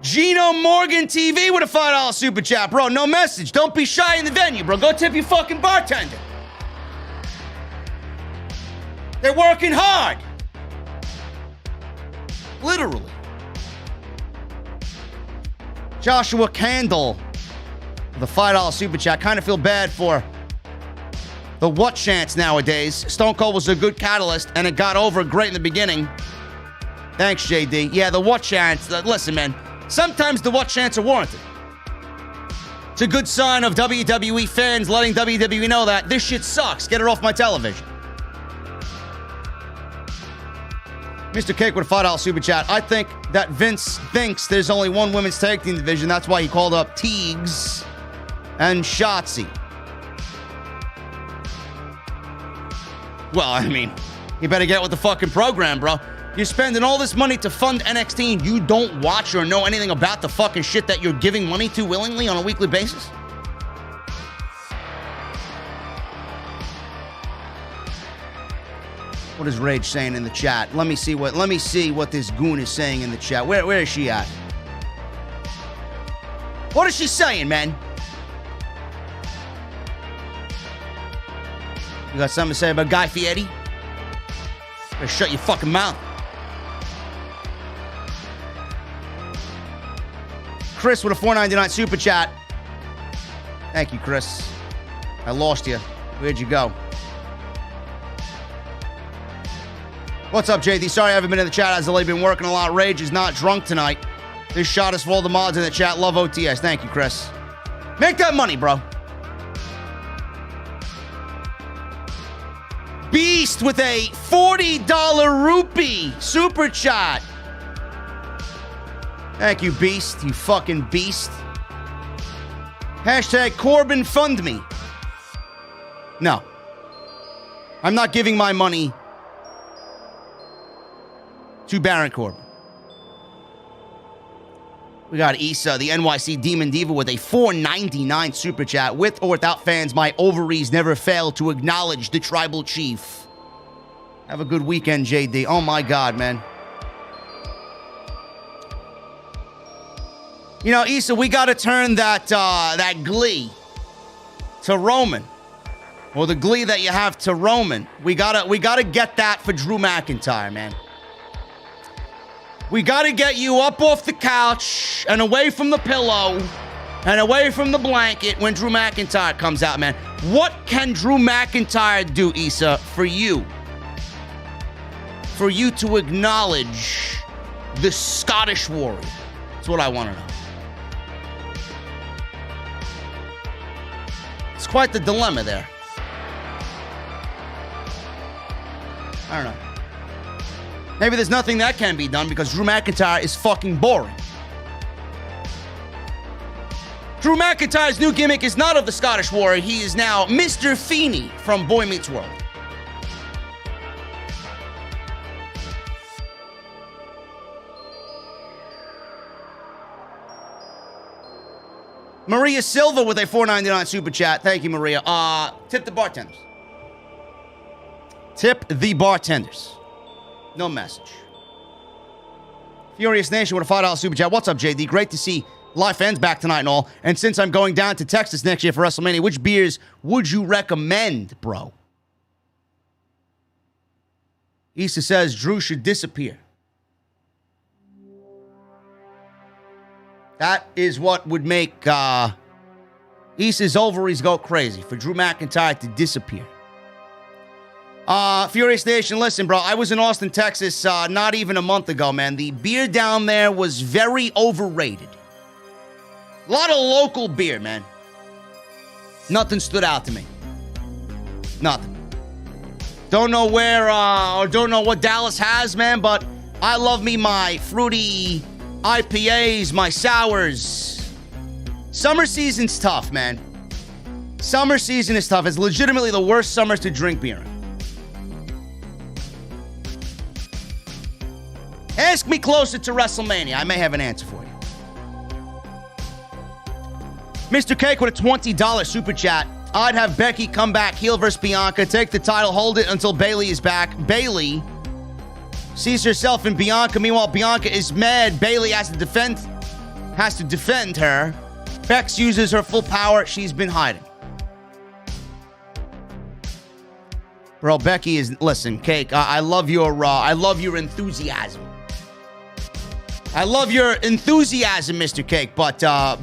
Gino Morgan TV with a $5 super chat. Bro, no message. Don't be shy in the venue, bro. Go tip your fucking bartender. They're working hard. Literally. Joshua Candle with a $5 super chat. Kind of feel bad for the what chance nowadays. Stone Cold was a good catalyst, and it got over great in the beginning. Thanks, JD. Yeah, the what chance. Listen, man. Sometimes the what chants are warranted. It's a good sign of WWE fans letting WWE know that this shit sucks. Get it off my television. Mr. Cake with a $5 super chat. I think that Vince thinks there's only one women's tag team division. That's why he called up Teagues and Shotzi. Well, I mean, you better get with the fucking program, bro. You're spending all this money to fund NXT and you don't watch or know anything about the fucking shit that you're giving money to willingly on a weekly basis? What is Rage saying in the chat? Let me see what this goon is saying in the chat. Where is she at? What is she saying, man? You got something to say about Guy Fieri? Better shut your fucking mouth. Chris with a $4.99 super chat. Thank you, Chris. I lost you. Where'd you go? What's up, JD? Sorry I haven't been in the chat as I've been working a lot. Rage is not drunk tonight. This shot is for all the mods in the chat. Love OTS. Thank you, Chris. Make that money, bro. Beast with a $40 rupee super chat. Thank you, Beast. You fucking beast. Hashtag Corbin fund me. No. I'm not giving my money to Baron Corbin. We got Issa, the NYC Demon Diva, with a $4.99 super chat. With or without fans, my ovaries never fail to acknowledge the tribal chief. Have a good weekend, JD. Oh my God, man. You know, Issa, we got to turn that glee to Roman. Or the glee that you have to Roman. We gotta get that for Drew McIntyre, man. We gotta get you up off the couch and away from the pillow and away from the blanket when Drew McIntyre comes out, man. What can Drew McIntyre do, Issa, for you? For you to acknowledge the Scottish Warrior? That's what I want to know. It's quite the dilemma there. I don't know. Maybe there's nothing that can be done because Drew McIntyre is fucking boring. Drew McIntyre's new gimmick is not of the Scottish Warrior. He is now Mr. Feeney from Boy Meets World. Maria Silva with a $4.99 super chat. Thank you, Maria. Tip the bartenders. Tip the bartenders. No message. Furious Nation with a $5 super chat. What's up, JD? Great to see live fans back tonight and all. And since I'm going down to Texas next year for WrestleMania, which beers would you recommend, bro? Issa says Drew should disappear. That is what would make Issa's ovaries go crazy, for Drew McIntyre to disappear. Furious Nation, listen, bro. I was in Austin, Texas, not even a month ago, man. The beer down there was very overrated. A lot of local beer, man. Nothing stood out to me. Nothing. Don't know where, or don't know what Dallas has, man, but I love me my fruity IPAs, my sours. Summer season's tough, man. Summer season is tough. It's legitimately the worst summers to drink beer in. Ask me closer to WrestleMania. I may have an answer for you. Mr. Cake with a $20 super chat. I'd have Becky come back, heel versus Bianca, take the title, hold it until Bayley is back. Bayley sees herself in Bianca. Meanwhile, Bianca is mad. Bayley has to defend her. Bex uses her full power. She's been hiding. Bro, Becky is, listen, Cake, I love your enthusiasm. I love your enthusiasm, Mr. Cake, but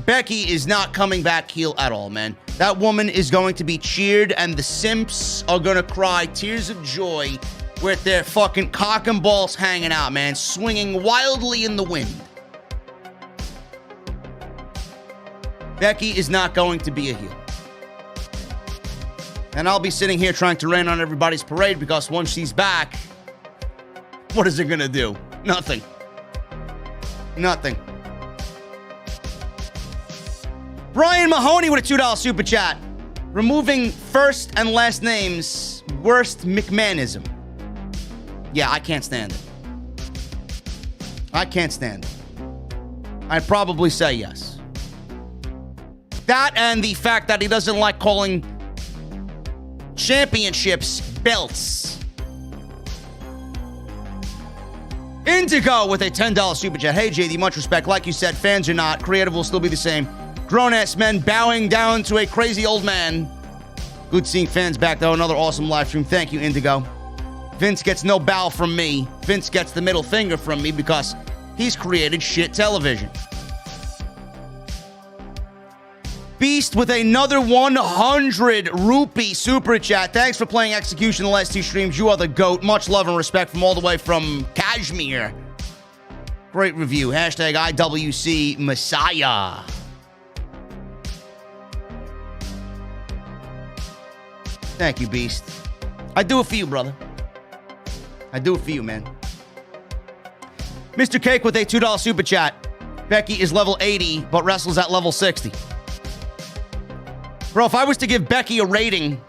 Becky is not coming back heel at all, man. That woman is going to be cheered, and the simps are going to cry tears of joy with their fucking cock and balls hanging out, man, swinging wildly in the wind. Becky is not going to be a heel. And I'll be sitting here trying to rain on everybody's parade because once she's back, what is it going to do? Nothing. Nothing. Brian Mahoney with a $2 super chat. Removing first and last names, worst McMahonism. Yeah, I can't stand it. I can't stand it. I'd probably say yes. That and the fact that he doesn't like calling championships belts. Indigo with a $10 super chat. Hey, JD, much respect. Like you said, fans are not. Creative will still be the same. Grown-ass men bowing down to a crazy old man. Good seeing fans back, though. Another awesome live stream. Thank you, Indigo. Vince gets no bow from me. Vince gets the middle finger from me because he's created shit television. Beast with another 100 rupee super chat. Thanks for playing Execution the last two streams. You are the GOAT. Much love and respect from all the way from Kashmir. Great review. Hashtag IWC Messiah. Thank you, Beast. I do it for you, brother. I do it for you, man. Mr. Cake with a $2 super chat. Becky is level 80, but wrestles at level 60. Bro, if I was to give Becky a rating,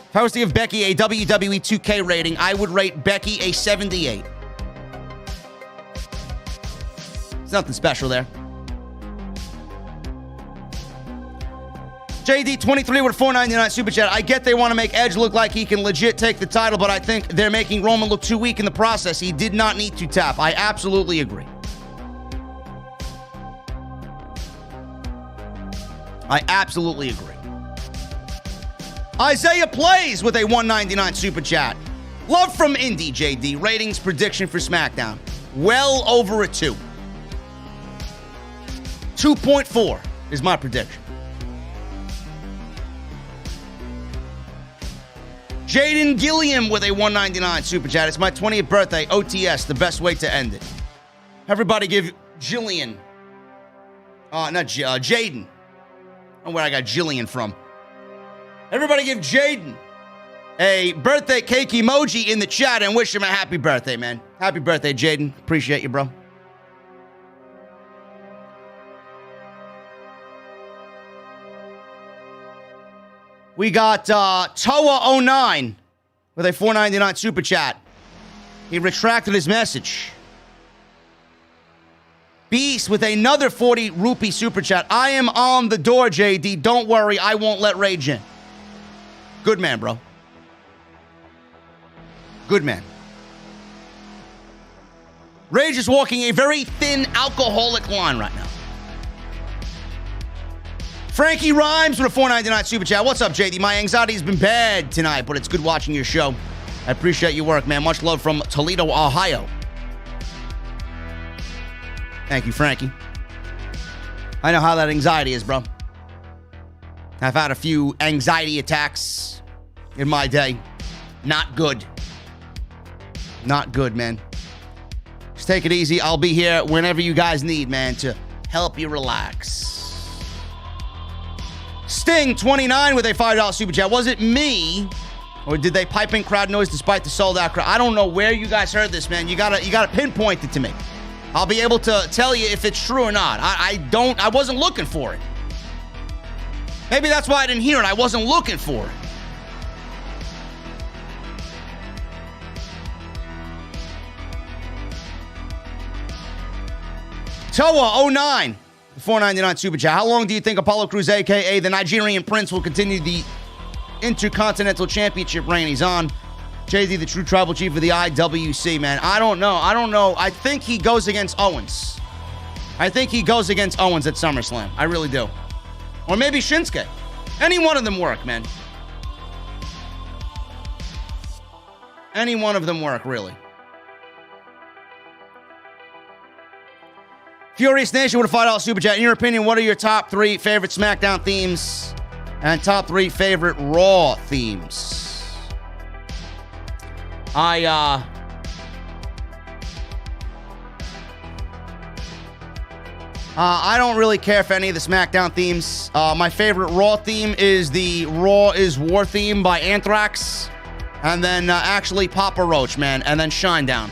if I was to give Becky a WWE 2K rating, I would rate Becky a 78. There's nothing special there. JD23 with a $4.99 super chat. I get they want to make Edge look like he can legit take the title, but I think they're making Roman look too weak in the process. He did not need to tap. I absolutely agree. I absolutely agree. Isaiah Plays with a $1.99 super chat. Love from Indy, JD. Ratings prediction for SmackDown. Well over a 2. 2.4 is my prediction. Jaden Gilliam with a $1.99 super chat. It's my 20th birthday. OTS, the best way to end it. Everybody give Jillian. Jaden. I don't know where I got Jillian from. Everybody give Jaden a birthday cake emoji in the chat and wish him a happy birthday, man. Happy birthday, Jaden. Appreciate you, bro. We got Toa09 with a $4.99 super chat. He retracted his message. Beast with another 40 rupee super chat. I am on the door, JD. Don't worry, I won't let Rage in. Good man, bro. Good man. Rage is walking a very thin alcoholic line right now. Frankie Rhymes with a $4.99 super chat. What's up, JD? My anxiety has been bad tonight, but it's good watching your show. I appreciate your work, man. Much love from Toledo, Ohio. Thank you, Frankie. I know how that anxiety is, bro. I've had a few anxiety attacks in my day. Not good. Not good, man. Just take it easy. I'll be here whenever you guys need, man, to help you relax. Sting29 with a $5 super chat. Was it me, or did they pipe in crowd noise despite the sold out crowd? I don't know where you guys heard this, man. You gotta pinpoint it to me. I'll be able to tell you if it's true or not. I wasn't looking for it. Maybe that's why I didn't hear it. I wasn't looking for it. Toa09, $4.99 super chat. How long do you think Apollo Crews, a.k.a. the Nigerian Prince, will continue the Intercontinental Championship reign he's on? JD, the true tribal chief of the IWC, man. I don't know. I think he goes against Owens. I think he goes against Owens at SummerSlam. I really do. Or maybe Shinsuke. Any one of them work, man. Any one of them work, really. Furious Nation with a $5 super chat. In your opinion, what are your top 3 favorite SmackDown themes and top 3 favorite Raw themes? I don't really care for any of the SmackDown themes. My favorite Raw theme is the Raw is War theme by Anthrax. And then actually Papa Roach, man. And then Shinedown.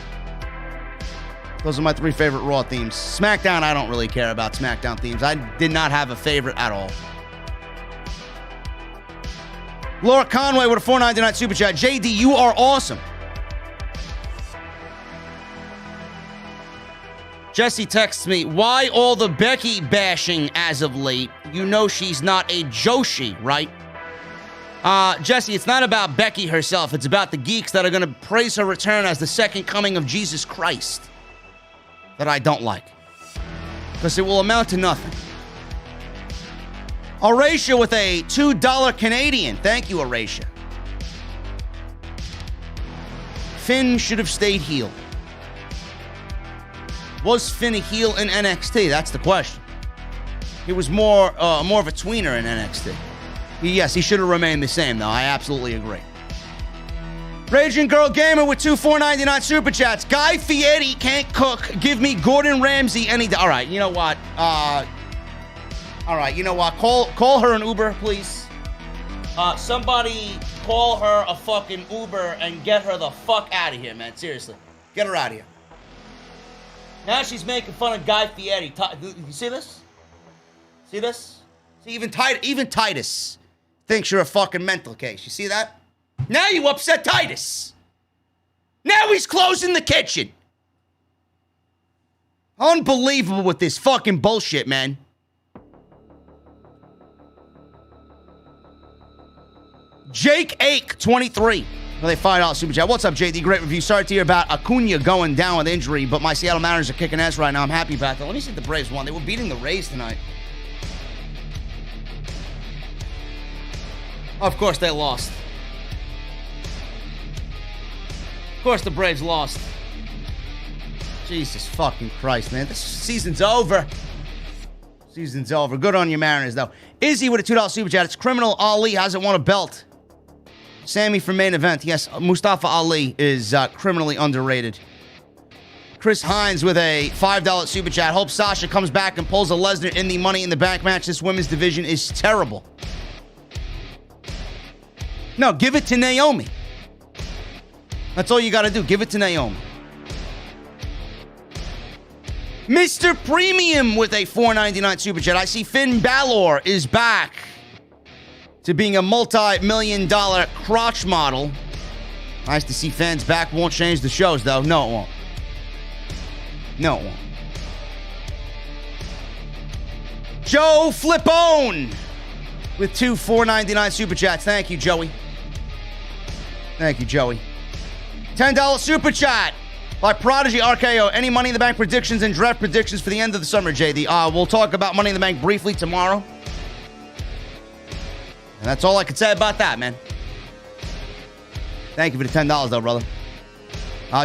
Those are my 3 favorite Raw themes. SmackDown, I don't really care about SmackDown themes. I did not have a favorite at all. Laura Conway with a $4.99 super chat. JD, you are awesome. Jesse texts me, why all the Becky bashing as of late? You know she's not a Joshi, right? Jesse, it's not about Becky herself. It's about the geeks that are going to praise her return as the second coming of Jesus Christ that I don't like. Because it will amount to nothing. Aracia with a $2 Canadian. Thank you, Aracia. Finn should have stayed heel. Was Finn a heel in NXT? That's the question. He was more of a tweener in NXT. Yes, he should have remained the same, though. I absolutely agree. Raging Girl Gamer with 2 $4.99 super chats. Guy Fieri can't cook. Give me Gordon Ramsay any day. All right, you know what? Call her an Uber, please. Somebody call her a fucking Uber and get her the fuck out of here, man. Seriously. Get her out of here. Now she's making fun of Guy Fieri. You see this? See this? See, even Titus thinks you're a fucking mental case. You see that? Now you upset Titus. Now he's closing the kitchen. Unbelievable with this fucking bullshit, man. Jake Ake, 23. Well, they $5 super chat. What's up, JD? Great review. Sorry to hear about Acuna going down with injury, but my Seattle Mariners are kicking ass right now. I'm happy about that. Let me see if the Braves won. They were beating the Rays tonight. Of course they lost. Of course the Braves lost. Jesus fucking Christ, man. This season's over. Season's over. Good on your Mariners, though. Izzy with a $2 super chat. It's criminal Ali hasn't won a belt. Sami for main event. Yes, Mustafa Ali is criminally underrated. Chris Hines with a $5 super chat. Hope Sasha comes back and pulls a Lesnar in the Money in the Bank match. This women's division is terrible. No, give it to Naomi. That's all you got to do. Give it to Naomi. Mr. Premium with a $4.99 super chat. I see Finn Balor is back to being a multi-million-dollar crotch model. Nice to see fans back. Won't change the shows, though. No, it won't. No, it won't. Joe Flipone with two $4.99 super chats. Thank you, Joey. Thank you, Joey. $10 super chat by Prodigy RKO. Any Money in the Bank predictions and draft predictions for the end of the summer, JD? We'll talk about Money in the Bank briefly tomorrow. And that's all I can say about that, man. Thank you for the $10, though, brother.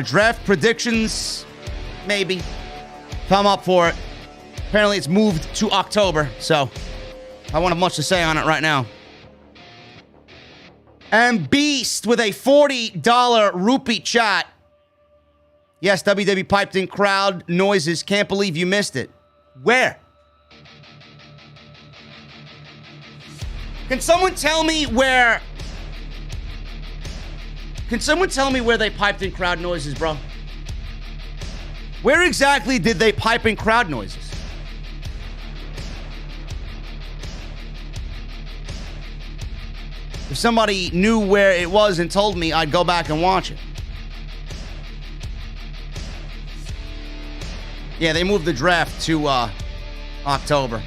Draft predictions, maybe. If I'm up for it. Apparently it's moved to October, so I won't have much to say on it right now. And Beast with a $40 rupee chat. Yes, WWE piped in crowd noises. Can't believe you missed it. Where? Can someone tell me where? Can someone tell me where they piped in crowd noises, bro? Where exactly did they pipe in crowd noises? If somebody knew where it was and told me, I'd go back and watch it. Yeah, they moved the draft to October.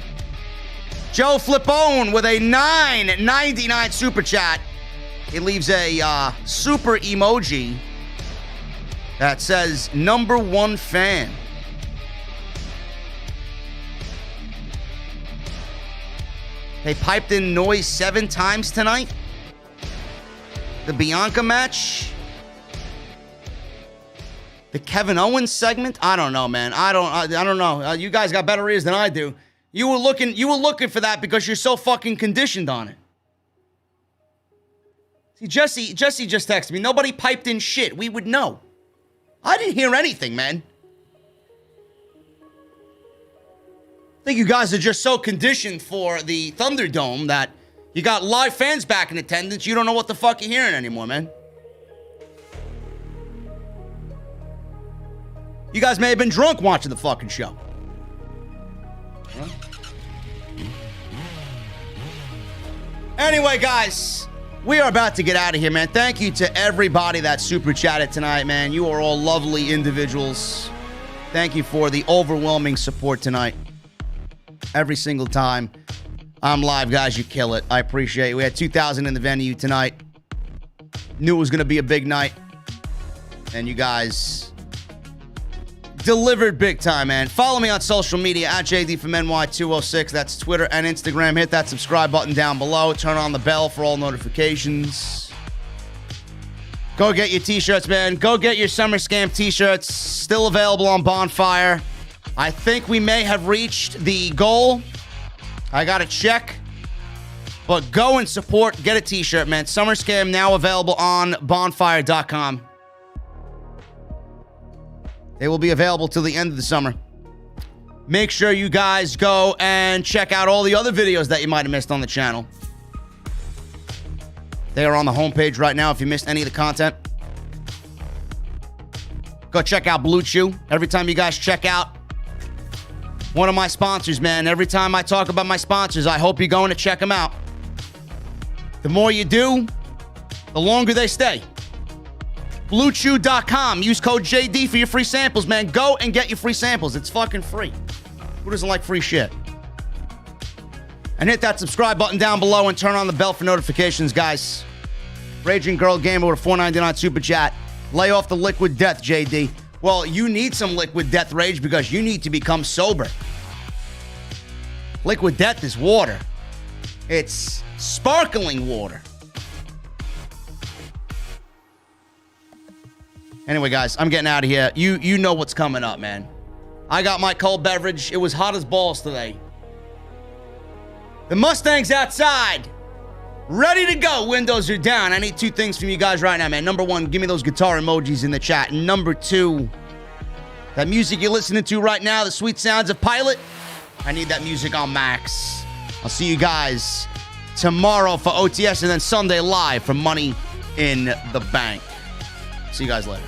Joe Flipone with a $9.99 super chat. He leaves a super emoji that says #1 fan. They piped in noise 7 times tonight. The Bianca match. The Kevin Owens segment. I don't know, man. I don't know. You guys got better ears than I do. You were looking for that because you're so fucking conditioned on it. See, Jesse just texted me. Nobody piped in shit. We would know. I didn't hear anything, man. I think you guys are just so conditioned for the Thunderdome that you got live fans back in attendance. You don't know what the fuck you're hearing anymore, man. You guys may have been drunk watching the fucking show. Huh? Anyway, guys, we are about to get out of here, man. Thank you to everybody that super chatted tonight, man. You are all lovely individuals. Thank you for the overwhelming support tonight. Every single time I'm live, guys, you kill it. I appreciate it. We had 2,000 in the venue tonight. Knew it was going to be a big night. And you guys delivered big time, man. Follow me on social media at JDfromNY206. That's Twitter and Instagram. Hit that subscribe button down below. Turn on the bell for all notifications. Go get your t-shirts, man. Go get your Summer Scam t-shirts. Still available on Bonfire. I think we may have reached the goal. I got to check. But go and support. Get a t-shirt, man. Summer Scam now available on bonfire.com. They will be available till the end of the summer. Make sure you guys go and check out all the other videos that you might have missed on the channel. They are on the homepage right now if you missed any of the content. Go check out Blue Chew. Every time you guys check out one of my sponsors, man, every time I talk about my sponsors, I hope you're going to check them out. The more you do, the longer they stay. BlueChew.com. Use code JD for your free samples, man. Go and get your free samples. It's fucking free. Who doesn't like free shit? And hit that subscribe button down below and turn on the bell for notifications, guys. Raging Girl Gamer with a $4.99 super chat. Lay off the liquid death, JD. Well, you need some liquid death rage because you need to become sober. Liquid death is water. It's sparkling water. Anyway, guys, I'm getting out of here. You know what's coming up, man. I got my cold beverage. It was hot as balls today. The Mustang's outside. Ready to go. Windows are down. I need 2 things from you guys right now, man. Number 1, give me those guitar emojis in the chat. And number 2, that music you're listening to right now, the sweet sounds of Pilot, I need that music on max. I'll see you guys tomorrow for OTS and then Sunday live for Money in the Bank. See you guys later.